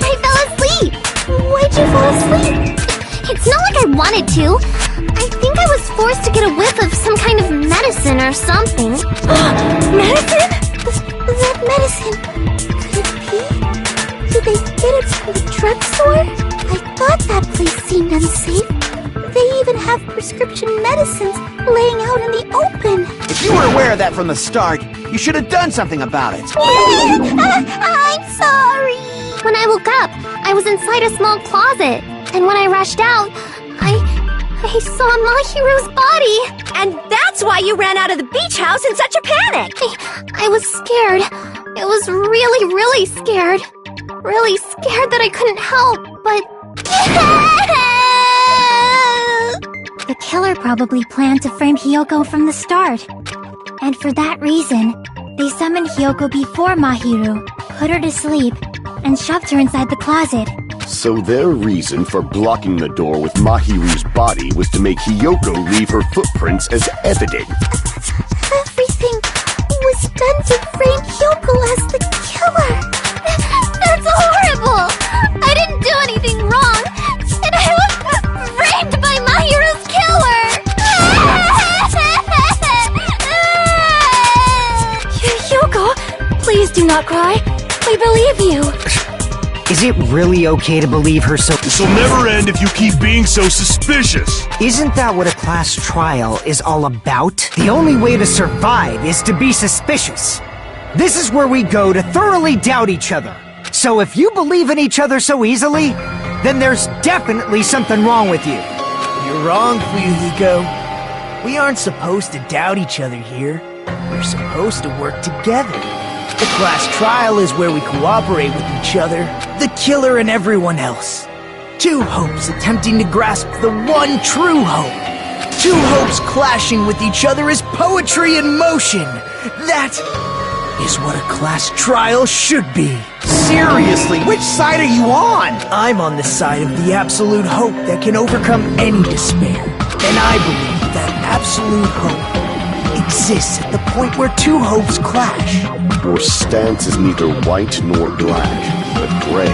S1: I fell asleep! Why'd you fall asleep? It's not like I wanted to. I think I was forced to get a whiff of some kind of medicine or something. Medicine? That medicine. Could it be? Did they get it from the drugstore? I thought that place seemed unsafe. They even have prescription medicines laying out in the open.
S9: If you were aware of that from the start, you should have done something about it.
S1: I'm sorry. When I woke up, I was inside a small closet. And when I rushed out, I saw Mahiru's body.
S2: And that's why you ran out of the beach house in such a panic.
S1: I was scared. I was really, really scared. Really scared that I couldn't help, but...
S11: The killer probably planned to frame Hiyoko from the start. And for that reason, they summoned Hiyoko before Mahiru, put her to sleep, and shoved her inside the closet.
S7: So their reason for blocking the door with Mahiru's body was to make Hiyoko leave her footprints as evidence.
S1: Everything was done to frame Hiyoko as the killer. That's horrible! I didn't do anything wrong, and I was framed by Mahiru's killer!
S2: Hiyoko, please do not cry. We believe you.
S10: Is it really okay to believe her so...
S8: This'll never end if you keep being so suspicious.
S10: Isn't that what a class trial is all about? The only way to survive is to be suspicious. This is where we go to thoroughly doubt each other. So if you believe in each other so easily, then there's definitely something wrong with you. You're wrong, Fuyuhiko. We aren't supposed to doubt each other here. We're supposed to work together. The class trial is where we cooperate with each other, the killer and everyone else. Two hopes attempting to grasp the one true hope. Two hopes clashing with each other is poetry in motion. That is what a class trial should be.
S9: Seriously, which side are you on?
S10: I'm on the side of the absolute hope that can overcome any despair. And I believe that absolute hope exists at the point where two hopes clash.
S7: Your stance is neither white nor black, but gray,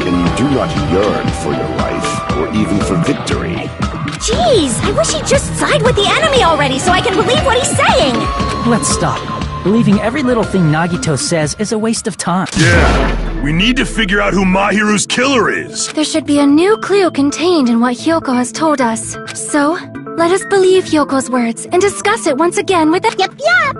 S7: and you do not yearn for your life, or even for victory.
S2: Jeez, I wish he'd just side with the enemy already so I can believe what he's saying!
S4: Let's stop. Believing every little thing Nagito says is a waste of time.
S8: Yeah, we need to figure out who Mahiru's killer is.
S2: There should be a new clue contained in what Hiyoko has told us. So, let us believe Hyoko's words and discuss it once again with the—
S1: Yup.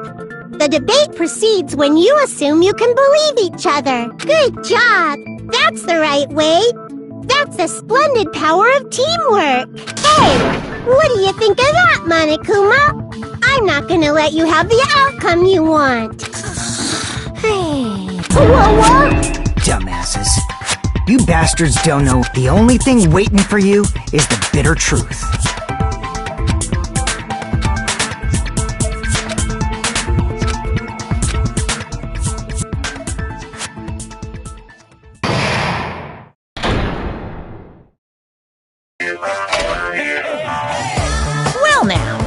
S1: The debate proceeds when you assume you can believe each other. Good job. That's the right way. That's the splendid power of teamwork. Hey, what do you think of that, Monokuma? I'm not gonna let you have the outcome you want.
S11: Hey.
S1: Whoa.
S10: Dumbasses. You bastards don't know the only thing waiting for you is the bitter truth.
S6: Well now,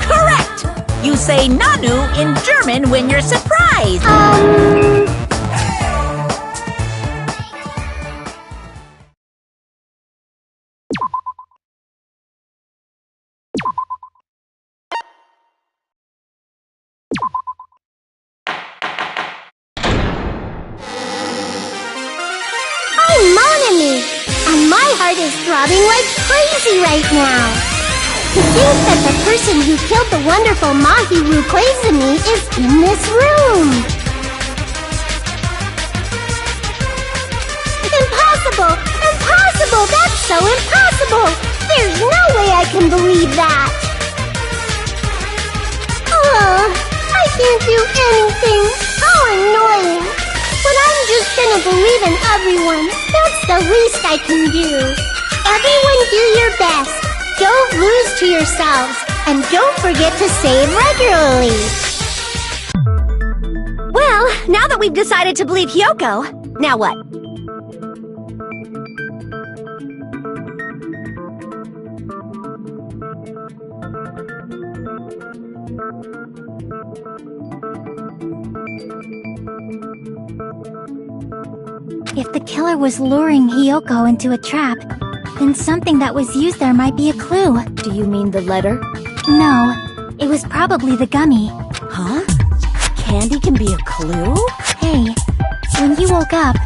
S6: correct! You say Nanu in German when you're surprised.
S11: heart is throbbing like crazy right now. To think that the person who killed the wonderful Mahiru Koizumi is in this room. Impossible! Impossible! That's so impossible! There's no way I can believe that! Oh, I can't do anything! How annoying! But I'm just gonna believe in everyone. That's the least I can do. Everyone do your best. Don't lose to yourselves. And don't forget to save regularly.
S2: Well, now that we've decided to believe Hiyoko, now what?
S11: If the killer was luring Hiyoko into a trap, then something that was used there might be a clue.
S2: Do you mean the letter?
S11: No, it was probably the gummy.
S2: Huh? Candy can be a clue?
S11: Hey, when you woke up,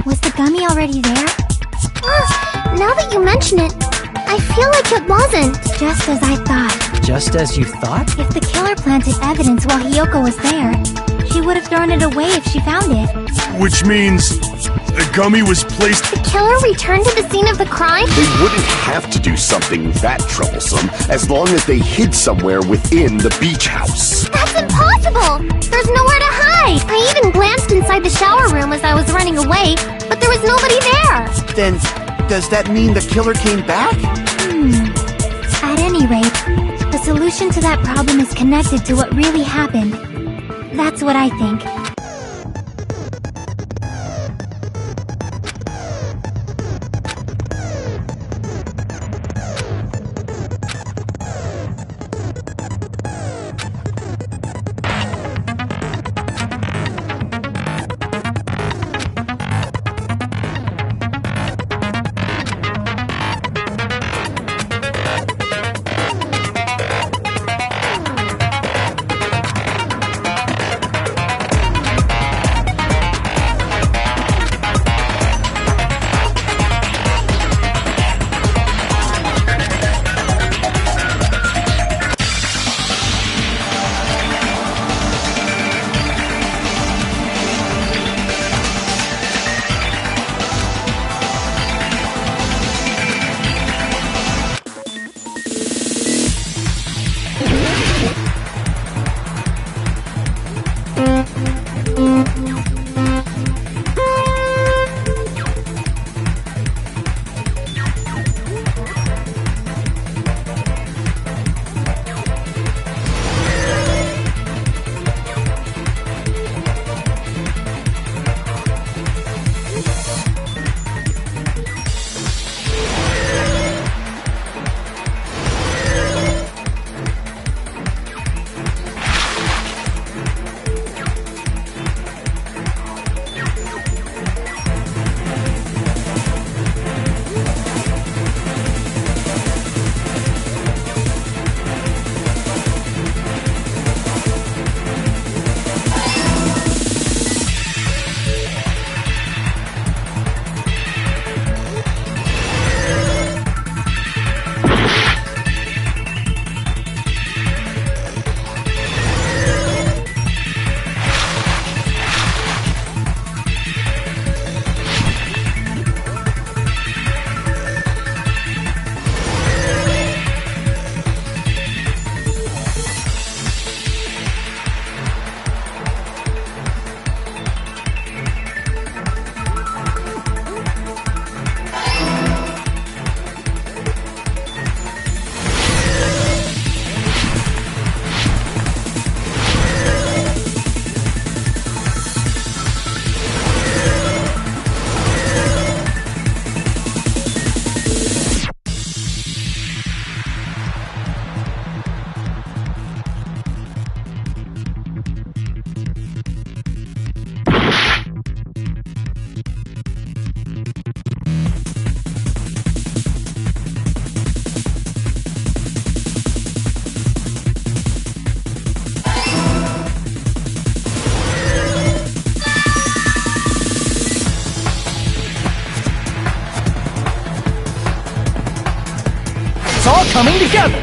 S11: was the gummy already there? Now that you mention it, I feel like it wasn't. Just as I thought.
S4: Just as you thought?
S11: If the killer planted evidence while Hiyoko was there, she would have thrown it away if she found it.
S8: Which means the gummy was placed.
S11: The killer returned to the scene of the crime?
S7: They wouldn't have to do something that troublesome as long as they hid somewhere within the beach house.
S11: That's impossible! There's nowhere to hide! I even glanced inside the shower room as I was running away, but there was nobody there!
S9: Then, does that mean the killer came back?
S11: At any rate, the solution to that problem is connected to what really happened. That's what I think.
S4: coming together!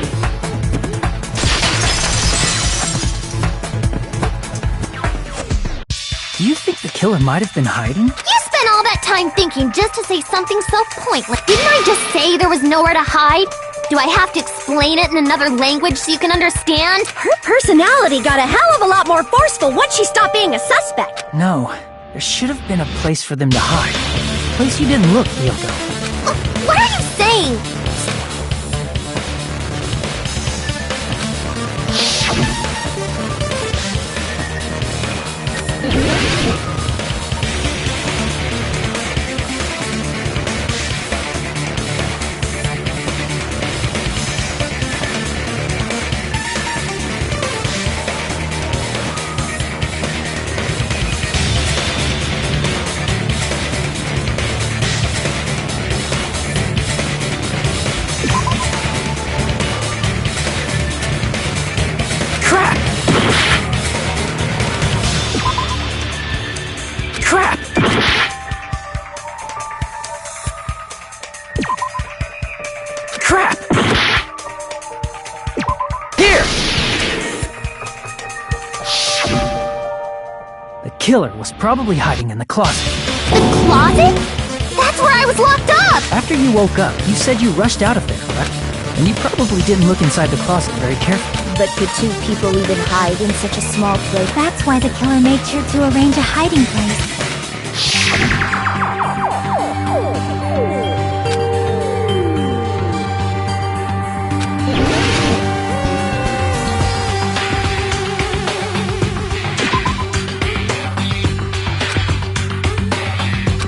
S4: Do you think the killer might have been hiding?
S1: You spent all that time thinking just to say something so pointless. Didn't I just say there was nowhere to hide? Do I have to explain it in another language so you can understand?
S2: Her personality got a hell of a lot more forceful once she stopped being a suspect.
S4: No, there should have been a place for them to hide. A place you didn't look, Hiyoko.
S1: What are you saying?
S4: Crap! Crap! Here! The killer was probably hiding in the closet.
S1: The closet? That's where I was locked up!
S4: After you woke up, you said you rushed out of there, correct? And you probably didn't look inside the closet very carefully.
S11: But could two people even hide in such a small place? That's why the killer made sure to arrange a hiding place.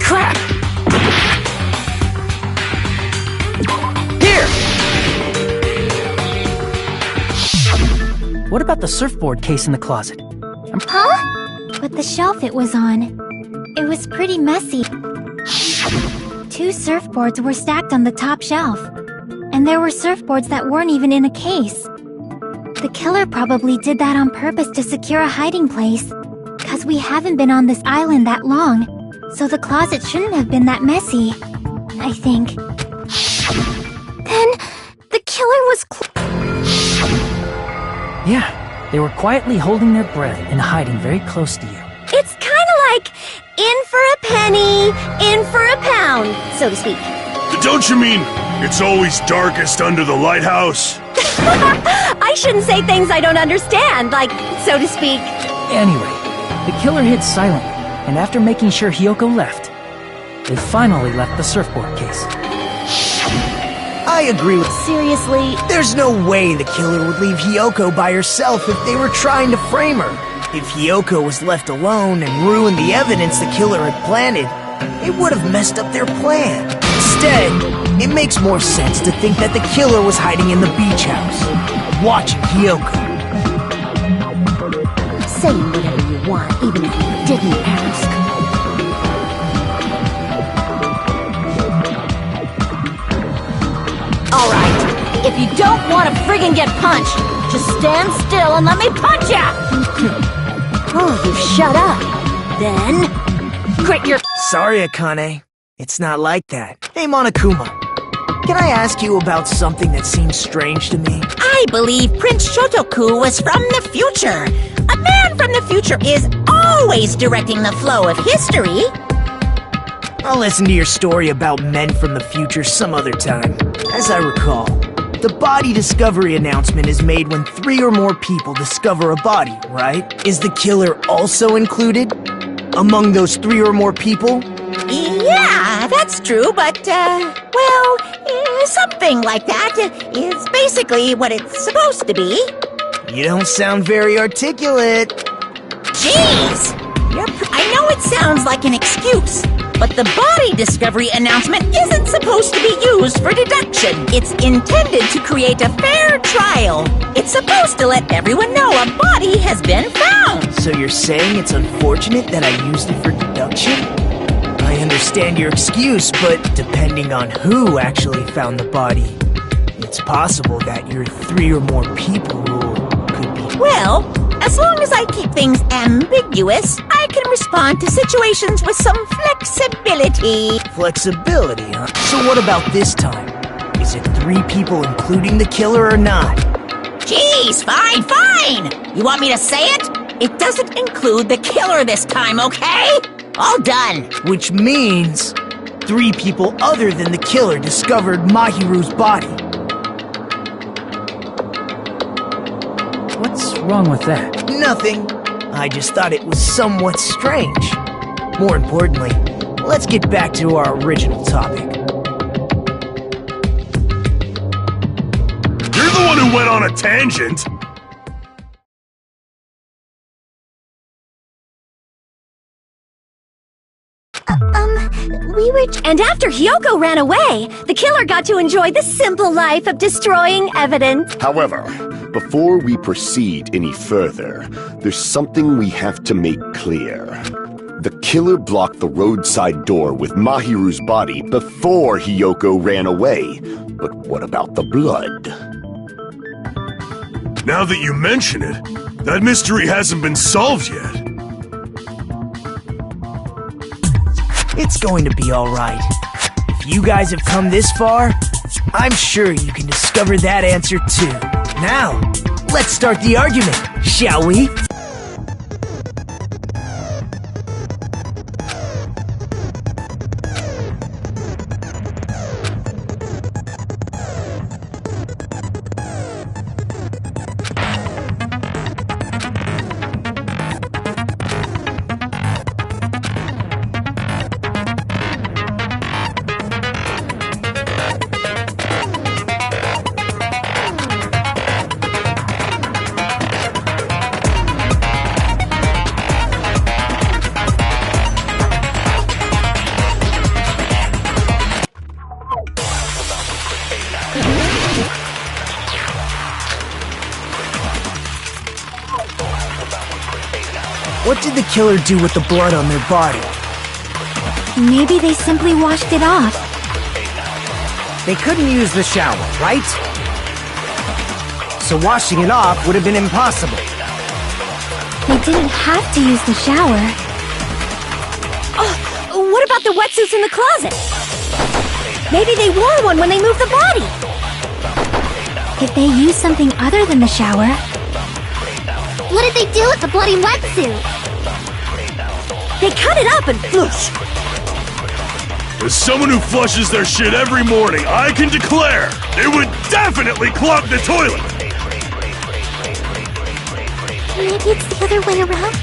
S4: Crap! Here! What about the surfboard case in the closet?
S1: Huh?
S11: But the shelf it was on, it was pretty messy. 2 surfboards were stacked on the top shelf. And there were surfboards that weren't even in a case. The killer probably did that on purpose to secure a hiding place. 'Cause we haven't been on this island that long, so the closet shouldn't have been that messy, I think.
S1: Then, the killer was
S4: Yeah, they were quietly holding their breath and hiding very close to you.
S2: It's kind of like in for a penny, in for a pound, so to speak.
S8: Don't you mean it's always darkest under the lighthouse?
S2: I shouldn't say things I don't understand, like, so to speak.
S4: Anyway, the killer hid silently, and after making sure Hiyoko left, they finally left the surfboard case.
S3: I agree with...
S2: Seriously?
S3: There's no way the killer would leave Hiyoko by herself if they were trying to frame her. If Hiyoko was left alone and ruined the evidence the killer had planted, it would have messed up their plan. Instead, it makes more sense to think that the killer was hiding in the beach house, watching Hiyoko.
S11: Say whatever you want, even if you didn't ask.
S2: Alright, if you don't want to friggin' get punched, just stand still and let me punch ya!
S11: Oh, you shut up.
S2: Then, quit your...
S3: Sorry, Akane. It's not like that. Hey, Monokuma. Can I ask you about something that seems strange to me?
S6: I believe Prince Shotoku was from the future. A man from the future is always directing the flow of history.
S3: I'll listen to your story about men from the future some other time. As I recall, the body discovery announcement is made when 3 or more people discover a body, right? Is the killer also included among those 3 or more people?
S6: Yeah, that's true, but, well, something like that is basically what it's supposed to be.
S3: You don't sound very articulate.
S6: Jeez! I know it sounds like an excuse, but the body discovery announcement isn't supposed to be used for deduction. It's intended to create a fair trial. It's supposed to let everyone know a body has been found.
S3: So you're saying it's unfortunate that I used it for deduction? I understand your excuse, but depending on who actually found the body, it's possible that your 3 or more people rule could be...
S6: Well, as long as I keep things ambiguous, I can respond to situations with some flexibility.
S3: Flexibility, huh? So what about this time?
S10: Is it 3 people including the killer or not?
S6: Jeez, fine! You want me to say it? It doesn't include the killer this time, okay? All done.
S10: Which means 3 people other than the killer discovered Mahiru's body.
S4: What's wrong with that?
S10: Nothing. I just thought it was somewhat strange. More importantly, let's get back to our original topic.
S8: You're the one who went on a tangent!
S1: We were
S2: And after Hyoko ran away, the killer got to enjoy the simple life of destroying evidence.
S7: However, before we proceed any further, there's something we have to make clear. The killer blocked the roadside door with Mahiru's body before Hyoko ran away. But what about the blood?
S8: Now that you mention it, that mystery hasn't been solved yet.
S10: It's going to be alright. If you guys have come this far, I'm sure you can discover that answer too. Now, let's start the argument, shall we? What did the killer do with the blood on their body?
S1: Maybe they simply washed it off.
S10: They couldn't use the shower, right? So washing it off would have been impossible.
S1: They didn't have to use the shower.
S2: Oh, what about the wetsuits in the closet? Maybe they wore one when they moved the body.
S1: If they used something other than the shower... What did they do with the bloody wetsuit?
S2: They cut it up and floosh.
S8: As someone who flushes their shit every morning, I can declare it would definitely clog the toilet!
S1: Maybe it's the other way around?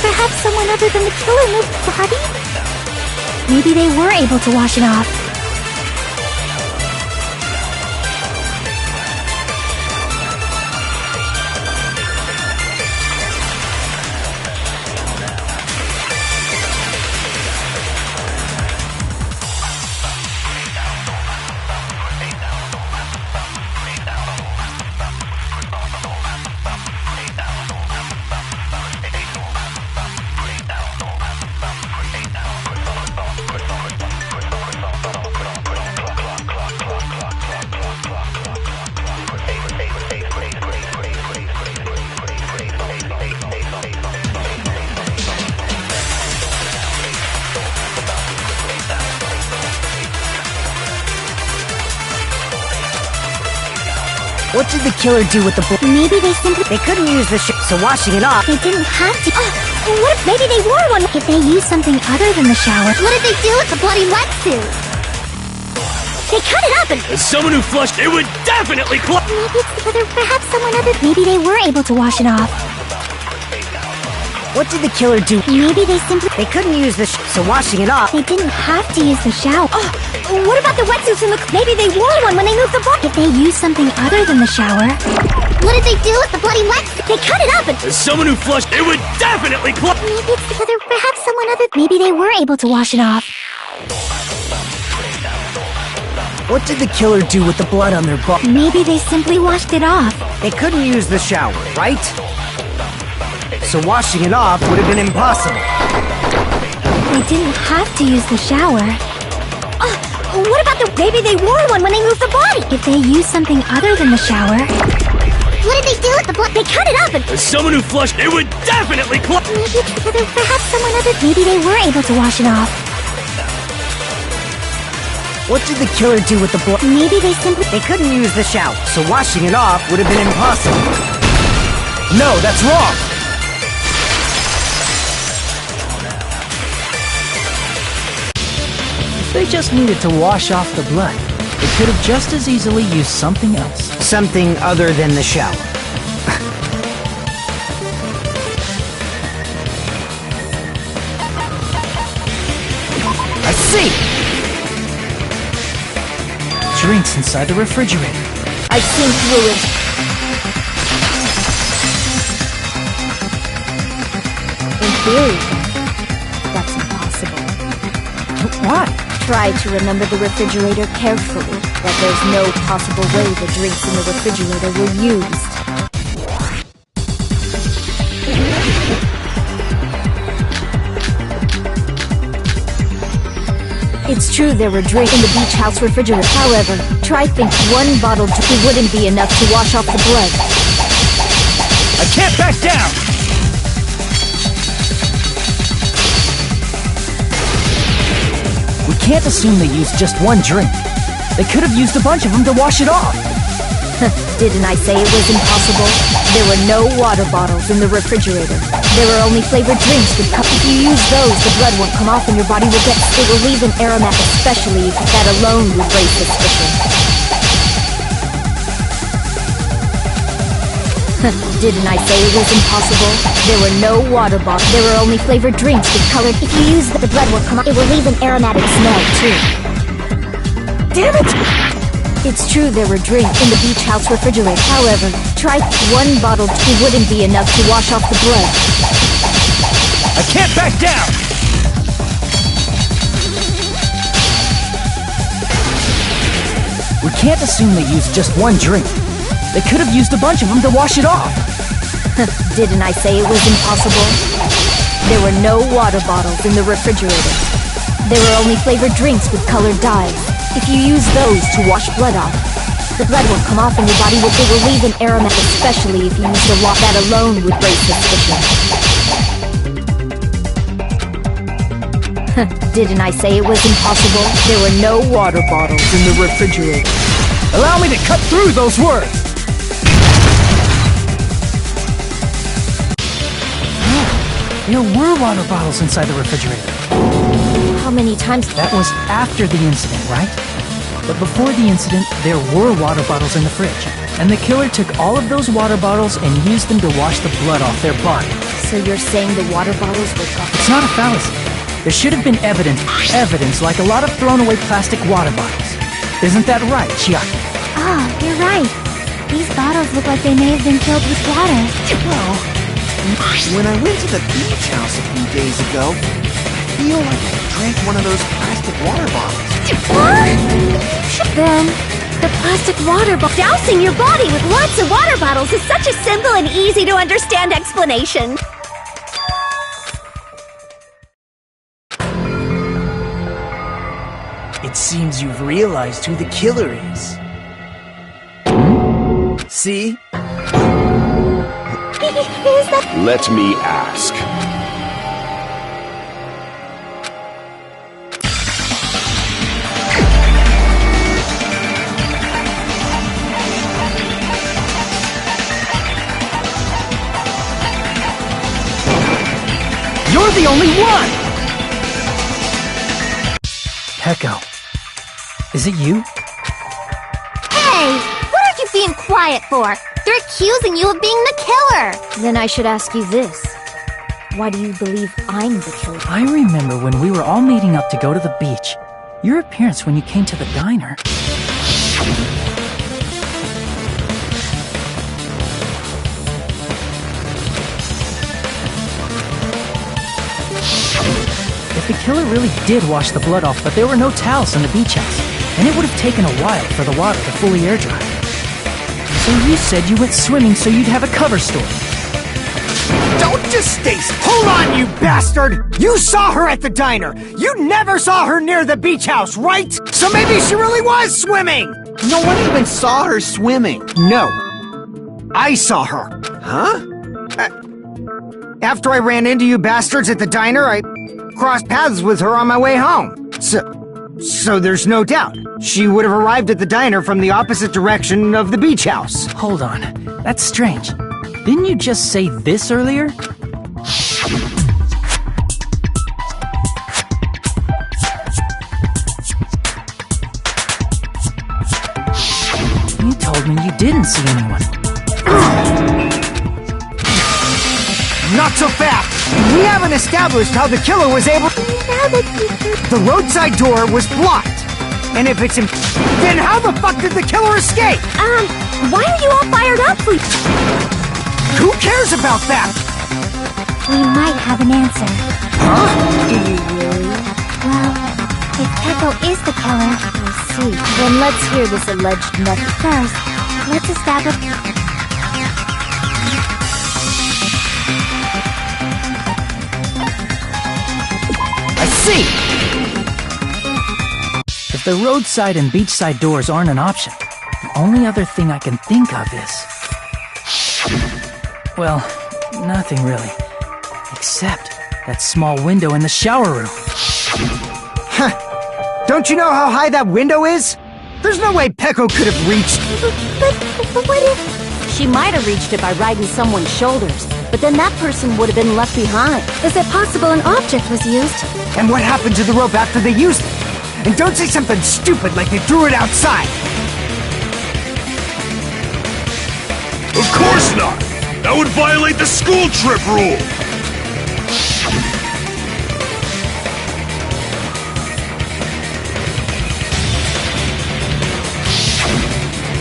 S1: Perhaps someone other than the killer moved the body? Maybe they were able to wash it off.
S10: What did the killer do with the blood?
S1: Maybe they simply...
S10: They couldn't use the so washing it off...
S1: They didn't have to... what if maybe they wore one? If they used something other than the shower... What did they do with the bloody wetsuit?
S2: They cut it up and...
S8: As someone who flushed, it would definitely clog...
S1: Maybe it's the other... Perhaps someone other... Maybe they were able to wash it off.
S10: What did the killer do?
S1: Maybe they simply...
S10: They couldn't use the so washing it off...
S1: They didn't have to use the shower.
S2: What about the wetsuits in the... Maybe they wore one when they moved the body.
S1: If they used something other than the shower... What did they do with the bloody wetsuit?
S2: They cut it up and...
S8: As someone who flushed, it would definitely clog...
S1: Maybe it's the other... Perhaps someone other... Maybe they were able to wash it off.
S10: What did the killer do with the blood on their body?
S1: Maybe they simply washed it off.
S10: They couldn't use the shower, right? So washing it off would have been impossible.
S1: They didn't have to use the shower.
S2: What about the... Maybe they wore one when they moved the body.
S1: If they used something other than the shower... What did they do with the blood?
S2: They cut it up and...
S8: As someone who flushed, it would definitely clog...
S1: Maybe it's the other... Perhaps someone other... Maybe they were able to wash it off.
S10: What did the killer do with the blood?
S11: Maybe they simply...
S10: They couldn't use the shower, so washing it off would have been impossible.
S4: No, that's wrong! If they just needed to wash off the blood, they could have just as easily used something else.
S10: Something other than the shower. I see!
S4: Drinks inside the refrigerator.
S2: I've seen through it. In theory, that's impossible.
S4: Why?
S2: Try to remember the refrigerator carefully, that there's no possible way the drinks in the refrigerator were used. It's true there were drinks in the beach house refrigerator. However, try think one bottle wouldn't be enough to wash off the blood.
S4: I can't back down! We can't assume they used just one drink. They could have used a bunch of them to wash it off.
S2: Didn't I say it was impossible? There were no water bottles in the refrigerator. There were only flavored drinks with cups. If you use those, the blood won't come off and your body will get... It will leave an aromatic, especially if that alone would raise suspicion. Didn't I say it was impossible? There were no water bottles. There were only flavored drinks with colored... If you use the blood won't come off, it will leave an aromatic smell, too. Damn it! It's true there were drinks in the beach house refrigerator. However, try one bottle wouldn't be enough to wash off the blood.
S4: I can't back down! We can't assume they used just one drink. They could have used a bunch of them to wash it off.
S2: Didn't I say it was impossible? There were no water bottles in the refrigerator. There were only flavored drinks with colored dyes. If you use those to wash blood off, the blood won't come off and your body will leave an aromatic, especially if you use a lot. That alone would raise suspicion. Didn't I say it was impossible? There were no water bottles in the refrigerator.
S4: Allow me to cut through those words! There were water bottles inside the refrigerator.
S2: How many times?
S4: That was after the incident, right? But before the incident, there were water bottles in the fridge. And the killer took all of those water bottles and used them to wash the blood off their body.
S2: So you're saying the water bottles were gone?
S4: It's not a fallacy. There should have been evidence like a lot of thrown-away plastic water bottles. Isn't that right, Chiaki?
S11: Oh, you're right. These bottles look like they may have been filled with water.
S9: Well, when I went to the beach house a few days ago, I feel like I drank one of those plastic water bottles.
S11: Then, the plastic water bottle...
S1: Dousing your body with lots of water bottles is such a simple and easy to understand explanation.
S3: It seems you've realized who the killer is. See?
S1: Is that...
S7: Let me ask.
S4: You're the only one! Heko. Is it you?
S11: Hey! What are you being quiet for? They're accusing you of being the killer!
S2: Then I should ask you this. Why do you believe I'm the killer?
S4: I remember when we were all meeting up to go to the beach. Your appearance when you came to the diner. If the killer really did wash the blood off, but there were no towels in the beach house, and it would have taken a while for the water to fully air dry. So you said you went swimming so you'd have a cover story.
S10: Don't just stay... Hold on, you bastard! You saw her at the diner! You never saw her near the beach house, right? So maybe she really was swimming!
S9: No one even saw her swimming.
S10: No. I saw her.
S9: Huh?
S10: After I ran into you bastards at the diner, I crossed paths with her on my way home. So So there's no doubt. She would have arrived at the diner from the opposite direction of the beach house.
S4: Hold on. That's strange. Didn't you just say this earlier? You told me you didn't see anyone.
S10: Not so fast! We haven't established how the killer was able...
S11: Now that
S10: The roadside door was blocked! And if it's then how the fuck did the killer escape?
S2: Why are you all fired up?
S10: Who cares about that?
S11: we might have an answer.
S10: Huh?
S11: Do you really? Well, if Peko is the killer... I see. Then let's hear this alleged method. First, let's establish...
S10: I see!
S4: If the roadside and beachside doors aren't an option, the only other thing I can think of is... Well, nothing really. Except that small window in the shower room.
S10: Huh. Don't you know how high that window is? There's no way Peko could have reached...
S11: But what if...
S2: She might have reached it by riding someone's shoulders, but then that person would have been left behind.
S11: Is it possible an object was used?
S10: And what happened to the rope after they used it? And don't say something stupid like they threw it outside!
S8: Of course not! That would violate the school trip rule!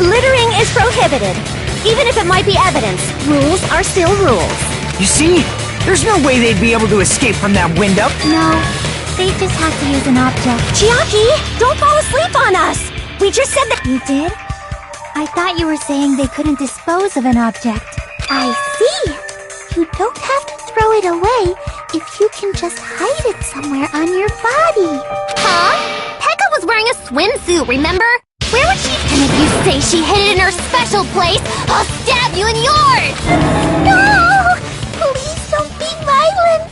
S2: Littering is prohibited. Even if it might be evidence, rules are still rules.
S10: You see? There's no way they'd be able to escape from that window.
S11: No, they just have to use an object.
S2: Chiaki, don't fall asleep on us! We just said that—
S11: You did? I thought you were saying they couldn't dispose of an object. I see! You don't have to throw it away if you can just hide it somewhere on your body.
S1: Huh? Pekka was wearing a swimsuit, remember? Where would she... And if you say she hid it in her special place, I'll stab you in yours!
S11: No! Please don't be violent!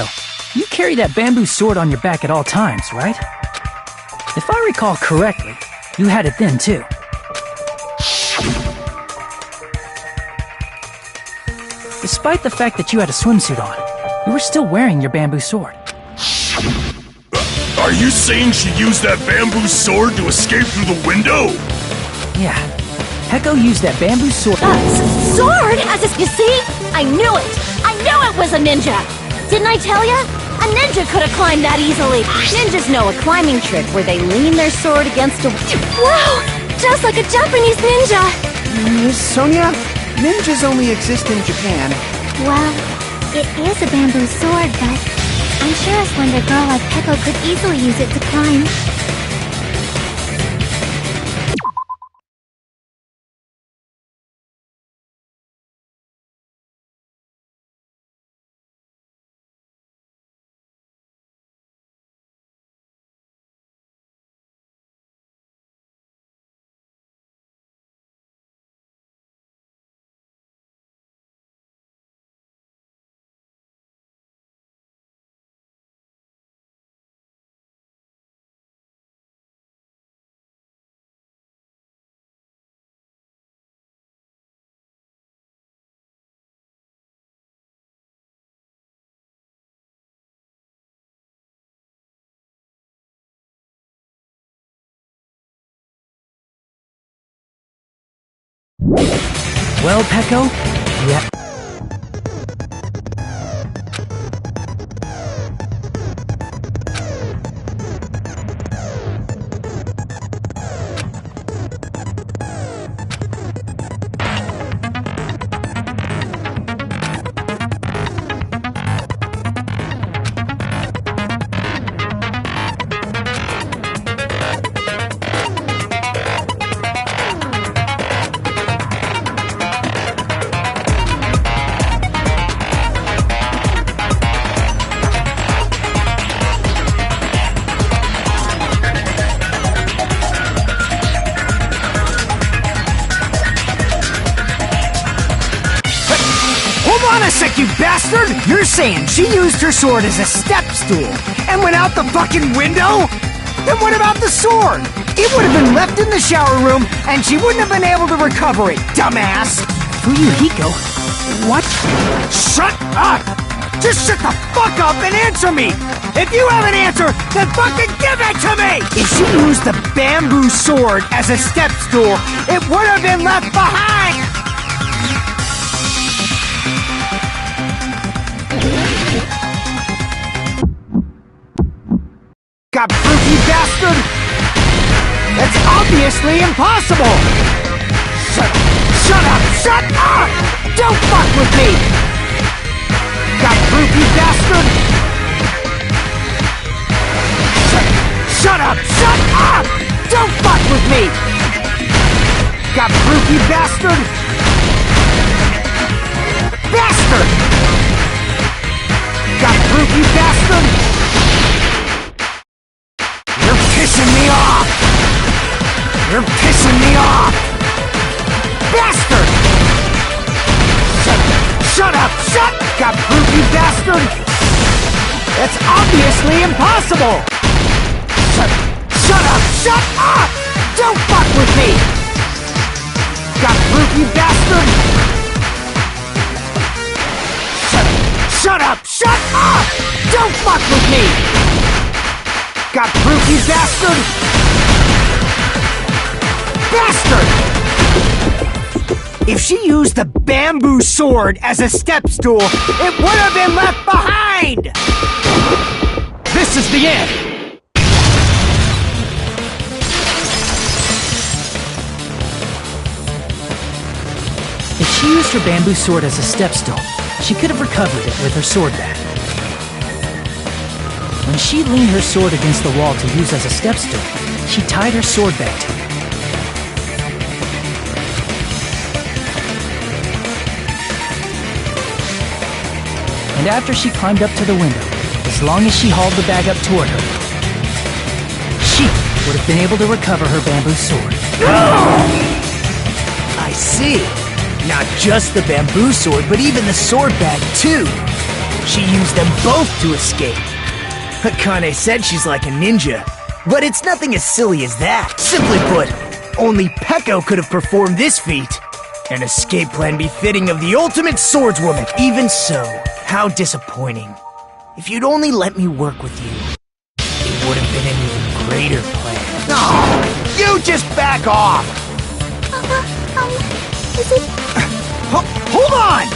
S4: Hiko, you carry that bamboo sword on your back at all times, right? If I recall correctly, you had it then too. Despite the fact that you had a swimsuit on, you were still wearing your bamboo sword.
S8: Are you saying she used that bamboo sword to escape through the window?
S4: Yeah, Heko used that bamboo sword.
S2: Sword? You see? I knew it! I knew it was a ninja! Didn't I tell ya? A ninja could have climbed that easily. Ninjas know a climbing trick where they lean their sword against a...
S1: Wow! Just like a Japanese ninja!
S9: Miss Sonia, ninjas only exist in Japan.
S11: Well, it is a bamboo sword, but I'm sure a slender girl like Heko could easily use it to climb.
S4: Well, Peko, yeah.
S10: You bastard! You're saying she used her sword as a step stool and went out the fucking window? Then what about the sword? It would have been left in the shower room and she wouldn't have been able to recover it, dumbass!
S4: Fuyuhiko, what?
S10: Shut up! Just shut the fuck up and answer me! If you have an answer, then fucking give it to me! If she used the bamboo sword as a step stool, it would have been left behind! Got proof, you bastard? That's obviously impossible! Shut up! Shut up! Don't fuck with me! Got proof, you bastard? Shut up! Shut up! Don't fuck with me! Got proof, you bastard? Bastard! Got proof, you bastard? Pissing me off! You're pissing me off! Bastard! Shut up! Shut! Got proof, you bastard? That's obviously impossible! Shut up! Shut up! Don't fuck with me! Got proof, you bastard? Shut up! Shut up! Don't fuck with me! Got proof, you bastard? Bastard! If she used the bamboo sword as a step stool, it would have been left behind!
S4: This is the end! If she used her bamboo sword as a step stool, she could have recovered it with her sword back. When she leaned her sword against the wall to use as a step stool, she tied her sword back to it. And after she climbed up to the window, as long as she hauled the bag up toward her, she would have been able to recover her bamboo sword.
S10: I see. Not just the bamboo sword, but even the sword bag, too.
S3: She used them both to escape. Akane said she's like a ninja, but it's nothing as silly as that. Simply put, only Peko could have performed this feat. An escape plan befitting of the ultimate swordswoman. Even so, how disappointing. If you'd only let me work with you, it would have been an even greater plan. Oh, you just back off!
S11: Is it...
S3: Hold on!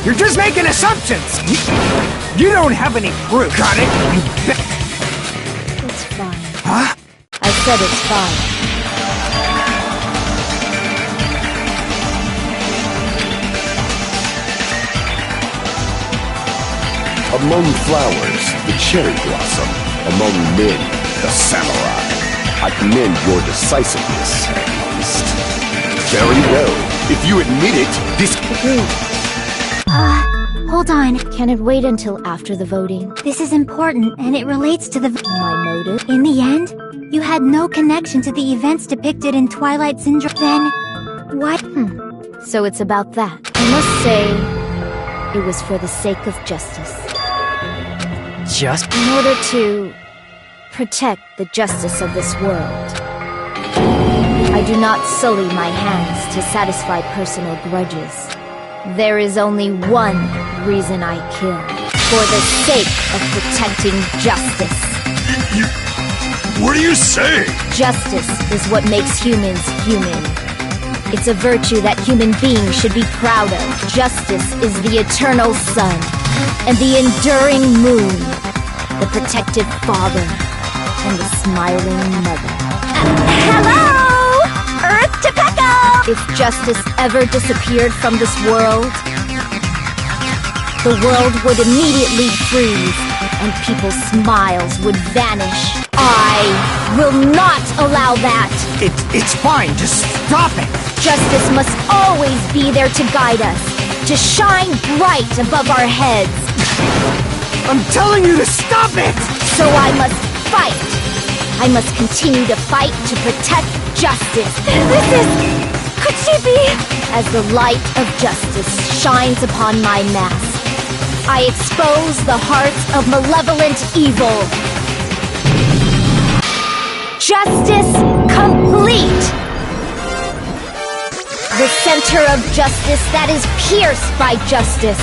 S3: You're just making assumptions! You don't have any proof. Got it?
S2: It's fine.
S3: Huh?
S2: I said it's fine.
S7: Among flowers, the cherry blossom. Among men, the samurai. I commend your decisiveness, at least. Very well. If you admit it, this...
S11: hold on.
S2: Can it wait until after the voting?
S11: This is important, and it relates to the...
S2: My motive?
S11: In the end, you had no connection to the events depicted in Twilight Syndrome. Then, why...
S2: So it's about that. I must say, it was for the sake of justice.
S3: Just...
S2: In order to protect the justice of this world. I do not sully my hands to satisfy personal grudges. There is only one reason I kill. For the sake of protecting justice.
S8: What are you saying?
S2: Justice is what makes humans human. It's a virtue that human beings should be proud of. Justice is the eternal sun, and the enduring moon, the protective father, and the smiling mother. Hello! Earth to Peko! If justice ever disappeared from this world, the world would immediately freeze, and people's smiles would vanish. I will not allow that!
S3: It's fine, just stop it!
S2: Justice must always be there to guide us, to shine bright above our heads.
S3: I'm telling you to stop it!
S2: So I must fight. I must continue to fight to protect justice. This is... could she be? As the light of justice shines upon my mask, I expose the hearts of malevolent evil. Justice complete! The center of justice that is pierced by justice.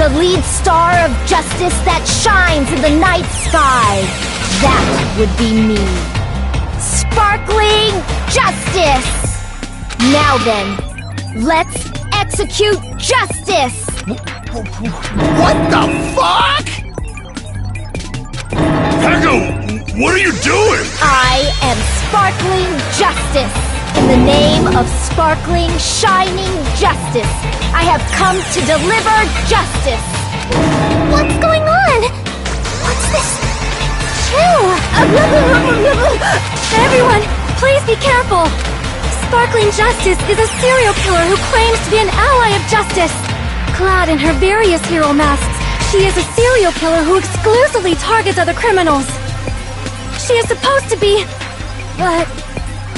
S2: The lead star of justice that shines in the night sky. That would be me. Sparkling justice! Now then, let's execute justice!
S7: What the fuck?
S8: Peko, what are you doing?
S2: I am sparkling justice. In the name of sparkling, shining justice, I have come to deliver justice.
S11: What's going on? What's this? Chill!
S1: Everyone, please be careful! Sparkling Justice is a serial killer who claims to be an ally of justice. Clad in her various hero masks, she is a serial killer who exclusively targets other criminals. She is supposed to be... but...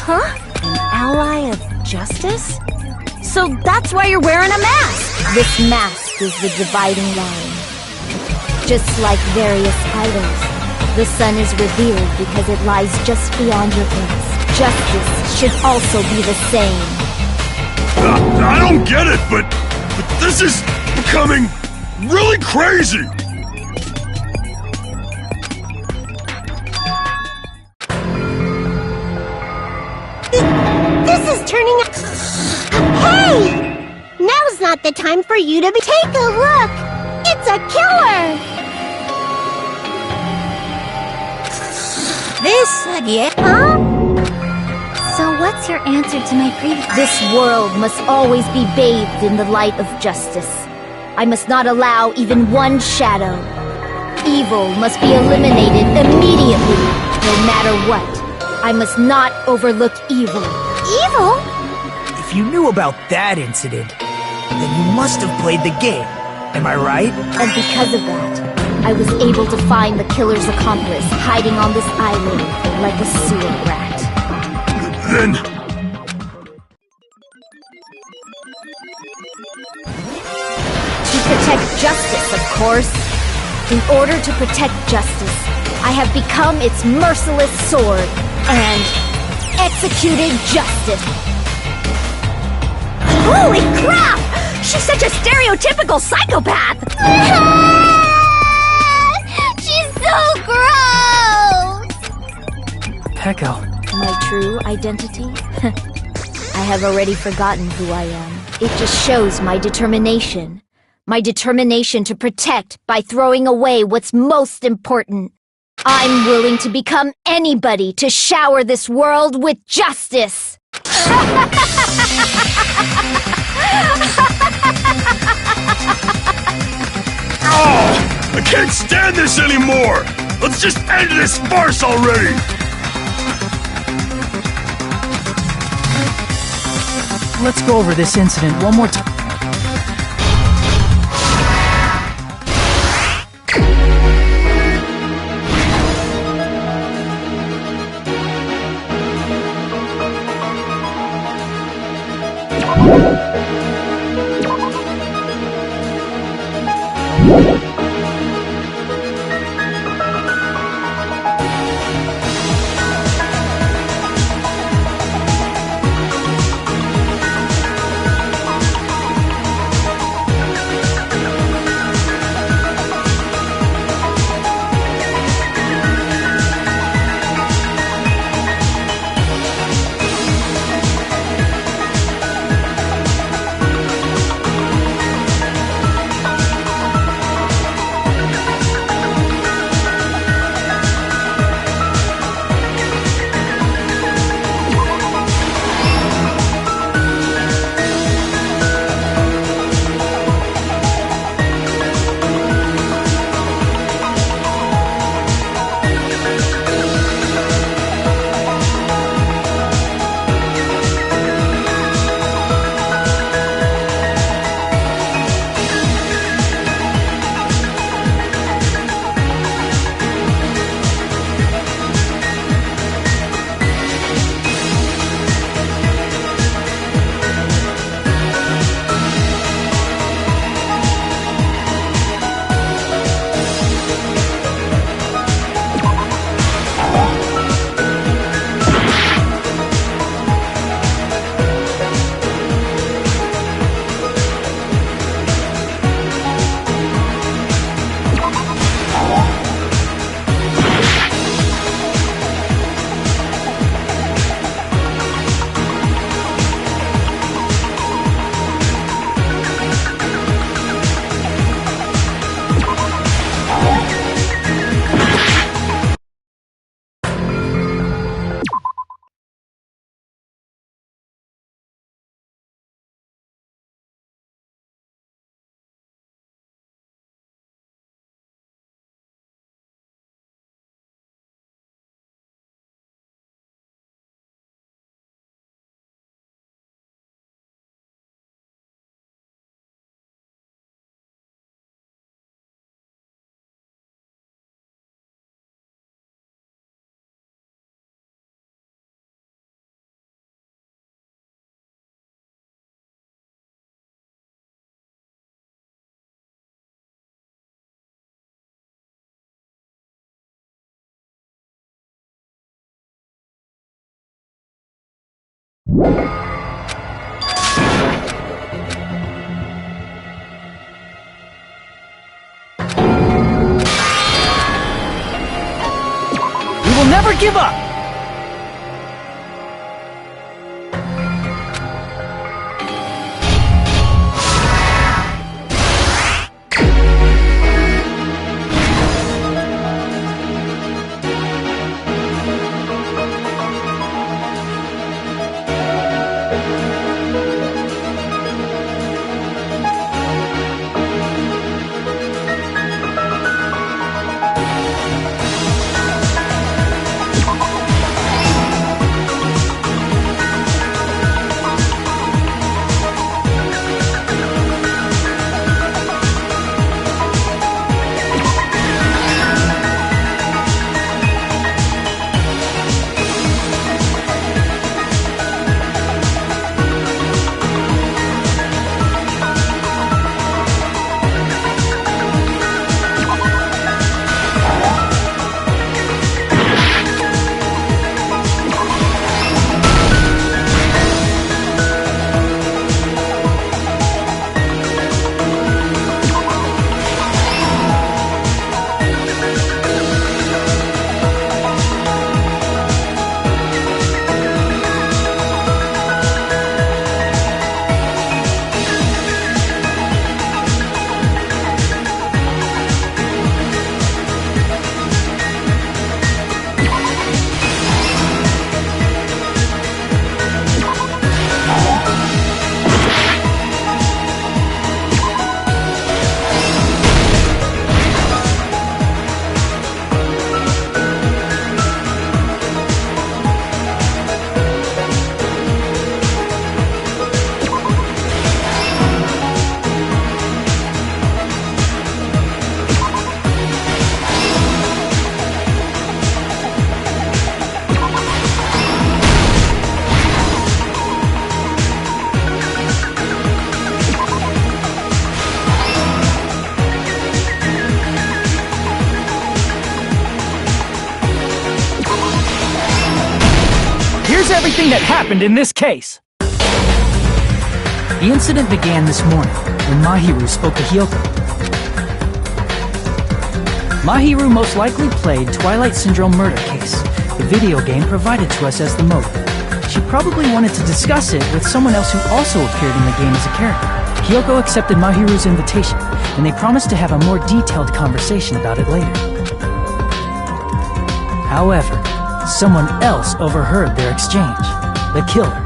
S1: huh?
S2: An ally of justice? So that's why you're wearing a mask! This mask is the dividing line. Just like various idols, the sun is revealed because it lies just beyond your glance. Justice should also be the same.
S8: I don't get it, but this is becoming really crazy!
S11: This is turning out... Hey! Now's not the time for you to take a look! It's a killer!
S6: This again?
S11: Huh? So what's your answer to my previous...
S2: This world must always be bathed in the light of justice. I must not allow even one shadow. Evil must be eliminated immediately, no matter what. I must not overlook evil.
S11: Evil?
S3: If you knew about that incident, then you must have played the game. Am I right?
S2: And because of that, I was able to find the killer's accomplice hiding on this island like a sewer rat.
S8: Then...
S2: To protect justice, of course. In order to protect justice, I have become its merciless sword and executed justice. Holy crap! She's such a stereotypical psychopath!
S11: She's so gross!
S4: Peko.
S2: My true identity? I have already forgotten who I am. It just shows my determination. My determination to protect by throwing away what's most important. I'm willing to become anybody to shower this world with justice.
S8: Oh, I can't stand this anymore! Let's just end this farce already!
S4: Let's go over this incident one more time. We will never give up! everything that happened in this case. The incident began this morning when Mahiru spoke to Hiyoko. Mahiru most likely played Twilight Syndrome Murder Case, the video game provided to us as the motive. She probably wanted to discuss it with someone else who also appeared in the game as a character. Hiyoko accepted Mahiru's invitation, and they promised to have a more detailed conversation about it later. However, someone else overheard their exchange. The killer.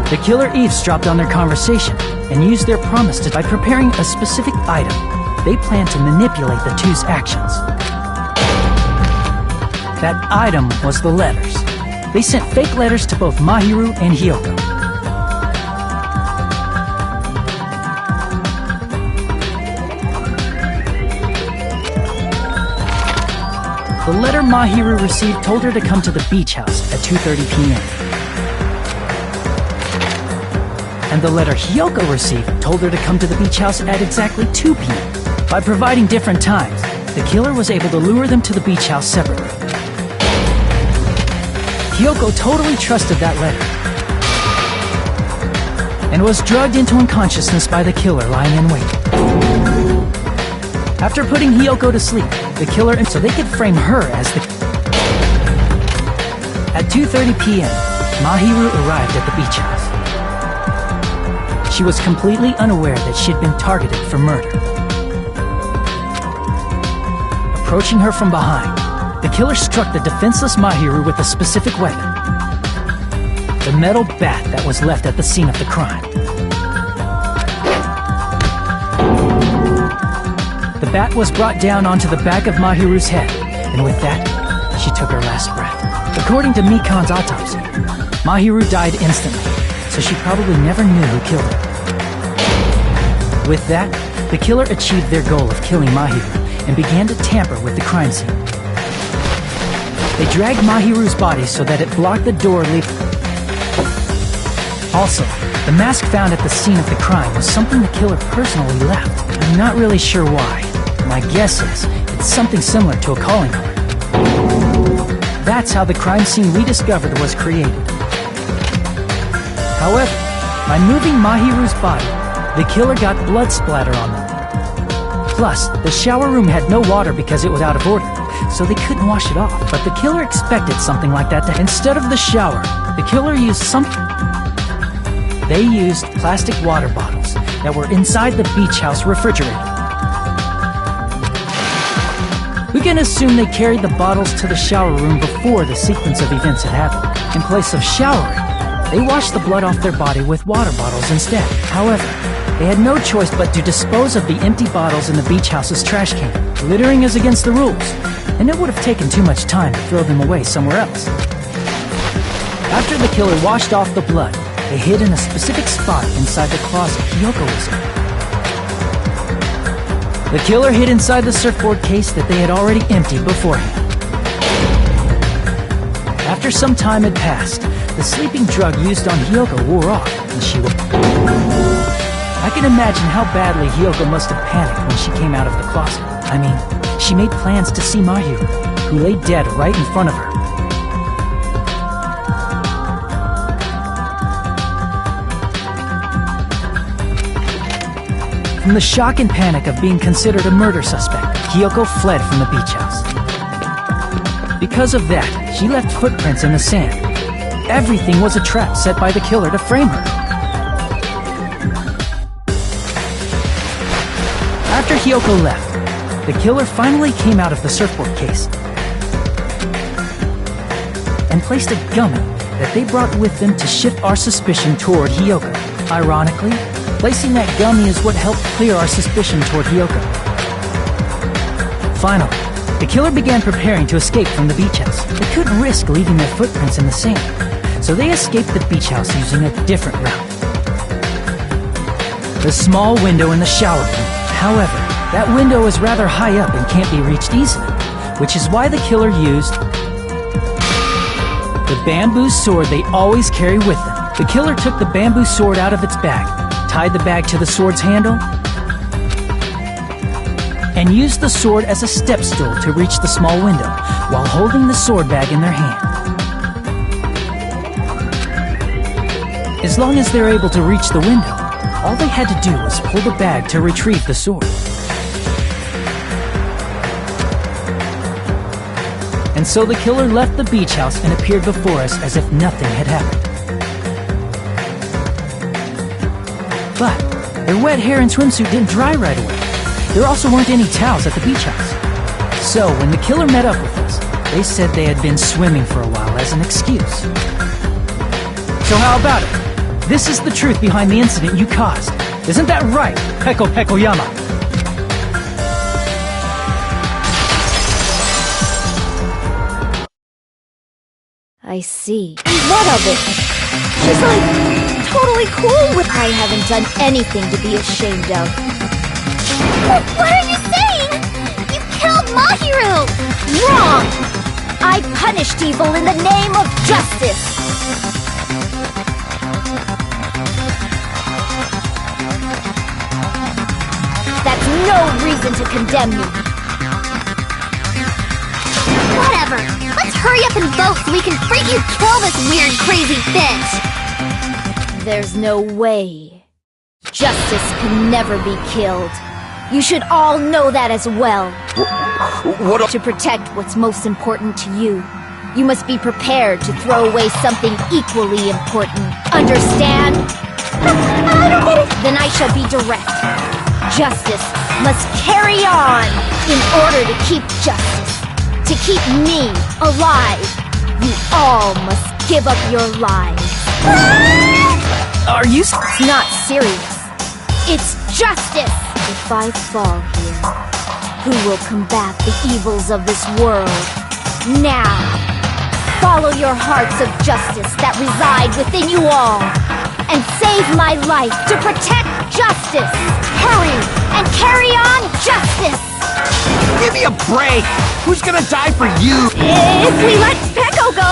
S4: The killer eavesdropped on their conversation and used their promise by preparing a specific item. They planned to manipulate the two's actions. That item was the letters. They sent fake letters to both Mahiru and Hiyoko. The letter Mahiru received told her to come to the beach house at 2:30 p.m. And the letter Hiyoko received told her to come to the beach house at exactly 2 p.m. By providing different times, the killer was able to lure them to the beach house separately. Hiyoko totally trusted that letter and was drugged into unconsciousness by the killer lying in wait. After putting Hiyoko to sleep, the killer, and so they could frame her as the... At 2:30 p.m., Mahiru arrived at the beach house. She was completely unaware that she'd been targeted for murder. Approaching her from behind, the killer struck the defenseless Mahiru with a specific weapon. The metal bat that was left at the scene of the crime. The bat was brought down onto the back of Mahiru's head, and with that, she took her last breath. According to Mikan's autopsy, Mahiru died instantly, so she probably never knew who killed her. With that, the killer achieved their goal of killing Mahiru and began to tamper with the crime scene. They dragged Mahiru's body so that it blocked the door leading. Also, the mask found at the scene of the crime was something the killer personally left. I'm not really sure why. My guess is it's something similar to a calling card. That's how the crime scene we discovered was created. However, by moving Mahiru's body, the killer got blood splatter on them. Plus, the shower room had no water because it was out of order, so they couldn't wash it off. But the killer expected something like that to... Instead of the shower, the killer used something... They used plastic water bottles that were inside the beach house refrigerator. We can assume they carried the bottles to the shower room before the sequence of events had happened. In place of showering, they washed the blood off their body with water bottles instead. However, they had no choice but to dispose of the empty bottles in the beach house's trash can. Littering is against the rules, and it would have taken too much time to throw them away somewhere else. After the killer washed off the blood, they hid in a specific spot inside the closet Hiyoko was in. The killer hid inside the surfboard case that they had already emptied beforehand. After some time had passed, the sleeping drug used on Hiyoko wore off, and she woke. I can imagine how badly Hiyoko must have panicked when she came out of the closet. I mean, she made plans to see Mahiru, who lay dead right in front of her. From the shock and panic of being considered a murder suspect, Hiyoko fled from the beach house. Because of that, she left footprints in the sand. Everything was a trap set by the killer to frame her. After Hiyoko left, the killer finally came out of the surfboard case and placed a gummy that they brought with them to shift our suspicion toward Hiyoko. Ironically, placing that gummy is what helped clear our suspicion toward Hiyoko. Finally, the killer began preparing to escape from the beach house. They couldn't risk leaving their footprints in the sand, so they escaped the beach house using a different route. The small window in the shower room. However, that window is rather high up and can't be reached easily, which is why the killer used the bamboo sword they always carry with them. The killer took the bamboo sword out of its bag, tied the bag to the sword's handle, and used the sword as a step stool to reach the small window while holding the sword bag in their hand. As long as they're able to reach the window, all they had to do was pull the bag to retrieve the sword. And so the killer left the beach house and appeared before us as if nothing had happened. But their wet hair and swimsuit didn't dry right away. There also weren't any towels at the beach house. So when the killer met up with us, they said they had been swimming for a while as an excuse. So how about it? This is the truth behind the incident you caused. Isn't that right, Peko Pekoyama?
S2: I see. What of it? She's like totally cool with I haven't done anything to be ashamed of.
S1: What are you saying? You killed Mahiru!
S2: Wrong! I punished evil in the name of justice! That's no reason to condemn me.
S1: Whatever. Let's hurry up and vote so we can freaking kill this weird, crazy bitch!
S2: There's no way. Justice can never be killed. You should all know that as well.
S7: What?
S2: To protect what's most important to you, you must be prepared to throw away something equally important. Understand?
S1: I don't get it.
S2: Then I shall be direct. Justice must carry on. In order to keep justice, to keep me alive, you all must give up your lives.
S4: Are you
S2: It's not serious. It's justice. If I fall here, who will combat the evils of this world? Now, follow your hearts of justice that reside within you all, and save my life to protect justice. Hurry and carry on justice.
S9: Give me a break! Who's gonna die for you?
S2: If we let Peko go,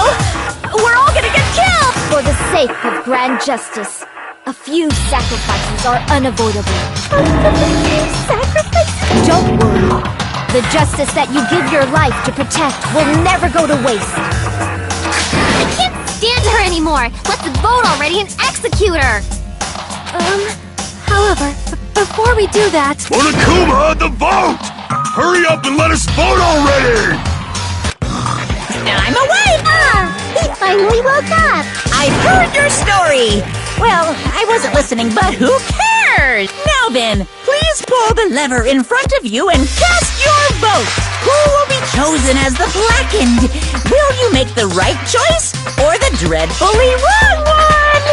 S2: we're all gonna get killed! For the sake of grand justice, a few sacrifices are unavoidable.
S1: Sacrifice?
S2: Don't worry. The justice that you give your life to protect will never go to waste.
S1: I can't stand her anymore! Let's vote already and execute her!
S2: However, before we do that...
S8: Monokuma, the vote! Hurry up and let us vote already!
S6: I'm awake!
S1: He finally woke up!
S6: I've heard your story! Well, I wasn't listening, but who cares? Now then, please pull the lever in front of you and cast your vote! Who will be chosen as the blackened? Will you make the right choice or the dreadfully wrong one?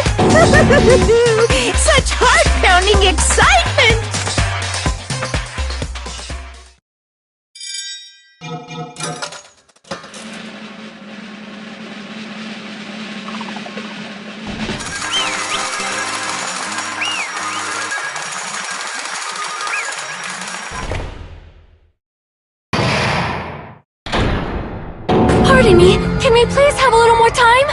S6: Such heart-pounding excitement!
S2: Pardon me, can we please have a little more time?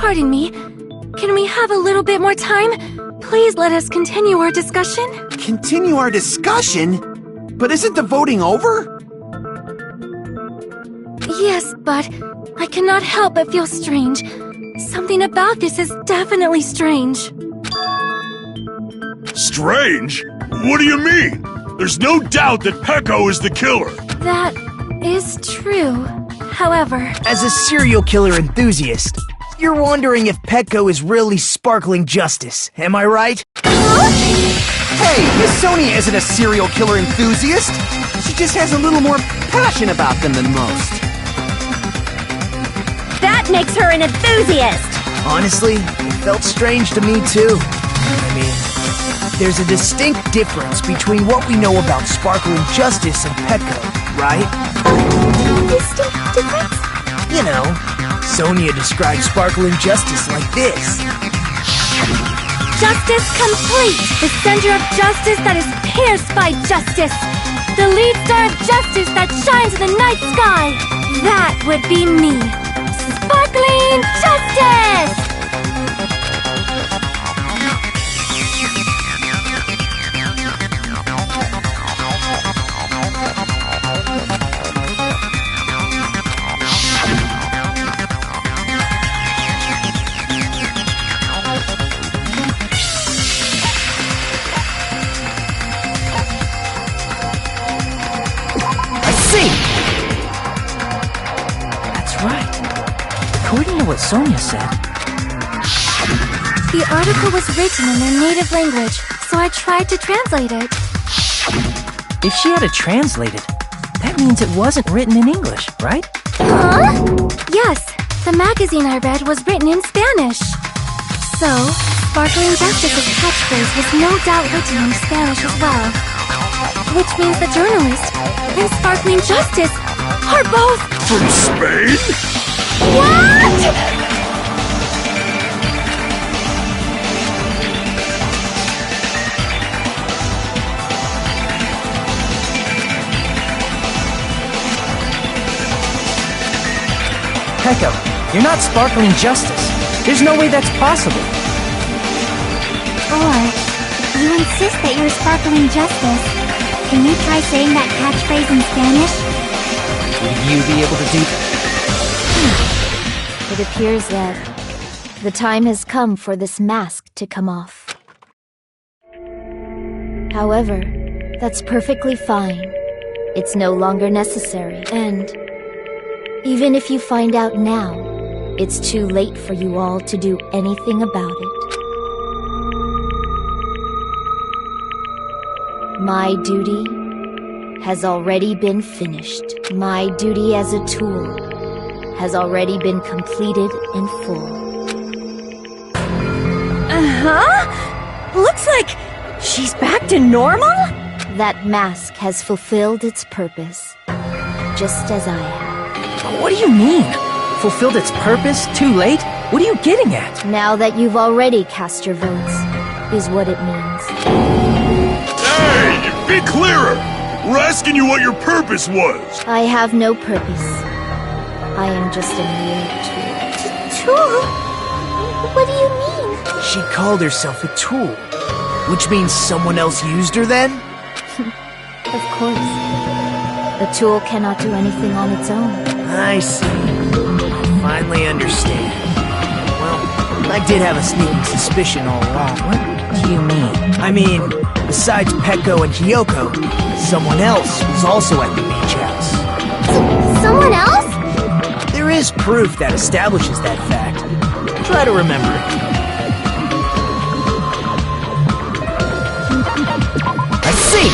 S2: Pardon me, can we have a little bit more time? Please let us continue our discussion.
S9: Continue our discussion? But isn't the voting over?
S2: Yes, but I cannot help but feel strange. Something about this is definitely strange.
S8: Strange? What do you mean? There's no doubt that Peko is the killer.
S2: That is true. However,
S3: As a serial killer enthusiast, You're wondering if Petco is really sparkling justice, am I right?
S9: Hey, Miss Sonia isn't a serial killer enthusiast. She just has a little more passion about them than most.
S2: That makes her an enthusiast!
S3: Honestly, it felt strange to me too. I mean, there's a distinct difference between what we know about sparkling justice and Petco, right?
S11: Distinct difference?
S3: You know, Sonia describes sparkling justice like this.
S1: Justice complete! The center of justice that is pierced by justice! The lead star of justice that shines in the night sky! That would be me! Sparkling justice!
S4: That's right. According to what Sonia said.
S1: The article was written in their native language, so I tried to translate it.
S4: If she had to translate it, that means it wasn't written in English, right?
S1: Huh? Yes, the magazine I read was written in Spanish. So, Sparkling Justice's catchphrase was no doubt written in Spanish as well. Which means the journalist and Sparkling Justice are both...
S8: From Spain?
S1: What?!
S4: Petco, you're not Sparkling Justice. There's no way that's possible.
S11: Or, if you insist that you're Sparkling Justice, can you try saying that catchphrase in Spanish?
S4: Would you be able to do that?
S2: It appears that the time has come for this mask to come off. However, that's perfectly fine. It's no longer necessary, and even if you find out now, it's too late for you all to do anything about it. My duty has already been finished. My duty as a tool has already been completed in full.
S6: Uh-huh? Looks like she's back to normal?
S2: That mask has fulfilled its purpose, just as I have.
S4: What do you mean? Fulfilled its purpose? Too late? What are you getting at?
S2: Now that you've already cast your votes, is what it means.
S8: Hey, be clearer! We're asking you what your purpose was!
S2: I have no purpose. I am just a mere tool.
S11: Tool? What do you mean?
S3: She called herself a tool, which means someone else used her then?
S2: Of course. A tool cannot do anything on its own.
S3: I see. I finally understand. Well, I did have a sneaking suspicion all along.
S4: What do you mean?
S3: I mean, besides Petco and Hiyoko, someone else was also at the beach house.
S11: Someone else?
S3: There is proof that establishes that fact. Try to remember it. I see!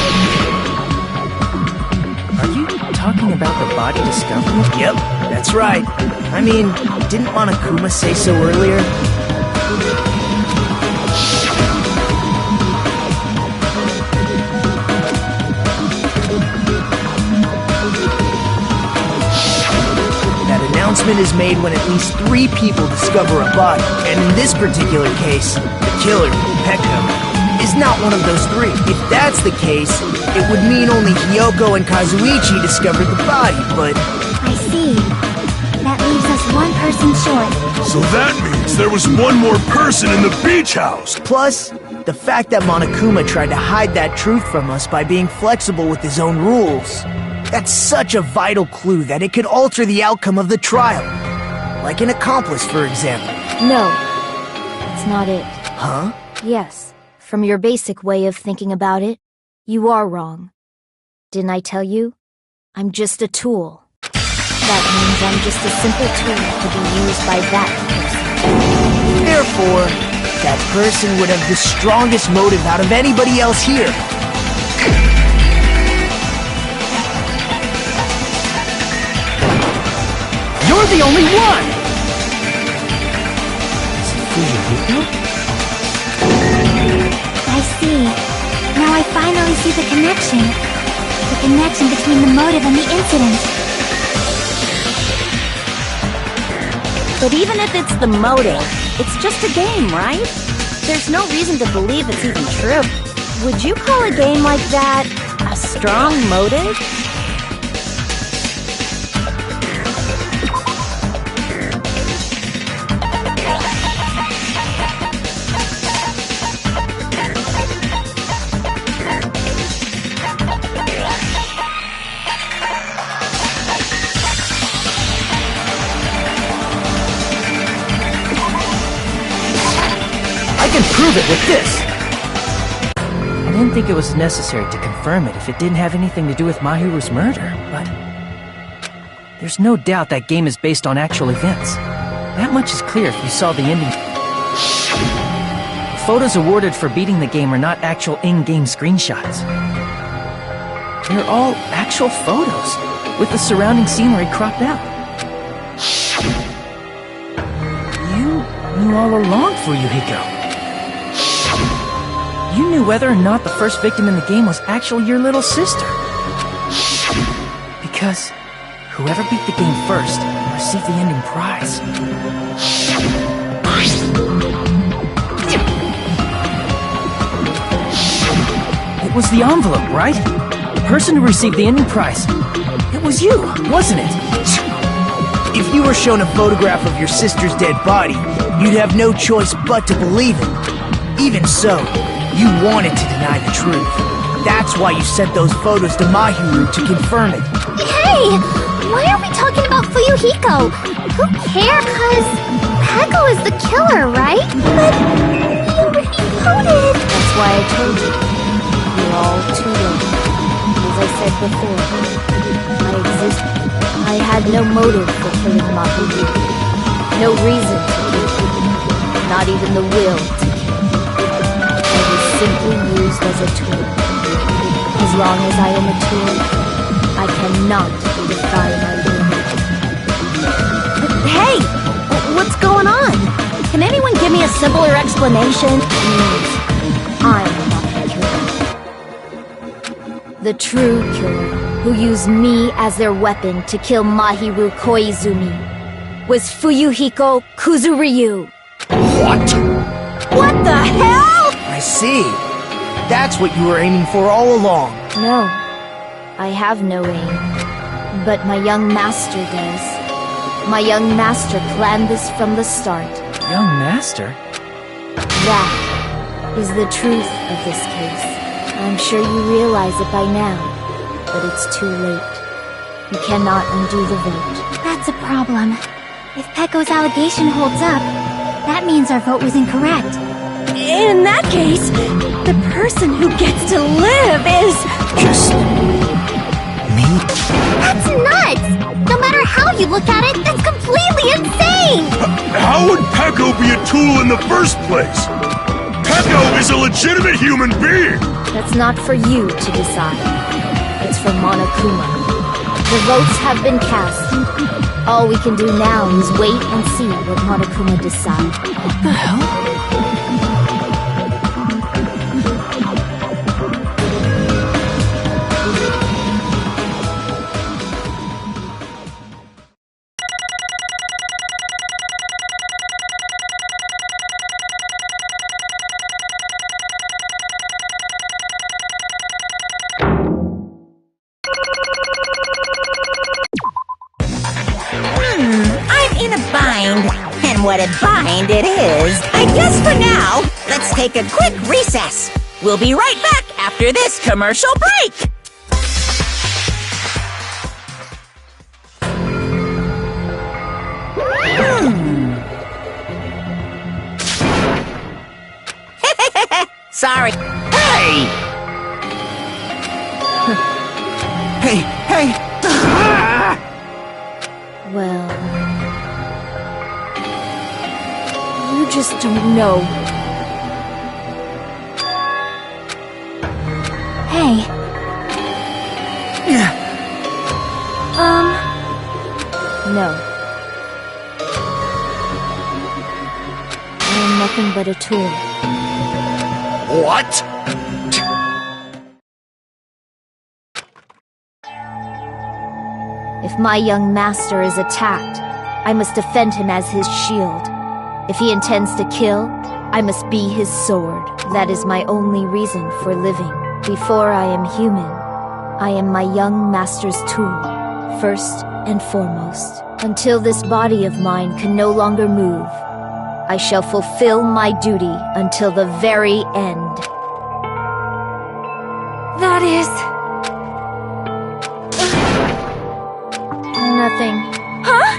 S4: Are you talking about the body discovery?
S3: Yep, that's right. I mean, didn't Monokuma say so earlier? That announcement is made when at least 3 people discover a body, and in this particular case, the killer, Petco, is not one of those 3. If that's the case, it would mean only Hiyoko and Kazuichi discovered the body, but...
S11: I see. That leaves us one person short.
S8: So that means there was one more person in the beach house!
S3: Plus, the fact that Monokuma tried to hide that truth from us by being flexible with his own rules. That's such a vital clue that it could alter the outcome of the trial. Like an accomplice, for example.
S2: No, that's not it.
S3: Huh?
S2: Yes, from your basic way of thinking about it, you are wrong. Didn't I tell you? I'm just a tool. That means I'm just a simple tool to be used by that person.
S3: Therefore, that person would have the strongest motive out of anybody else here.
S4: You're the only one! Is it Fuyuhiko?
S11: I see. Now I finally see the connection. The connection between the motive and the incident.
S2: But even if it's the motive, it's just a game, right? There's no reason to believe it's even true. Would you call a game like that a strong motive?
S4: I can prove it with this! I didn't think it was necessary to confirm it if it didn't have anything to do with Mahiru's murder, but... there's no doubt that game is based on actual events. That much is clear if you saw the ending. Photos awarded for beating the game are not actual in-game screenshots. They're all actual photos, with the surrounding scenery cropped out. You knew all along, Fuyuhiko. You knew whether or not the first victim in the game was actually your little sister. Because whoever beat the game first received the ending prize. It was the envelope, right? The person who received the ending prize. It was you, wasn't it?
S3: If you were shown a photograph of your sister's dead body, you'd have no choice but to believe it. Even so, you wanted to deny the truth. That's why you sent those photos to Mahiru to confirm it.
S11: Hey! Why are we talking about Fuyuhiko? Who cares? Cause Peko is the killer, right? But he already voted.
S2: That's why I told you. You're all too late. As I said before, I had no motive for killing Mahiru. No reason to kill. Not even the will to kill. I was simply used as a tool. As long as I am a tool, I cannot defy my limit. Hey! What's going on? Can anyone give me a simpler explanation? I'm not the killer. The true killer, who used me as their weapon to kill Mahiru Koizumi, was Fuyuhiko Kuzuryu.
S3: What?
S2: What the hell?
S3: I see. That's what you were aiming for all along.
S2: No, I have no aim. But my young master does. My young master planned this from the start.
S4: Young master?
S2: That is the truth of this case. I'm sure you realize it by now, but it's too late. You cannot undo the vote.
S11: That's a problem. If Peko's allegation holds up, that means our vote was incorrect.
S2: In that case, the person who gets to live is...
S3: Just... me?
S11: That's nuts! No matter how you look at it, that's completely insane!
S8: How would Peko be a tool in the first place? Peko is a legitimate human being!
S2: That's not for you to decide. It's for Monokuma. The votes have been cast. All we can do now is wait and see what Monokuma decides.
S4: What the hell?
S6: And what a bind it is. I guess for now, let's take a quick recess. We'll be right back after this commercial break. Sorry.
S3: Hey! Hey!
S2: Well... just don't know.
S11: Hey.
S2: No. I am nothing but a tool.
S7: What?
S2: If my young master is attacked, I must defend him as his shield. If he intends to kill, I must be his sword. That is my only reason for living. Before I am human, I am my young master's tool, first and foremost. Until this body of mine can no longer move, I shall fulfill my duty until the very end.
S11: That is...
S2: Nothing.
S11: Huh?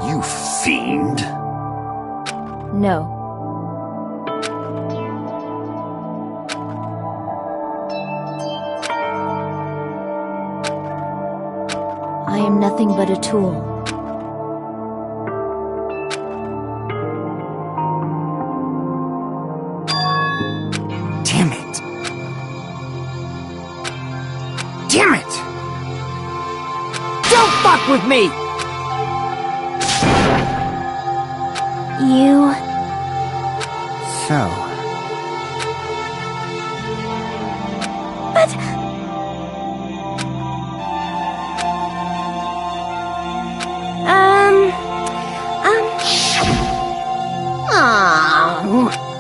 S7: You fiend.
S2: No. I am nothing but a tool.
S10: Damn it. Damn it! Don't fuck with me!
S11: You...
S10: So...
S11: But...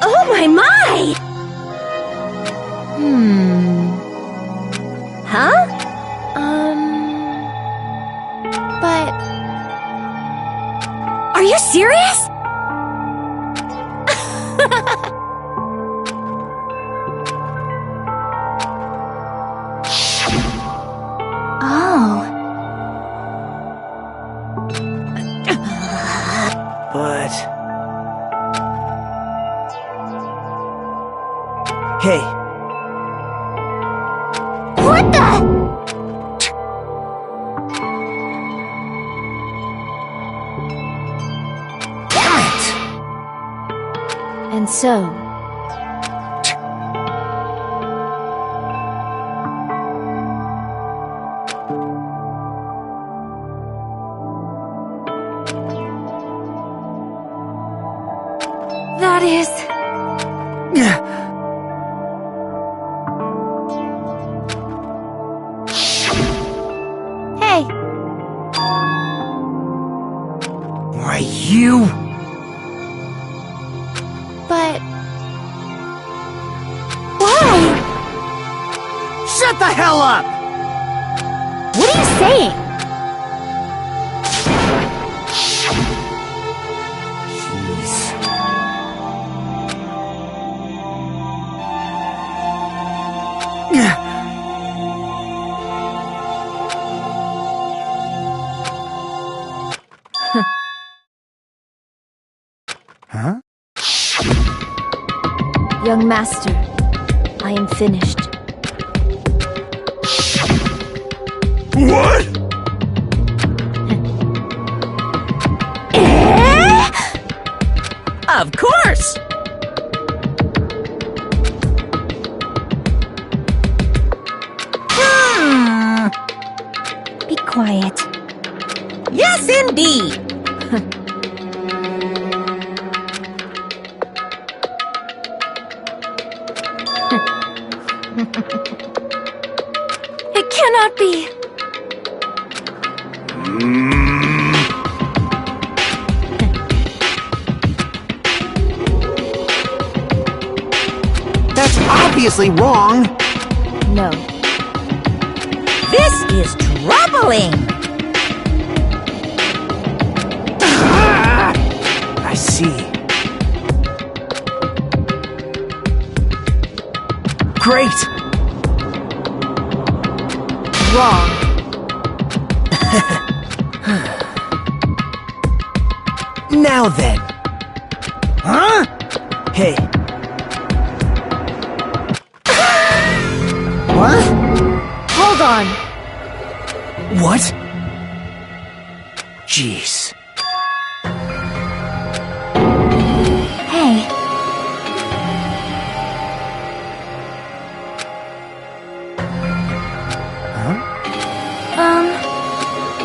S11: Oh my my!
S2: Huh?
S11: But... Are you serious? Oh...
S3: But... Hey,
S11: What the?
S10: damn it!
S2: And so...
S11: That is... Hey,
S10: Why, you...
S11: but... Why?
S10: Shut the hell up!
S11: What are you saying?
S10: Jeez. Huh?
S2: Young master, I am finished.
S8: What?
S6: Of course!
S11: Be quiet.
S6: Yes, indeed!
S11: It cannot be.
S3: that's obviously wrong.
S2: No.
S6: This is troubling!
S3: I see. Great!
S2: Wrong.
S3: Now then. Huh? Hey.
S10: What?
S2: Hold on.
S10: What? Jeez.
S11: Hey,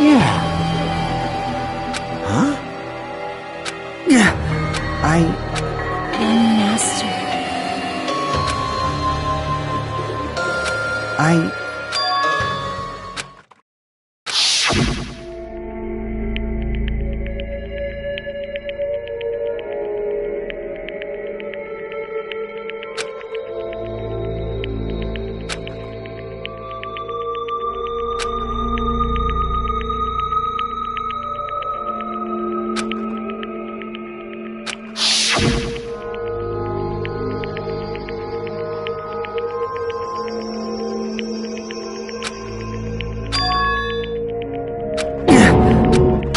S10: Yeah. Huh? Yeah.
S2: Young Master.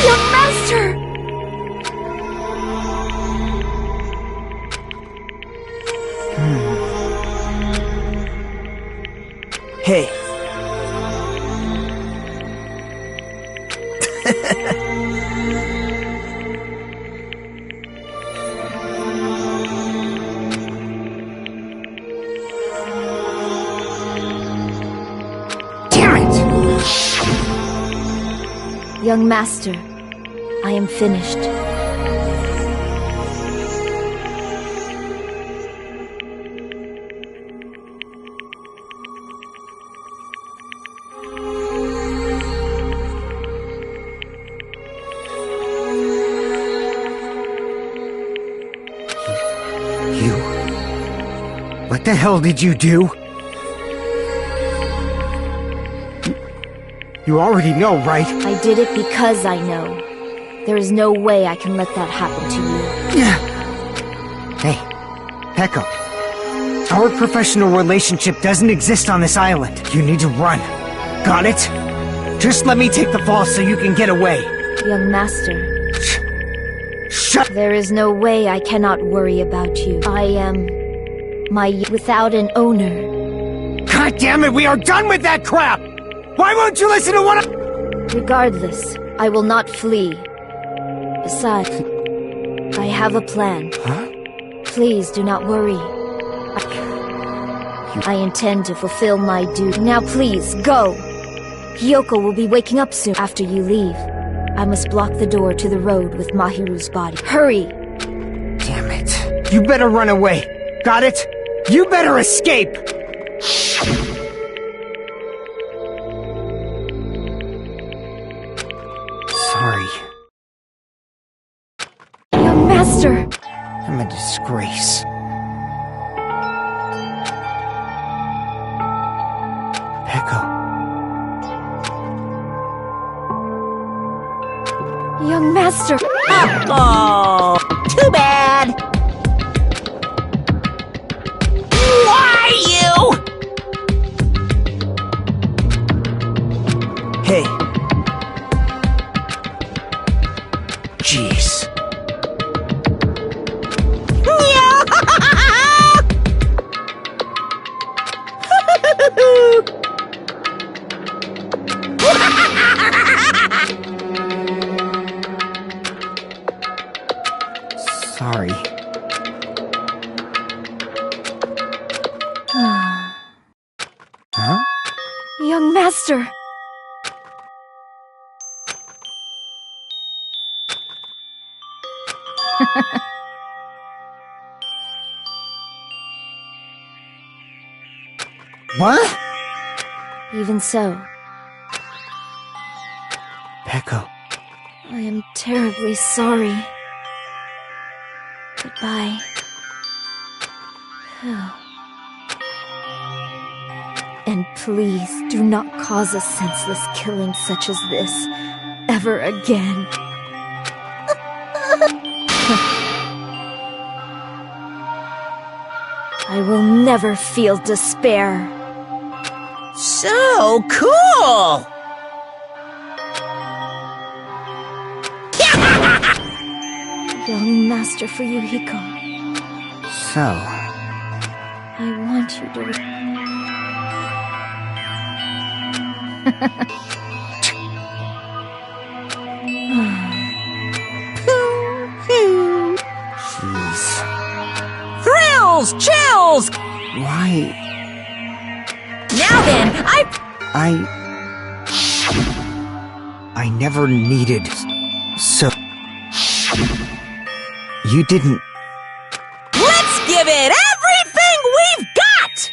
S2: Young Master!
S10: Hey. Damn it!
S2: Young Master, I am finished.
S10: You. What the hell did you do? You already know, right?
S2: I did it because I know. There is no way I can let that happen to you.
S10: Hey, Peko. Our professional relationship doesn't exist on this island. You need to run. Got it? Just let me take the fall so you can get away.
S2: Young Master,
S10: Shut.
S2: there is no way I cannot worry about you. I am without an owner.
S10: God damn it, we are done with that crap! Why won't you listen to what I—
S2: Regardless, I will not flee. Besides, I have a plan.
S10: Huh?
S2: Please do not worry. I intend to fulfill my duty. Now please, go! Hiyoko will be waking up soon after you leave. I must block the door to the road with Mahiru's body. Hurry!
S10: Damn it. You better run away. Got it? You better escape! Sorry.
S2: Young Master!
S10: I'm a disgrace. Peko.
S2: Young Master!
S6: Oh, too bad. Why you?
S10: Hey. Jeez. Sorry. Huh?
S2: Young Master!
S10: What?
S2: Even so,
S10: Peko.
S2: I am terribly sorry. Goodbye. And please do not cause a senseless killing such as this ever again. I will never feel despair.
S6: So cool!
S2: Young Master Fuyuhiko,
S10: So,
S2: I want you to
S3: Jeez.
S6: Thrills! Chills!
S3: Why?
S6: Now then,
S10: I never needed... So... You didn't...
S6: Let's give it everything we've got!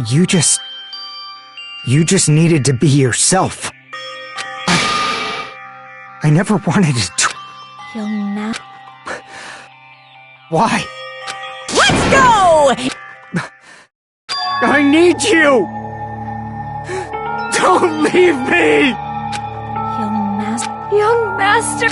S10: You just needed to be yourself. I never wanted to...
S11: Young man.
S10: Why?
S6: Let's go!
S3: I need you! Don't leave me!
S11: Young master.
S2: Young master!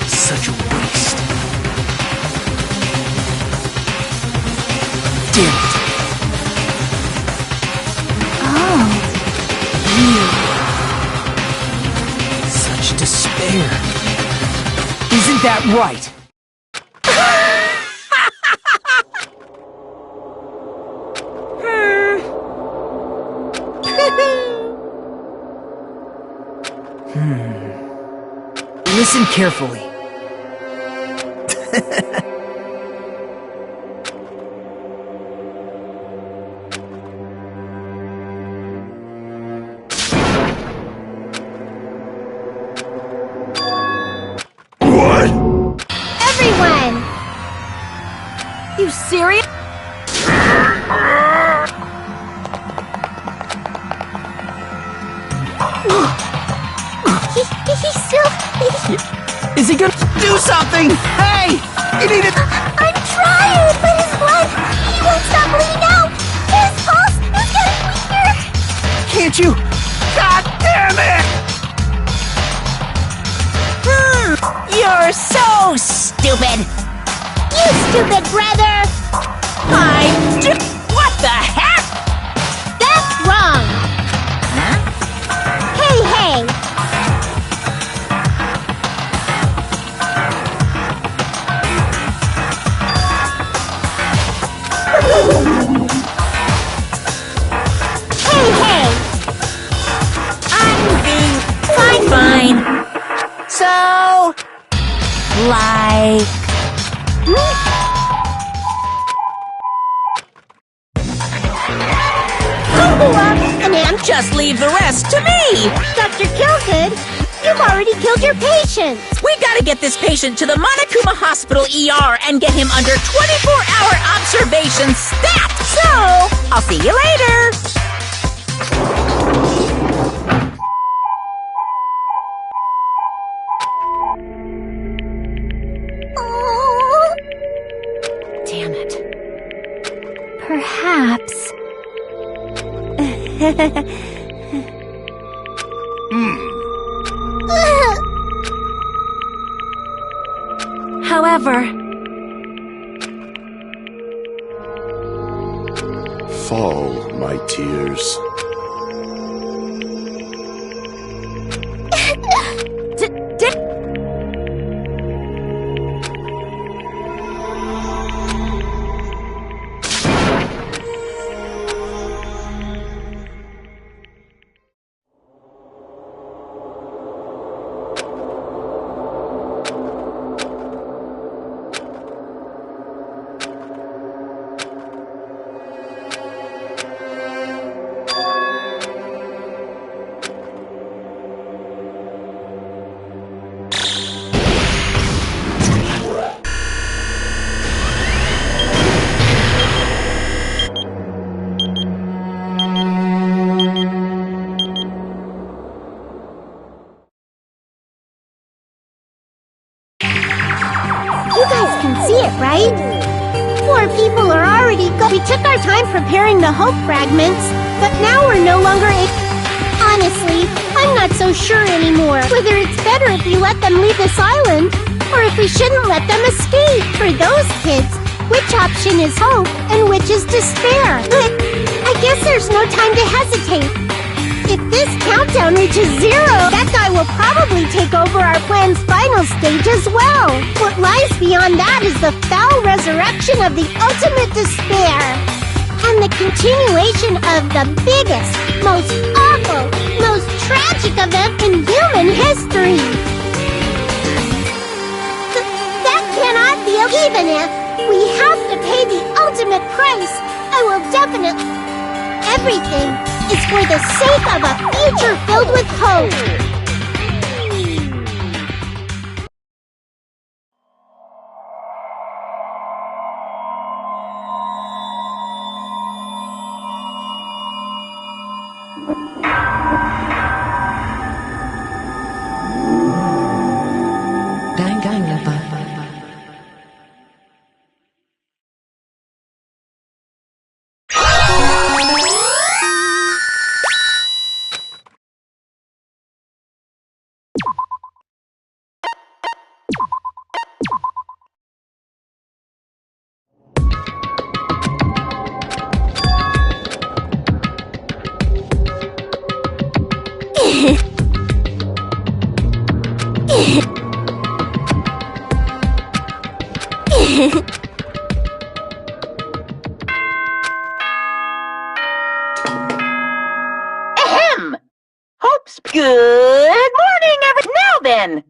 S4: Such a waste. Damn it. Such despair. Isn't that right? Listen carefully.
S8: What?
S11: Everyone!
S2: You serious?
S11: He's still...
S3: Is he gonna do something? Hey! You need to...
S11: I'm trying, but his blood... He won't stop bleeding out! His pulse is getting weaker!
S3: Can't you? God damn it!
S6: You're so stupid!
S11: You stupid brother!
S6: What the heck?
S11: That's wrong!
S6: Huh?
S11: Hey, hey! Hey, hey!
S6: I'm being fine. So, like, and just leave the rest to me.
S11: Dr. Kilgood, you've already killed your patient!
S6: We gotta get this patient to the Monokuma Hospital ER and get him under 24-hour observation stat. So, I'll see you later.
S11: Oh.
S2: Damn it. However,
S7: Fall, my tears.
S11: You guys can see it, right? 4 people are already We took our time preparing the hope fragments, but now we're no longer Honestly, I'm not so sure anymore whether it's better if we let them leave this island, or if we shouldn't let them escape. For those kids, which option is hope and which is despair? But I guess there's no time to hesitate. If this countdown reaches 0, that guy will probably take over our plan's final stage as well. What lies beyond that is the foul resurrection of the ultimate despair, and the continuation of the biggest, most awful, most tragic event in human history. That cannot be. Even if we have to pay the ultimate price, I will definitely... Everything is for the sake of a future filled with hope.
S5: Ahem! Hope's good morning, Now then,